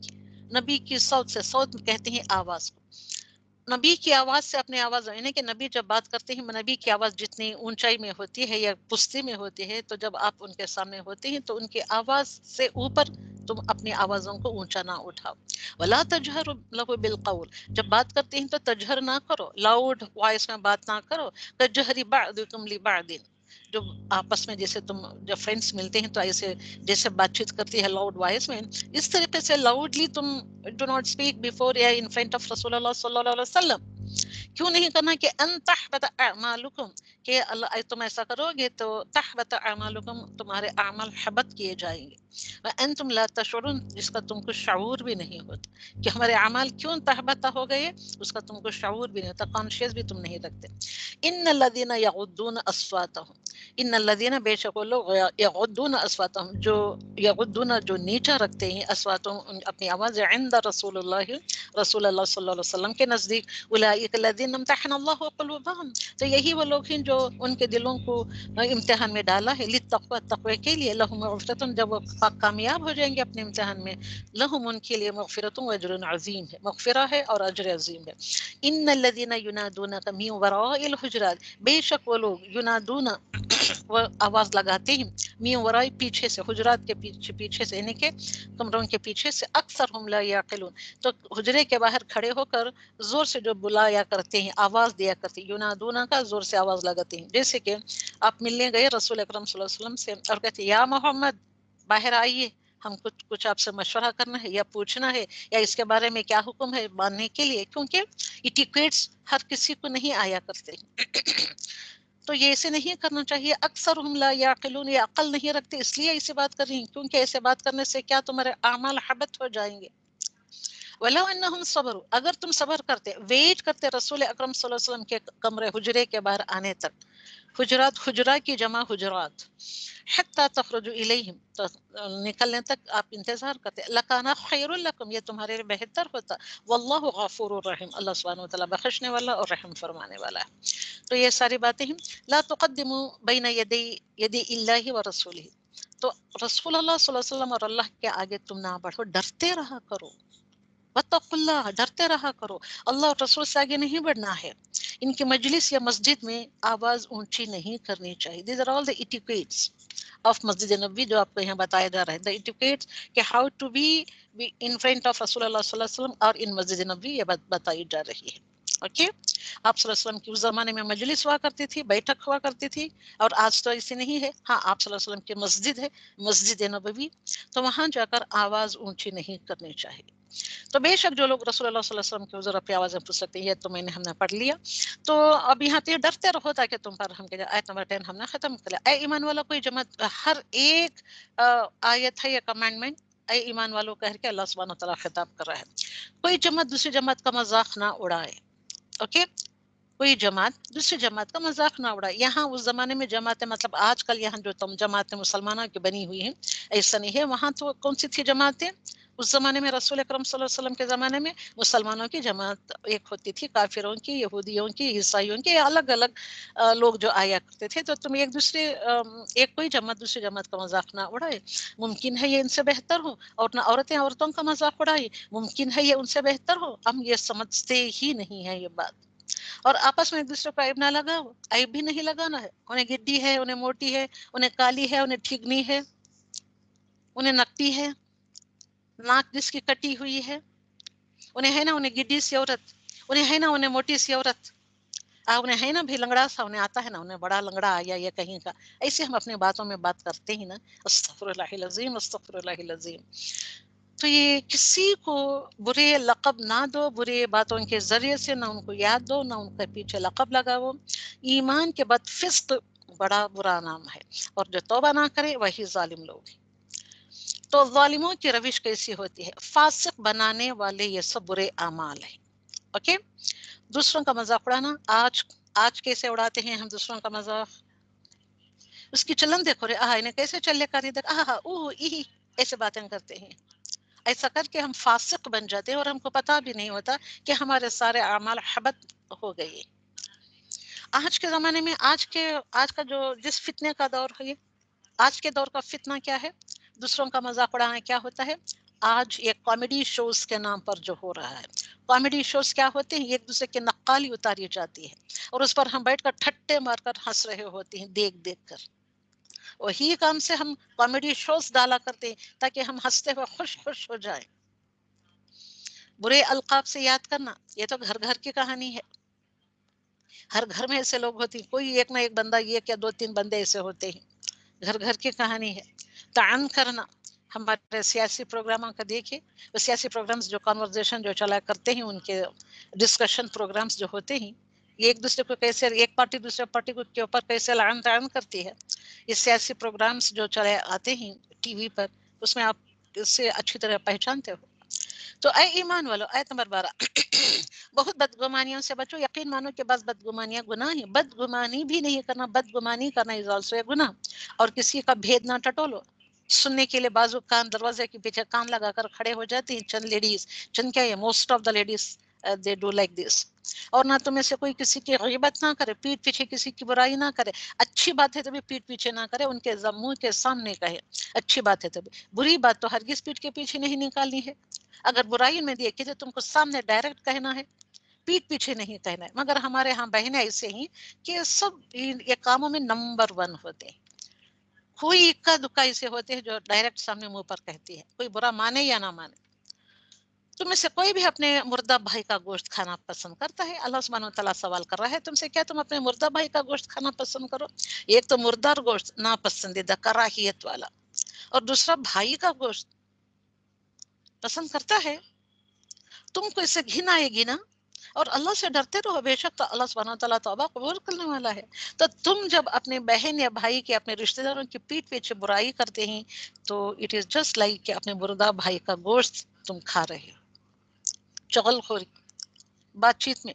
نبی کی صوت سے، صوت کہتے ہیں آواز کو، نبی کی آواز سے اپنی آواز، یعنی کہ نبی جب بات کرتے ہیں، نبی کی آواز جتنی اونچائی میں ہوتی ہے یا پستی میں ہوتی ہے، تو جب آپ ان کے سامنے ہوتے ہیں تو ان کی آواز سے اوپر تم اپنی آوازوں کو اونچا نہ اٹھاؤ۔ ولا تجہروا لہ بالقول، جب بات کرتے ہیں تو تجہر نہ کرو، لاؤڈ وائس میں بات نہ کرو، کجہر بعضکم لبعض، جو آپس میں جیسے تم جب فرینڈس ملتے ہیں تو ایسے جیسے بات چیت کرتی ہے لاؤڈ وائس میں، اس طریقے سے لاؤڈلی تم ڈو ناٹ اسپیک بیفور یا ان فرنٹ آف رسول اللہ صلی اللہ علیہ وسلم۔ کیوں نہیں کرنا؟ کہ ان تحبط اعمالکم، کہ اللہ تم ایسا کرو گے تو تحبط اعمالکم، تمہارے اعمال حبط کیے جائیں گے، وانتم لا تشعرون، جس کا تم کو شعور بھی نہیں ہوتا کہ ہمارے اعمال کیوں تحبط ہو گئے، اس کا تم کو شعور بھی نہیں ہوتا، کانشیس بھی تم نہیں رکھتے۔ ان الذین یغضون اصواتهم، ان الذین، بے شک وہ لوگ، یغضون اصواتهم، جو یغضون جو نیچا رکھتے ہیں، اصواتهم اپنی آواز، عند رسول اللہ، رسول اللہ صلی اللہ علیہ وسلم کے نزدیک، اولئک الذین امتحن اللہ قلوبهم، تو یہی وہ لوگ ہیں جو ان کے دلوں کو امتحان میں ڈالا ہے، للتقوی، تقوی کے لیے، لہم مغفرۃ، جب وہ کامیاب ہو جائیں گے اپنے امتحان میں، لہم ان کے لیے مغفرۃ و اجر عظیم ہے، مغفرہ ہے اور اجر عظیم ہے۔ ان الذین ینادونک من وراء الحجرات، بے شک وہ لوگ، ینادون وہ آواز لگاتے ہیں، من وراء پیچھے سے، حجرات کے پیچھے سے، یعنی کہ کمروں کے پیچھے سے، اکثر ہم لا یعقلون، تو حجرے کے باہر کھڑے ہو کر زور سے جو بلایا کرتے ہیں، آواز دیا کرتے ہیں، ینادون کا زور سے آواز لگاتے ہیں، جیسے کہ آپ ملنے گئے رسول اکرم صلی اللہ علیہ وسلم سے اور کہتے یا محمد باہر آئیے، ہم کچھ آپ سے مشورہ کرنا ہے یا پوچھنا ہے یا اس کے بارے میں کیا حکم ہے ماننے کے لیے، کیونکہ ایٹیکیٹس ہر کسی کو نہیں آیا کرتے تو یہ ایسے نہیں کرنا چاہیے. اکثر ہم لا یعقلون، یہ عقل نہیں رکھتے اس لیے ایسے بات کر رہی ہیں، کیونکہ ایسے بات کرنے سے کیا تمہارے اعمال حبط ہو جائیں گے. وَلَوْ أَنَّهُمْ صَبَرُوا، اگر تم صبر کرتے، ویٹ کرتے رسول اکرم صلی اللہ علیہ وسلم کے کمرے حجرے کے باہر آنے تک. حجرات، حجرہ کی جمع حجرات. حتی تخرجوا الیہم، تو نکلنے تک آپ انتظار کرتے. لکان خیر لکم، یہ تمہارے لیے بہتر ہوتا. واللہ غفور الرحیم، اللہ سبحانہ وتعالیٰ بخشنے والا اور رحم فرمانے والا ہے. تو یہ ساری باتیں ہیں. لا تقدموا بین یدی اللہ ورسولہ، تو رسول اللہ صلی اللہ علیہ وسلم اور اللہ کے آگے تم نہ بڑھو، ڈرتے رہا کرو. واتقوا اللہ، ڈرتے رہا کرو. اللہ اور رسول سے آگے نہیں بڑھنا ہے. ان کی مجلس یا مسجد میں آواز اونچی نہیں کرنی چاہیے. These are all the etiquettes of Masjid Nabawi جو آپ کو یہاں بتایا جا رہا ہے. دا ایٹیکیٹس کہ how to be in front of رسول اللہ صلی اللہ علیہ وسلم اور ان مسجد نبوی، یہ بات بتائی جا رہی ہے. اوکے، آپ صلی اللہ علیہ وسلم کی اس زمانے میں مجلس ہوا کرتی تھی، بیٹھک ہوا کرتی تھی، اور آج تو ایسی نہیں ہے. ہاں، آپ صلی اللہ علیہ وسلم کی مسجد ہے، مسجد نبوی، تو وہاں جا کر آواز اونچی نہیں کرنی چاہیے. تو بے شک جو لوگ رسول اللہ صلی اللہ علیہ وسلم کے حضور اپنی آوازیں پوچھ سکتے ہیں، یہ تو میں نے ہم نے پڑھ لیا. تو اب یہاں پہ ڈرتے رہو تاکہ تم پر ہم کے آیت نمبر 10 ہم نے ختم کر لیا. اے ایمان والا، کوئی جماعت، ہر ایک آیت ہے یا کمانڈمنٹ اے ایمان والوں کہہ کے اللہ سبحانہ وتعالیٰ خطاب کر رہا ہے. کوئی جماعت دوسری جماعت کا مذاق نہ اڑائے. اوکے، کوئی جماعت دوسری جماعت کا مذاق نہ اڑائے. یہاں اس زمانے میں جماعتیں، مطلب آج کل یہاں جو تم جماعتیں مسلمانوں کی بنی ہوئی ہیں، ایسا نہیں ہے. وہاں تو کون سی تھی جماعتیں اس زمانے میں؟ رسول اکرم صلی اللہ علیہ وسلم کے زمانے میں مسلمانوں کی جماعت ایک ہوتی تھی، کافروں کی، یہودیوں کی، عیسائیوں کی، الگ الگ لوگ جو آیا کرتے تھے. تو تم ایک کوئی جماعت دوسری جماعت کا مذاق نہ اڑائے. ممکن ہے یہ ان سے بہتر ہو، اور نہ عورتیں عورتوں کا مذاق اڑائے، ممکن ہے یہ ان سے بہتر ہو. ہم یہ سمجھتے ہی نہیں ہے یہ بات. اور آپس میں ایک دوسرے کو عیب نہ لگاؤ، عیب بھی نہیں لگانا ہے. انہیں گڈی ہے، انہیں موٹی ہے، انہیں کالی ہے، انہیں ٹھگنی ہے، انہیں نکتی ہے، ناک جس کی کٹی ہوئی ہے، انہیں ہے نا انہیں گڈی سی عورت، انہیں ہے نا انہیں موٹی سی عورت، انہیں ہے نا بھی لنگڑا سا، انہیں آتا ہے نا انہیں بڑا لنگڑا آیا یا کہیں کا. ایسے ہم اپنی باتوں میں بات کرتے ہی نا. استغفر اللہ العظیم، استغفر اللہ العظیم. تو یہ کسی کو برے لقب نہ دو، برے باتوں کے ذریعے سے نہ ان کو یاد دو، نہ ان کے پیچھے لقب لگاؤ. ایمان کے بعد فسق بڑا برا نام ہے، اور جو توبہ نہ کرے وہی ظالم لوگ ہیں. تو ظالموں کی روش کیسی ہوتی ہے؟ فاسق بنانے والے یہ سب برے اعمال ہیں. اوکے، دوسروں کا مذاق اڑانا. آج کیسے اڑاتے ہیں ہم دوسروں کا مذاق؟ اس کی چلن دیکھو رے، انہیں کیسے چلے کر ایسے باتیں کرتے ہیں. ایسا کر کے ہم فاسق بن جاتے ہیں اور ہم کو پتا بھی نہیں ہوتا کہ ہمارے سارے اعمال حبط ہو گئے. آج کے زمانے میں آج کا جو جس فتنے کا دور ہے، آج کے دور کا فتنہ کیا ہے؟ دوسروں کا مذاق اڑانا. کیا ہوتا ہے آج؟ ایک کامیڈی شوز کے نام پر جو ہو رہا ہے. کامیڈی شوز کیا ہوتے ہیں؟ ایک دوسرے کی نقالی اتاری جاتی ہے اور اس پر ہم بیٹھ کر ٹھٹے مار کر ہنس رہے ہوتے ہیں دیکھ کر. وہی کام سے ہم کامیڈی شوز ڈالا کرتے ہیں تاکہ ہم ہنستے ہوئے خوش ہو جائیں. برے القاب سے یاد کرنا، یہ تو گھر گھر کی کہانی ہے. ہر گھر میں ایسے لوگ ہوتے ہیں، کوئی ایک نہ ایک بندہ، ایک یا 2-3 بندے ایسے ہوتے ہیں. گھر گھر کی کہانی ہے. تعن کرنا، ہمارے سیاسی پروگراموں کا دیکھیں، وہ سیاسی پروگرامز جو کنورزیشن جو چلا کرتے ہیں، ان کے ڈسکشن پروگرامز جو ہوتے ہیں، یہ ایک دوسرے کو کیسے، ایک پارٹی دوسرے پارٹی کے اوپر کیسے لعن تعن کرتی ہے. یہ سیاسی پروگرامز جو چلے آتے ہیں ٹی وی پر، اس میں آپ اس سے اچھی طرح پہچانتے ہو. تو اے ایمان والو، آیت نمبر 12 بہت بدگمانیوں سے بچو. یقین مانو کہ بس بدگمانیاں گناہ ہیں. بدگمانی بھی نہیں کرنا، بدگمانی کرنا از آلسو اے گناہ. اور کسی کا بھید نہ ٹٹولو. سننے کے لیے بازو کان دروازے کے پیچھے کان لگا کر کھڑے ہو جاتی ہیں چند لیڈیز. چند کیا ہے، most of the ladies they do like this. اور نہ تم میں سے کوئی کسی کی غیبت نہ کرے، پیٹھ پیچھے کسی کی برائی نہ کرے. اچھی بات ہے تبھی پیٹھ پیچھے نہ کرے، ان کے منہ کے سامنے کہے. اچھی بات ہے تبھی. بری بات تو ہرگز پیٹھ کے پیچھے نہیں نکالنی ہے. اگر برائی میں دیکھے تو تم کو سامنے ڈائریکٹ کہنا ہے، پیٹھ پیچھے نہیں کہنا ہے. مگر ہمارے ہاں بہنیں ایسے ہی کہ سب یہ کاموں میں نمبر 1 ہوتے ہیں. کوئی اکا دکا ایسے ہوتے ہیں جو ڈائریکٹ سامنے منہ پر کہتی ہے، کوئی برا مانے یا نہ مانے. تم میں سے کوئی بھی اپنے مردہ بھائی کا گوشت کھانا پسند کرتا ہے؟ اللہ سبحانہ وتعالیٰ سوال کر رہا ہے تم سے، کیا تم اپنے مردہ بھائی کا گوشت کھانا پسند کرو؟ ایک تو مردار گوشت ناپسندیدہ کراہیت والا، اور دوسرا بھائی کا گوشت پسند کرتا ہے، تم کو اس سے گھن آئے گی نا، اور اللہ سے ڈرتے رہو، بے شک تو اللہ سبحانہ تعالیٰ توبہ قبول کرنے والا ہے۔ تو تم جب اپنے بہن یا بھائی کے، اپنے رشتہ داروں کی پیٹھ پیچھے برائی کرتے ہیں تو اٹ از جسٹ لائک کہ اپنے بردار بھائی کا گوشت تم کھا رہے ہو۔ چغل خوری، بات چیت میں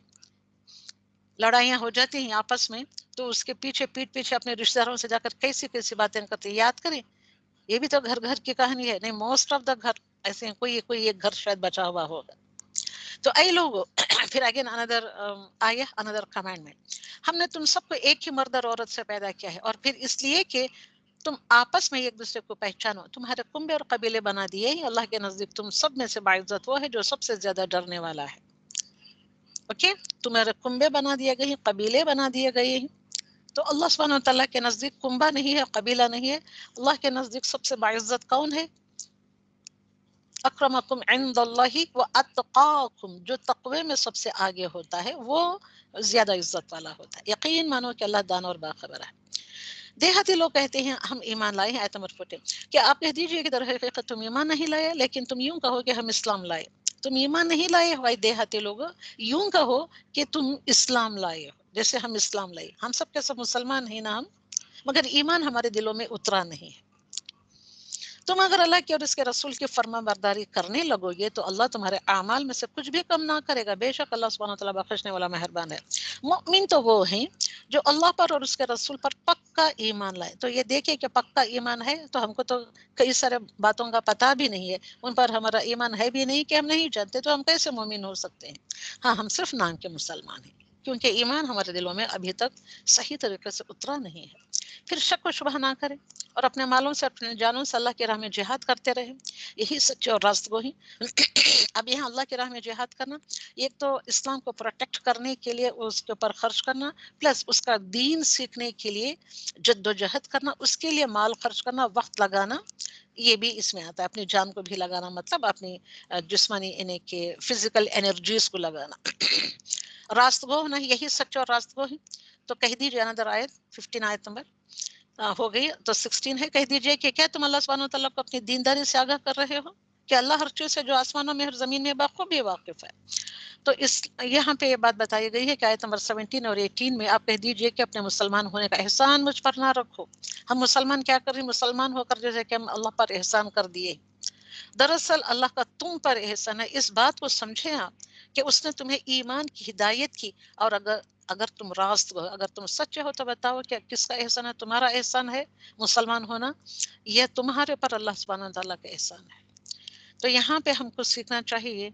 لڑائیاں ہو جاتی ہیں آپس میں، تو اس کے پیچھے پیٹھ پیچھے اپنے رشتہ داروں سے جا کر کیسی کیسی باتیں کرتے ہیں، یاد کریں۔ یہ بھی تو گھر گھر کی کہانی ہے، نہیں موسٹ آف دا گھر ایسے ہیں، کوئی ایک گھر شاید بچا ہوا ہوگا۔ تو اے لوگوں پھر اگین اندر آیا اندر کمانڈمنٹ، ہم نے تم سب کو ایک ہی مرد اور عورت سے پیدا کیا ہے، اور پھر اس لیے کہ تم آپس میں ایک دوسرے کو پہچانو، تمہارے کنبے اور قبیلے بنا دیے ہیں، اللہ کے نزدیک تم سب میں سے باعزت وہ ہے جو سب سے زیادہ ڈرنے والا ہے۔ اوکے، تمہارے کنبے بنا دیے گئے ہیں، قبیلے بنا دیے گئے ہیں، تو اللہ سبحانہ تعالیٰ کے نزدیک کنبا نہیں ہے، قبیلہ نہیں ہے، اللہ کے نزدیک سب سے باعزت کون ہے؟ اکرمکم عند اللہ واتقاکم، جو تقوی میں سب سے آگے ہوتا ہے وہ زیادہ عزت والا ہوتا ہے۔ یقین مانو کہ اللہ دانا اور باخبر ہے۔ دیہاتی لوگ کہتے ہیں ہم ایمان لائے ہیں، آیت نمبر 14، کہ آپ کہہ دیجئے کہ در حقیقت تم ایمان نہیں لائے، لیکن تم یوں کہو کہ ہم اسلام لائے۔ تم ایمان نہیں لائے ہو اے دیہاتی لوگ، یوں کہو کہ تم اسلام لائے ہو، جیسے ہم اسلام لائے۔ ہم سب کے سب مسلمان ہیں نا ہم، مگر ایمان ہمارے دلوں میں اترا نہیں ہے۔ تم اگر اللہ کی اور اس کے رسول کی فرما برداری کرنے لگو گے تو اللہ تمہارے اعمال میں سے کچھ بھی کم نہ کرے گا، بے شک اللہ سبحانہ وتعالیٰ بخشنے والا مہربان ہے۔ مؤمن تو وہ ہیں جو اللہ پر اور اس کے رسول پر پکا ایمان لائے۔ تو یہ دیکھیں کہ پکا ایمان ہے تو ہم کو تو کئی سارے باتوں کا پتہ بھی نہیں ہے، ان پر ہمارا ایمان ہے بھی نہیں کہ ہم نہیں جانتے، تو ہم کیسے مومن ہو سکتے ہیں؟ ہاں، ہم صرف نام کے مسلمان ہیں، کیونکہ ایمان ہمارے دلوں میں ابھی تک صحیح طریقے سے اترا نہیں ہے۔ پھر شک و شبہ نہ کریں اور اپنے مالوں سے اپنے جانوں سے اللہ کی راہ میں جہاد کرتے رہیں، یہی سچے اور راست گو ہیں۔ اب یہاں اللہ کی راہ میں جہاد کرنا، ایک تو اسلام کو پروٹیکٹ کرنے کے لیے اس کے اوپر خرچ کرنا، پلس اس کا دین سیکھنے کے لیے جد و جہد کرنا، اس کے لیے مال خرچ کرنا، وقت لگانا، یہ بھی اس میں آتا ہے۔ اپنی جان کو بھی لگانا، مطلب اپنی جسمانی یعنی کہ فزیکل انرجیز کو لگانا۔ راست گو ہونا، یہی سچے اور راست گو ہیں۔ تو کہہ دیجیے اندر آیت 15 آیت نمبر ہو گئی تو 16 ہے، کہہ دیجئے کہ کیا تم اللہ سبحانہ وتعالیٰ کو اپنی دینداری سے آگاہ کر رہے ہو کہ اللہ ہر چیز سے جو آسمانوں میں اور زمین میں بخوبی واقف ہے۔ تو اس یہاں پہ یہ بات بتائی گئی ہے کہ آیت نمبر 17 اور 18 میں آپ کہہ دیجئے کہ اپنے مسلمان ہونے کا احسان مجھ پر نہ رکھو۔ ہم مسلمان کیا کر رہے ہیں؟ مسلمان ہو کر جیسے کہ ہم اللہ پر احسان کر دیے۔ دراصل اللہ کا تم پر احسان ہے، اس بات کو سمجھیں آپ کہ اس نے تمہیں ایمان کی ہدایت کی، اور اگر تم راست ہو، اگر تم سچے ہو تو بتاؤ کہ کس کا احسان ہے؟ تمہارا احسان ہے مسلمان ہونا، یہ تمہارے پر اللہ سبحانہ تعالیٰ کا احسان ہے۔ تو یہاں پہ ہم کو سیکھنا چاہیے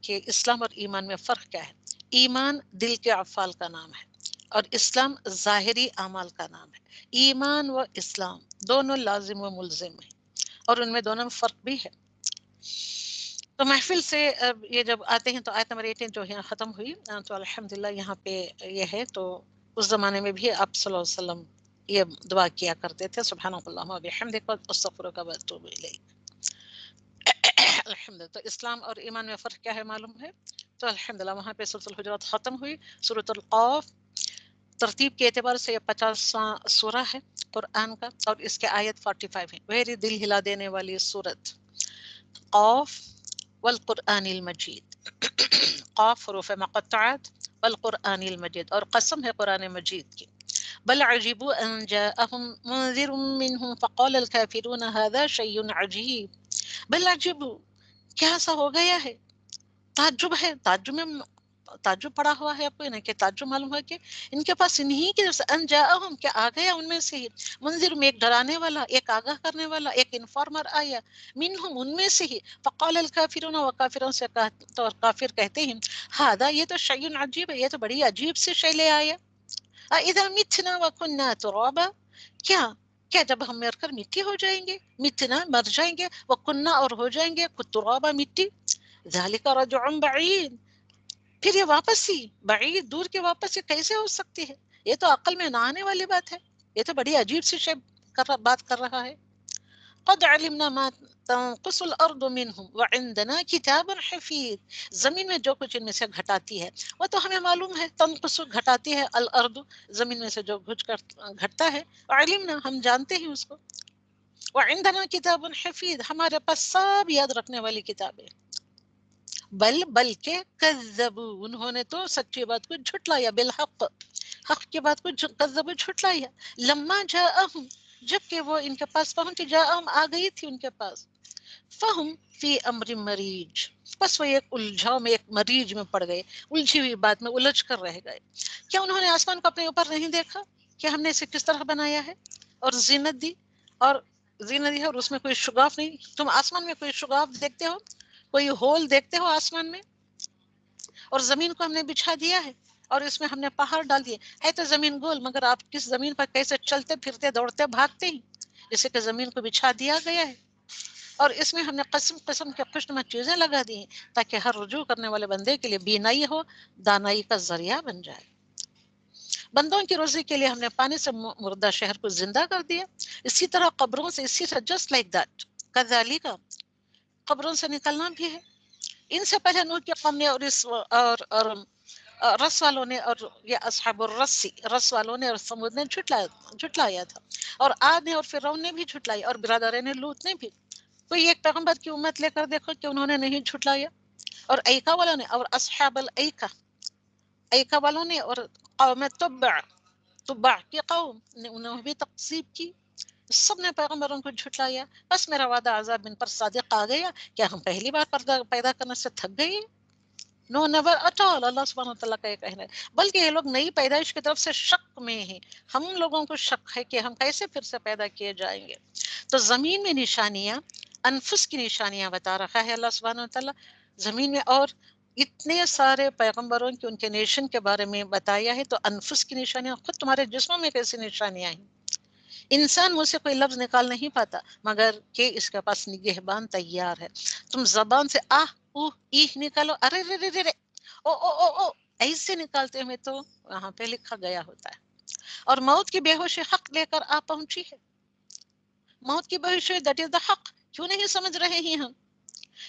کہ اسلام اور ایمان میں فرق کیا ہے۔ ایمان دل کے افعال کا نام ہے اور اسلام ظاہری اعمال کا نام ہے۔ ایمان و اسلام دونوں لازم و ملزم ہیں، اور ان میں دونوں میں فرق بھی ہے۔ تو محفل سے یہ جب آتے ہیں تو آیت نمبر 18 جو ہے ختم ہوئی، تو الحمدللہ یہاں پہ یہ ہے، تو اس زمانے میں بھی آپ صلی اللہ علیہ وسلم یہ دعا کیا کرتے تھے، سبحانک اللہم و بحمدک استغفرک و اتوب الیک۔ الحمدللہ، تو اسلام اور ایمان میں فرق کیا ہے معلوم ہے؟ تو الحمدللہ وہاں پہ سورۃ الحجرات ختم ہوئی۔ سورۃ القاف ترتیب کے اعتبار سے یہ 50واں سورہ ہے قرآن کا، اور اس کے آیت 45 ہیں۔ ویری دل ہلا دینے والی سورت قاف والقرآن المجید۔ قاف حروف مقطعات، والقرآن المجید، اور قسم ہے قرآن مجید کی۔ بل عجبوا ان جاءهم منذر منهم فقال الكافرون هذا شيء عجیب۔ بل عجبوا، کیا ایسا ہو گیا ہے؟ تعجب ہے، تعجب میں تعجب پڑا ہوا ہے آپ کو نا، کہ تعجب معلوم ہے کہ ان کے پاس انہی کے ان جاءہم، کیا آ گیا ان میں سے ہی، منذر میں ایک ڈرانے والا، ایک آگاہ کرنے والا، ایک انفارمر آیا، منہم ان میں سے ہی، فقال الکافرون، و کافروں سے تو کافر کہتے ہیں، ہذا یہ تو شیء عجیب ہے، یہ تو بڑی عجیب سے شے لے آیا۔ اذا متنا وکنا ترابا، کیا جب ہم مر کر مٹی ہو جائیں گے، متنا مر جائیں گے، وکنا اور ہو جائیں گے، ترابا مٹی، ذالک رجع بعید، پھر یہ واپسی بعید دور کے واپس یہ کیسے ہو سکتی ہے؟ یہ تو عقل میں نہ آنے والی بات ہے، یہ تو بڑی عجیب سی شے بات کر رہا ہے۔ قد علمنا ما تنقص الارض منهم وعندنا کتاب حفیظ، زمین میں جو کچھ ان میں سے گھٹاتی ہے وہ تو ہمیں معلوم ہے، تنقص گھٹاتی ہے، الارض زمین میں سے جو گھٹتا ہے، علمنا ہم جانتے ہیں اس کو۔ وعندنا کتاب حفیظ، ہمارے پاس سب یاد رکھنے والی کتابیں. بلکہ کذبوا، انہوں نے تو سچی بات کو جھٹلایا، بالحق، حق کی بات کو کذبوا جھٹلایا، لما جاءہم، جبکہ وہ ان کے پاس پہنچی، جاءہم آ گئی تھی ان کے پاس، فہم فی امر مریج، بس وہ ایک الجھاؤ میں، ایک مریج میں پڑ گئے، الجھی ہوئی بات میں الجھ کر رہ گئے. کیا انہوں نے آسمان کو اپنے اوپر نہیں دیکھا کہ ہم نے اسے کس طرح بنایا ہے اور زینت دی، اور زینت دی ہے، اور اس میں کوئی شگاف نہیں. تم آسمان میں کوئی شگاف دیکھتے ہو، کوئی ہول دیکھتے ہو آسمان میں؟ اور زمین کو ہم نے بچھا دیا ہے، اور اس میں ہم نے پہاڑ ڈال دیے. ہے تو زمین گول، مگر آپ کس زمین پر کیسے چلتے پھرتے دوڑتے بھاگتے ہیں، جسے کہ زمین کو بچھا دیا گیا ہے. اور اس میں ہم نے قسم قسم کے خوشنما چیزیں لگا دی ہیں تاکہ ہر رجوع کرنے والے بندے کے لیے بینائی ہو، دانائی کا ذریعہ بن جائے. بندوں کی روزی کے لیے ہم نے پانی سے مردہ شہر کو زندہ کر دیا، اسی طرح قبروں سے، اسی طرح جسٹ لائک دیٹ، کذالک، قبروں سے نکلنا بھی ہے. ان سے پہلے نوح کی قوم نے اور رس والوں نے، اور یہ اصحاب الرسی، رس والوں نے اور سمود نے جھٹلایا تھا، اور عاد نے اور فرعون نے بھی جھٹلایا، اور برادرین لوط نے بھی. کوئی ایک پیغمبر کی امت لے کر دیکھو کہ انہوں نے نہیں جھٹلایا. اور ایکا والوں نے، اور اصحاب الایکا، ایکا والوں نے، اور قوم تبع کی قوم نے، انہوں بھی تقسیب کی، سب نے پیغمبروں کو جھٹلایا. بس میرا وعدہ عذاب ان پر صادق آ گیا. کیا ہم پہلی بار پیدا کرنے سے تھک گئے؟ نو نیور اٹ آل. اللہ سبحانہ وتعالیٰ کا یہ کہنا ہے. بلکہ یہ لوگ نئی پیدائش کی طرف سے شک میں ہیں. ہم لوگوں کو شک ہے کہ ہم کیسے پھر سے پیدا کیے جائیں گے. تو زمین میں نشانیاں، انفس کی نشانیاں بتا رکھا ہے اللہ سبحانہ وتعالیٰ زمین میں، اور اتنے سارے پیغمبروں کی ان کے نیشن کے بارے میں بتایا ہے. تو انفس کی نشانیاں، خود تمہارے جسموں میں کیسی نشانیاں ہیں. انسان منہ سے کوئی لفظ نکال نہیں پاتا مگر کہ اس کے پاس نگہبان تیار ہے. تم زبان سے آہ اوہ ایہ نکالو، ارے رے رے رے، او او او او، ایسے نکالتے ہوئے تو وہاں پہ لکھا گیا ہوتا ہے. اور موت کی بے ہوشی حق لے کر آ پہنچی ہے. موت کی بے ہوشی، دیٹ از دا حق. کیوں نہیں سمجھ رہے ہیں ہم؟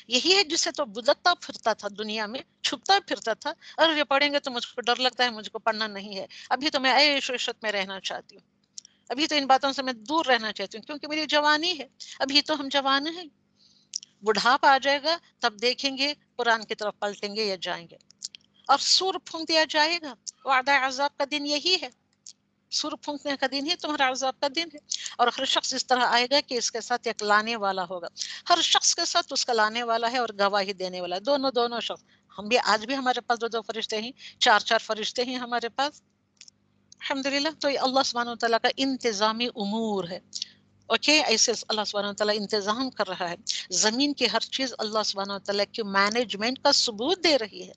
یہی ہے جسے تو بدلتا پھرتا تھا دنیا میں، چھپتا پھرتا تھا. اور یہ پڑھیں گے تو مجھ کو ڈر لگتا ہے، مجھ کو پڑھنا نہیں ہے. ابھی تو میں عیش و عشرت میں رہنا چاہتی ہوں، ابھی تو ان باتوں سے میں دور رہنا چاہتی ہوں، کیونکہ میری جوانی ہے. ابھی تو ہم جوان ہیں. بڑھاپا آ جائے گا تب دیکھیں گے، قرآن کی طرف پلٹیں گے یا جائیں گے. اور سور پھونک دیا جائے گا. وعدہ عذاب کا دن یہی ہے، سور پھونکنے کا دن ہی تمہارا عذاب کا دن ہے. اور ہر شخص اس طرح آئے گا کہ اس کے ساتھ ایک لانے والا ہوگا. ہر شخص کے ساتھ اس کا لانے والا ہے اور گواہی دینے والا ہے. دونوں شخص. ہم بھی آج بھی ہمارے پاس دو فرشتے ہیں، چار فرشتے ہیں ہمارے پاس، الحمدللہ. تو یہ اللہ سبحانہ وتعالیٰ کا انتظامی امور ہے. اوکے، ایسے اللہ سبحانہ وتعالیٰ انتظام کر رہا ہے. زمین کی ہر چیز اللہ سبحانہ وتعالیٰ کی مینجمنٹ کا ثبوت دے رہی ہے.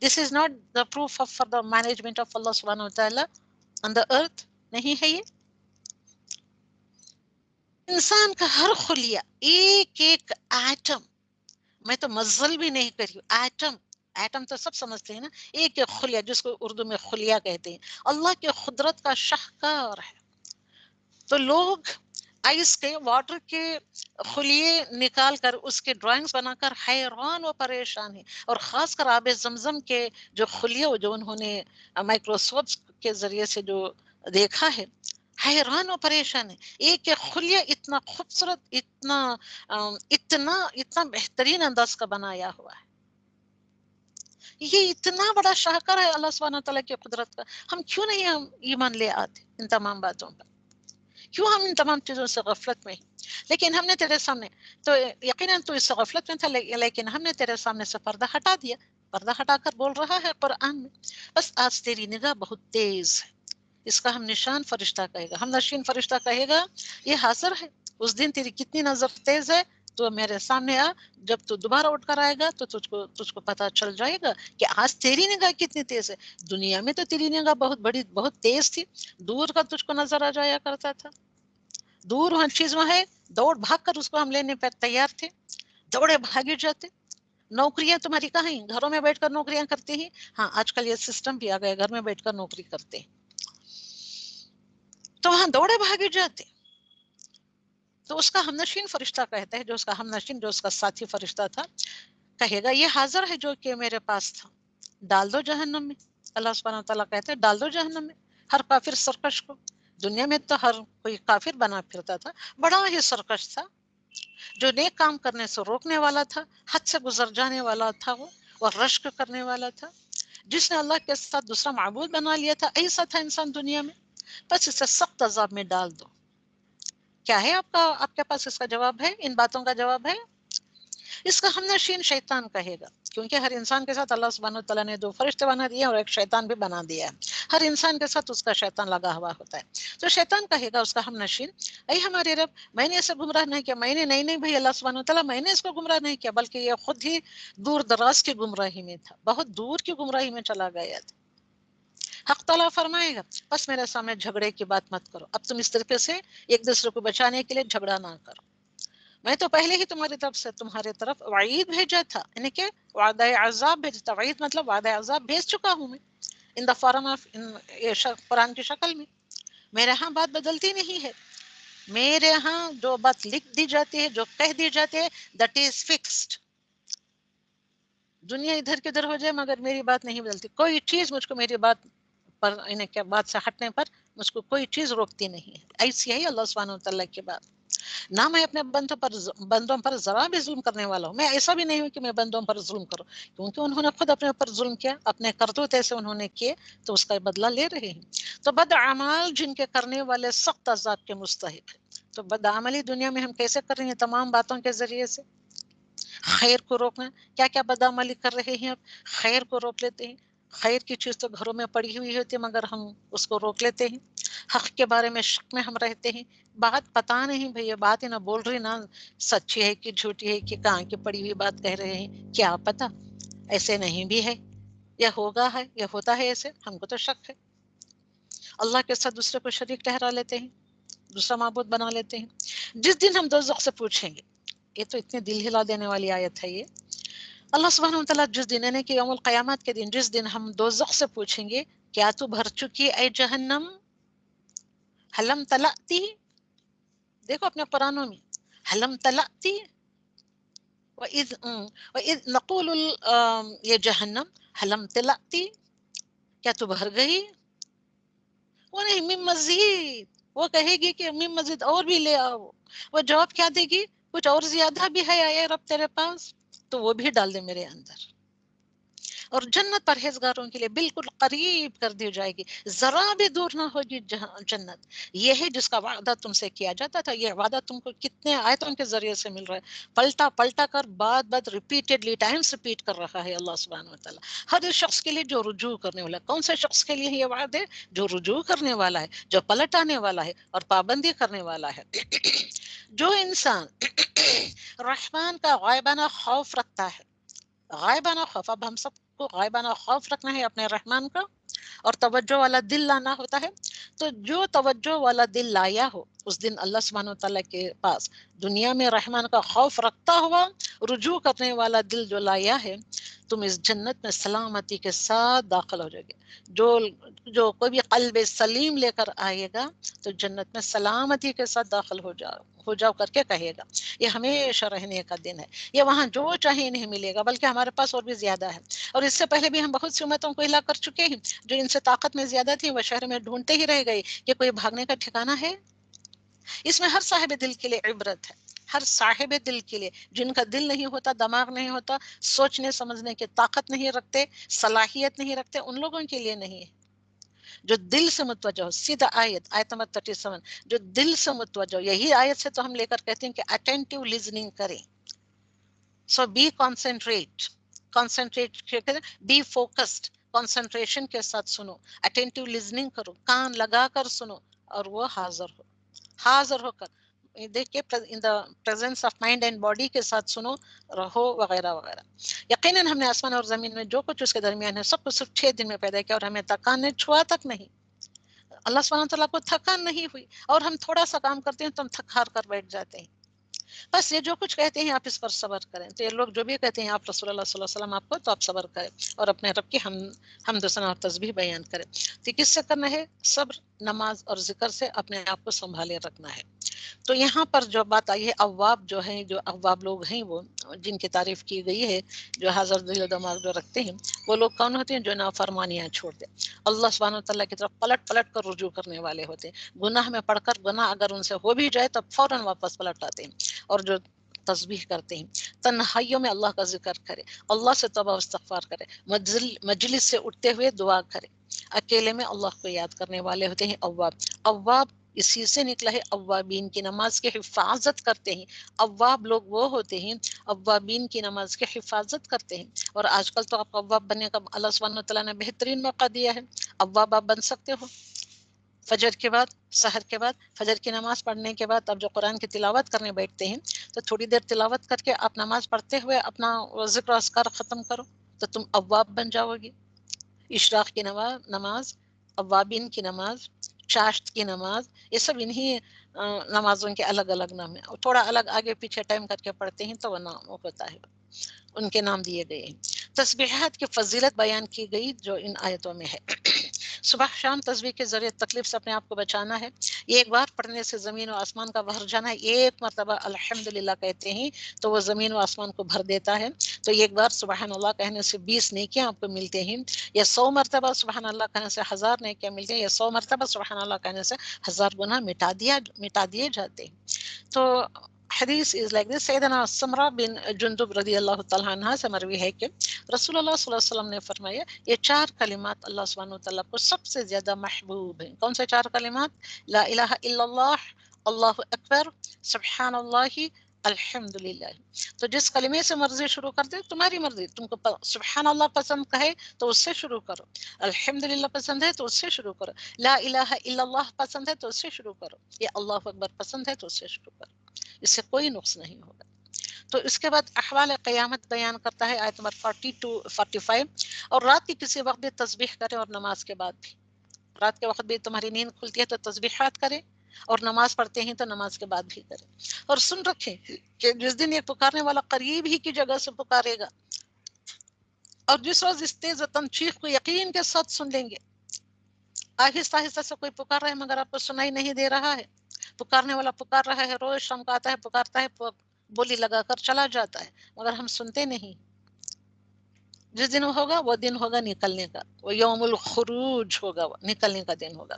This is not the proof for the management of Allah سبحانہ وتعالیٰ آن دا ارتھ، نہیں ہے یہ. انسان کا ہر خلیہ، ایک ایک ایٹم، میں تو مزل بھی نہیں کری، ایٹم، ایٹم تو سب سمجھتے ہیں نا، ایک ایک خلیہ جس کو اردو میں خلیہ کہتے ہیں، اللہ کے قدرت کا شاہکار ہے. تو لوگ آئس کے، واٹر کے خلیے نکال کر اس کے ڈرائنگز بنا کر حیران و پریشان ہیں. اور خاص کر آب زمزم کے جو خلیے، جو انہوں نے مائکروسکوپ کے ذریعے سے جو دیکھا ہے، حیران و پریشان ہے. ایک ایک خلیہ اتنا خوبصورت، اتنا بہترین انداز کا بنایا ہوا ہے. یہ اتنا بڑا شاہکار ہے اللہ سبحانہ تعالیٰ کی قدرت کا. ہم کیوں نہیں ہم ایمان لے آتے ان تمام باتوں پر؟ کیوں ہم ان تمام چیزوں سے غفلت میں ہیں؟ لیکن ہم نے تیرے سامنے، تو یقیناً تو اس سے غفلت میں تھا، لیکن ہم نے تیرے سامنے سے پردہ ہٹا دیا. پردہ ہٹا کر بول رہا ہے قرآن میں، بس آج تیری نگاہ بہت تیز ہے. اس کا ہم نشان فرشتہ کہے گا، ہم نشین فرشتہ کہے گا یہ حاضر ہے. اس دن تیری کتنی نظر تیز ہے تو میرے سامنے آ. جب تو دوبارہ اٹھ کر آئے گا تو تجھ کو پتہ چل جائے گا کہ آج تیری نگاہ کتنی تیز ہے. دنیا میں تو تیری نگاہ بہت بڑی، بہت تیز تھی، دور کا تجھ کو نظر آ جایا کرتا تھا. دور ہر چیز میں ہے، دوڑ بھاگ کر اس کو ہم لینے پر تیار تھے، دوڑے بھاگے جاتے. نوکریاں تمہاری کہاں ہیں؟ گھروں میں بیٹھ کر نوکریاں کرتے ہیں. ہاں، آج کل یہ سسٹم بھی آ گیا، گھر میں بیٹھ کر نوکری کرتے ہیں، تو وہاں دوڑے بھاگے جاتے. تو اس کا ہم نشین فرشتہ کہتا ہے، جو اس کا ہم نشین، جو اس کا ساتھی فرشتہ تھا، کہے گا یہ حاضر ہے جو کہ میرے پاس تھا، ڈال دو جہنم میں. اللہ سبحانہ تعالیٰ کہتے ہیں ڈال دو جہنم میں ہر کافر سرکش کو، دنیا میں تو ہر کوئی کافر بنا پھرتا تھا، بڑا ہی سرکش تھا، جو نیک کام کرنے سے روکنے والا تھا، حد سے گزر جانے والا تھا، وہ رشک کرنے والا تھا، جس نے اللہ کے ساتھ دوسرا معبود بنا لیا تھا. ایسا تھا انسان دنیا میں. بس اسے سخت عذاب میں ڈال دو. کیا ہے آپ کے پاس اس کا جواب ہے؟ ان باتوں کا جواب ہے؟ اس کا ہم نشین شیطان کہے گا، کیونکہ ہر انسان کے ساتھ اللہ سبحانہ وتعالیٰ نے 2 فرشتے بنا دیے اور ایک شیطان بھی بنا دیا ہے. ہر انسان کے ساتھ اس کا شیطان لگا ہوا ہوتا ہے. تو شیطان کہے گا اس کا ہم نشین، اے ہمارے رب، میں نے اسے گمراہ نہیں کیا. میں نے نہیں بھائی اللہ سبحانہ وتعالیٰ، میں نے اس کو گمراہ نہیں کیا، بلکہ یہ خود ہی دور دراز کی گمراہی میں تھا، بہت دور کی گمراہی میں چلا گیا تھا. حق تعالیٰ فرمائے گا بس میرے سامنے جھگڑے کی بات مت کرو. اب تم اس طریقے سے ایک دوسرے کو بچانے کے لیے جھگڑا نہ کرو. میں تو پہلے ہی تمہاری طرف سے تمہارے طرف وعید بھیجا تھا، یعنی کہ وعدہ عذاب بھیجا. وعید مطلب وعدہ عذاب بھیج چکا ہوں میں، ان دا فارم آف قرآن کی شکل میں. میرے ہاں بات بدلتی نہیں ہے. میرے ہاں جو بات لکھ دی جاتی ہے، جو کہہ دی جاتی ہے، دیٹ از فکسڈ. دنیا ادھر کی ادھر ہو جائے مگر میری بات نہیں بدلتی. کوئی چیز مجھ کو میری بات پر، انہیں کیا بات سے ہٹنے پر مجھ کو کوئی چیز روکتی نہیں ہے. ایسی ہے اللہ سبحانہ وتعالیٰ کی بات. نہ میں اپنے بندوں پر ذرا بھی ظلم کرنے والا ہوں. میں ایسا بھی نہیں ہوں کہ میں بندوں پر ظلم کروں، کیونکہ انہوں نے خود اپنے اوپر ظلم کیا، اپنے کرتوت ایسے انہوں نے کیے تو اس کا بدلہ لے رہے ہیں. تو بد اعمال جن کے کرنے والے سخت عذاب کے مستحق ہیں. تو بد عملی دنیا میں ہم کیسے کر رہے ہیں؟ تمام باتوں کے ذریعے سے. خیر کو روکنا، کیا کیا بدعملی کر رہے ہیں؟ اب خیر کو روک لیتے ہیں. خیر کی چیز تو گھروں میں پڑی ہوئی ہوتی ہے مگر ہم اس کو روک لیتے ہیں. حق کے بارے میں شک میں ہم رہتے ہیں. بات پتہ نہیں بھئی یہ بات ہی نہ بول رہی، نہ سچی ہے کہ جھوٹی ہے، کہ کہاں کی پڑی ہوئی بات کہہ رہے ہیں، کیا پتہ ایسے نہیں بھی ہے، یا ہوگا ہے، یا ہوتا ہے ایسے. ہم کو تو شک ہے. اللہ کے ساتھ دوسرے کو شریک ٹھہرا لیتے ہیں، دوسرا معبود بنا لیتے ہیں. جس دن ہم دوزخ سے پوچھیں گے، یہ تو اتنے دل ہلا دینے والی آیت ہے یہ. اللہ سبحانہ وتعالیٰ جس دن، یعنی کہ یوم القیامت کے دن، جس دن ہم دوزخ سے پوچھیں گے کیا تو بھر چکی اے جہنم، حلم تلأتی. دیکھو اپنے قرآنوں میں حلم تلأتی. وَإِذْ نَقُولُ یہ جہنم حلم تلأتی، کیا تو بھر گئی؟ وہ نہیں، من مزید. وہ کہے گی کہ من مزید اور بھی لے آؤ. وہ جواب کیا دے گی؟ کچھ اور زیادہ بھی ہے اے رب تیرے پاس، تو وہ بھی ڈال دے میرے اندر. اور جنت پرہیزگاروں کے لیے بالکل قریب کر دی جائے گی، ذرا بھی دور نہ ہوگی جنت. یہ ہے جس کا وعدہ تم سے کیا جاتا تھا. یہ وعدہ تم کو کتنے آیتوں کے ذریعے سے مل رہا ہے، پلٹا پلٹا کر بات ریپیٹڈلی ٹائمز ریپیٹ کر رہا ہے اللہ سبحانہ وتعالیٰ. ہر اس شخص کے لیے جو رجوع کرنے والا ہے. کون سے شخص کے لیے یہ وعدے؟ جو رجوع کرنے والا ہے، جو پلٹ آنے والا ہے اور پابندی کرنے والا ہے. جو انسان رحمان کا غائبانہ خوف رکھتا ہے، غائبانہ خوف. اب ہم سب کو غائبانہ خوف رکھنا ہے اپنے رحمان کا، اور توجہ والا دل لانا ہوتا ہے. تو جو توجہ والا دل لایا ہو اس دن اللہ سبحانہ وتعالیٰ کے پاس دنیا میں رحمان کا خوف رکھتا ہوا رجوع کرنے والا دل جو لایا ہے، تم اس جنت میں سلامتی کے ساتھ داخل ہو جائے گے. جو کوئی بھی قلب سلیم لے کر آئے گا تو جنت میں سلامتی کے ساتھ داخل ہو جاؤ کر کے کہے گا. یہ ہمیشہ رہنے کا دن ہے. یہ وہاں جو چاہے نہیں ملے گا، بلکہ ہمارے پاس اور بھی زیادہ ہے. اور اس سے پہلے بھی ہم بہت سی امتوں کو ہلا کر چکے ہیں جو ان سے طاقت میں زیادہ تھی، وہ شہر میں ڈھونڈتے ہی رہ گئے کہ کوئی بھاگنے کا ٹھکانہ ہے. اس میں ہر صاحب دل کے لیے عبرت ہے، ہر صاحب دل کے لیے. جن کا دل نہیں ہوتا، دماغ نہیں ہوتا، سوچنے سمجھنے کی طاقت نہیں رکھتے، صلاحیت نہیں رکھتے، ان لوگوں کے لیے نہیں ہے. جو دل سے متوجہ ہو. سیدھا آیت نمبر 37، جو دل سے متوجہ ہو. یہی آیت سے تو ہم لے کر کہتے ہیں کہ اٹینٹیو لسننگ کریں. So be concentrate, be focused, concentration کے ساتھ سنو، اٹینٹیو لسننگ کرو، کان لگا کر سنو، اور وہ حاضر ہو کر دیکھیے in the presence of mind and body کے ساتھ سنو رہو، وغیرہ وغیرہ. یقیناً ہم نے آسمان اور زمین میں جو کچھ اس کے درمیان ہے سب کو صرف 6 دن میں پیدا کیا، اور ہمیں تکان نے چھوا تک نہیں. اللہ سبحانہ تعالیٰ کو تھکان نہیں ہوئی، اور ہم تھوڑا سا کام کرتے ہیں تو ہم تھک ہار کر بیٹھ جاتے ہیں. بس یہ جو کچھ کہتے ہیں آپ اس پر صبر کریں. تو یہ لوگ جو بھی کہتے ہیں آپ رسول اللہ صلی اللہ علیہ وسلم آپ کو، تو آپ صبر کریں اور اپنے رب کی حمد و ثنا اور تسبیح بیان کریں. تو کس سے کرنا ہے؟ صبر، نماز اور ذکر سے اپنے آپ کو سنبھالے رکھنا ہے. تو یہاں پر جو بات آئی ہے اواب جو ہیں، جو اواب لوگ ہیں وہ جن کی تعریف کی گئی ہے، جو حاضر دل و دماغ جو رکھتے ہیں، وہ لوگ کون ہوتے ہیں؟ جو نافرمانیاں چھوڑ دیں، اللہ سبحانہ وتعالیٰ کی طرف پلٹ پلٹ کر رجوع کرنے والے ہوتے ہیں، گناہ میں پڑھ کر گناہ اگر ان سے ہو بھی جائے تو فوراً واپس پلٹ آتے ہیں، اور جو تسبیح کرتے ہیں، تنہائیوں میں اللہ کا ذکر کرے، اللہ سے توبہ و استغفار کرے، مجلس سے اٹھتے ہوئے دعا کرے، اکیلے میں اللہ کو یاد کرنے والے ہوتے ہیں اواب۔ اواب اسی سے نکلا ہے اوابین کی نماز کی حفاظت کرتے ہیں، اواب لوگ وہ ہوتے ہیں اوابین کی نماز کی حفاظت کرتے ہیں۔ اور آج کل تو آپ اواب بننے کا اللہ سبحانہ وتعالیٰ نے بہترین موقع دیا ہے، اواب آپ بن سکتے ہو۔ فجر کے بعد، سحر کے بعد، فجر کی نماز پڑھنے کے بعد آپ جو قرآن کی تلاوت کرنے بیٹھتے ہیں تو تھوڑی دیر تلاوت کر کے آپ نماز پڑھتے ہوئے اپنا ذکر و اذکار ختم کرو تو تم اواب بن جاؤ گی۔ اشراق کی نماز، اوابین کی نماز، چاشت کی نماز، یہ سب انہی نمازوں کے الگ الگ نام ہیں، اور تھوڑا الگ آگے پیچھے ٹائم کر کے پڑھتے ہیں تو وہ نام ہوتا ہے، ان کے نام دیے گئے ہیں۔ تسبیحات کی فضیلت بیان کی گئی جو ان آیتوں میں ہے۔ صبح شام تسبیح کے ذریعے تکلیف سے اپنے آپ کو بچانا ہے، یہ ایک بار پڑھنے سے زمین و آسمان کا بھر جانا ہے، ایک مرتبہ الحمدللہ کہتے ہیں تو وہ زمین و آسمان کو بھر دیتا ہے، تو ایک بار سبحان اللہ کہنے سے 20 نیکیاں آپ کو ملتے ہیں، یا 100 مرتبہ سبحان اللہ کہنے سے 1000 نیکیاں ملتے ہیں، یا 100 مرتبہ سبحان اللہ کہنے سے 1000 گناہ مٹا دیے جاتے ہیں۔ تو حدیث از لائک دس، سیدنا سمرہ بن جندب رضی اللہ تعالیٰ عنہ سے مروی ہے کہ رسول اللہ صلی اللہ علیہ وسلم نے فرمایا یہ 4 کلمات اللہ سبحانہ وتعالیٰ کو سب سے زیادہ محبوب ہیں۔ کون سے 4 کلمات؟ لا الہ الا اللہ، اللہ اکبر، سبحان اللہ، الحمد للہ۔ تو جس کلمے سے مرضی شروع کر دے، تمہاری مرضی، تم کو سبحان اللہ پسند ہے تو اس سے شروع کرو، الحمد للہ پسند ہے تو اس سے شروع کرو، لا الہ الا اللہ پسند ہے تو اس سے شروع کرو، یا اللہ اکبر پسند ہے تو اس سے شروع کرو، اس سے کوئی نقص نہیں ہوگا۔ تو اس کے بعد احوال قیامت بیان کرتا ہے آیت نمبر 42 45، اور رات کی کسی وقت بھی تسبیح کریں اور نماز کے بعد بھی، رات کے وقت بھی تمہاری نیند کھلتی ہے تو تسبیحات کریں، اور نماز پڑھتے ہیں تو نماز کے بعد بھی کریں، اور سن رکھیں کہ جس دن یہ پکارنے والا قریب ہی کی جگہ سے پکارے گا، اور جس روز اس تیز تنچیخ کو یقین کے ساتھ سن لیں گے، آہستہ آہستہ سے کوئی پکار رہا ہے مگر آپ کو سنائی نہیں دے رہا ہے، پکارنے والا پکار رہا ہے، روز شام کا آتا ہے پکارتا ہے، بولی لگا کر چلا جاتا ہے مگر ہم سنتے نہیں۔ جس دن ہوگا وہ دن ہوگا نکلنے کا، وہ یوم الخروج ہوگا، وہ نکلنے کا دن ہوگا،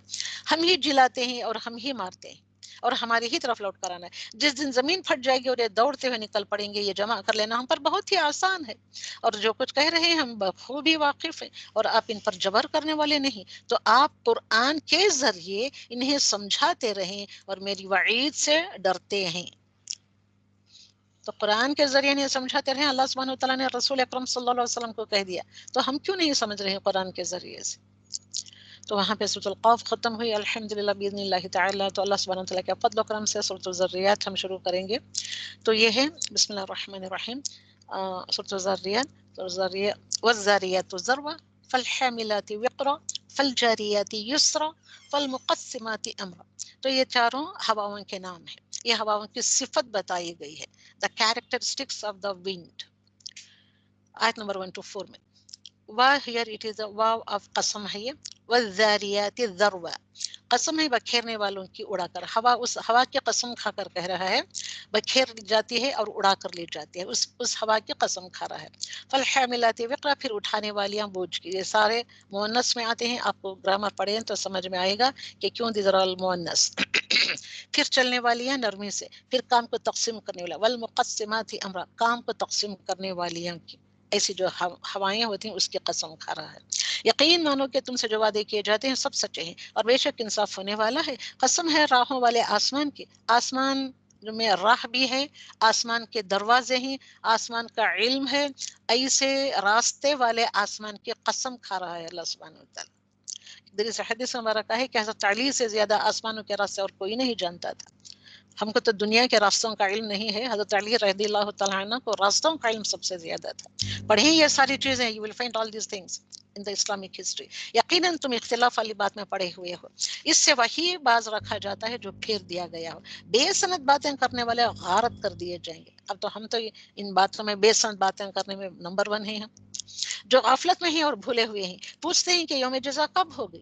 ہم ہی جلاتے ہیں اور ہم ہی مارتے ہیں اور ہماری ہی طرف لوٹ کر آنا ہے۔ جس دن زمین پھٹ جائے گی اور یہ دوڑتے ہوئے نکل پڑیں گے، یہ جمع کر لینا ہم پر بہت ہی آسان ہے، اور جو کچھ کہہ رہے ہیں ہم بخوبی واقف ہیں، اور آپ ان پر جبر کرنے والے نہیں، تو آپ قرآن کے ذریعے انہیں سمجھاتے رہیں اور میری وعید سے ڈرتے ہیں۔ تو قرآن کے ذریعے نہیں سمجھاتے رہے، اللہ سبحانہ وتعالیٰ نے رسول اکرم صلی اللہ علیہ وسلم کو کہہ دیا، تو ہم کیوں نہیں سمجھ رہے ہیں قرآن کے ذریعے سے؟ تو وہاں پہ سورۃ القاف ختم ہوئی الحمدللہ باذن اللہ تعالیٰ۔ تو اللہ سبحانہ وتعالیٰ کے فضل و کرم سے سورۃ الذریات ہم شروع کریں گے۔ تو یہ ہے بسم اللہ الرحمن الرحیم، سورۃ الذریات، والذاریات ذروا، فالحاملات وقرا، فالجاریات یسرا، فالمقسمات امرا۔ تو یہ چاروں ہواؤں کے نام ہیں، یہ ہواؤں کی صفت بتائی گئی ہے، the characteristics of the wind، آیت نمبر 1 to 4 میں۔ واو ہیئر اٹ از واو آف قسم ہے، یہ والذاریات ذروا، قسم ہے بکھیرنے والوں کی اڑا کر، ہوا اس ہوا کی قسم کھا کر کہہ رہا ہے، بکھیر جاتی ہے اور اڑا کر لے جاتی ہے، اس ہوا کی قسم کھا رہا ہے۔ فالحاملات وقرا، پھر اٹھانے والیاں بوجھ کی، یہ سارے مؤنث میں آتے ہیں، آپ کو گرامر پڑھیں تو سمجھ میں آئے گا کہ کیوں دیز آر آل مؤنث۔ پھر چلنے والیاں نرمی سے، پھر کام کو تقسیم کرنے والا، والمقسمات امرا، کام کو تقسیم کرنے والیاں کی، ایسی جو ہوائیں ہوتی ہیں اس کی قسم کھا رہا ہے۔ یقین مانو کہ تم سے جو وعدے کیے جاتے ہیں سب سچے ہیں، اور بے شک انصاف ہونے والا ہے۔ قسم ہے راہوں والے آسمان کی، آسمان میں راہ بھی ہے، آسمان کے دروازے ہیں، آسمان کا علم ہے، ایسے راستے والے آسمان کی قسم کھا رہا ہے اللہ سبحانہ وتعالی۔ حدیث حدیث مبارکہ ہے کہ حضرت علی سے زیادہ آسمانوں کے راستے اور کوئی نہیں جانتا تھا۔ ہم کو تو دنیا کے راستوں کا علم نہیں ہے، حضرت علی رضی اللہ تعالیٰ عنہ کو راستوں کا علم سب سے زیادہ تھا۔ پڑھیں یہ ساری چیزیں، you will find all these things in the Islamic history۔ یقیناً تم اختلاف والی بات میں پڑے ہوئے ہو، اس سے وہی باز رکھا جاتا ہے جو پھیر دیا گیا ہو، بے سند باتیں کرنے والے غارت کر دیے جائیں گے۔ اب تو ہم تو ان باتوں میں بے سند باتیں کرنے میں نمبر 1 ہیں، ہم جو غفلت میں ہیں اور بھولے ہوئے ہیں، پوچھتے ہیں کہ یوم جزا کب ہوگی،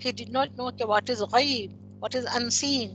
he did not know what is ghaib, what is unseen।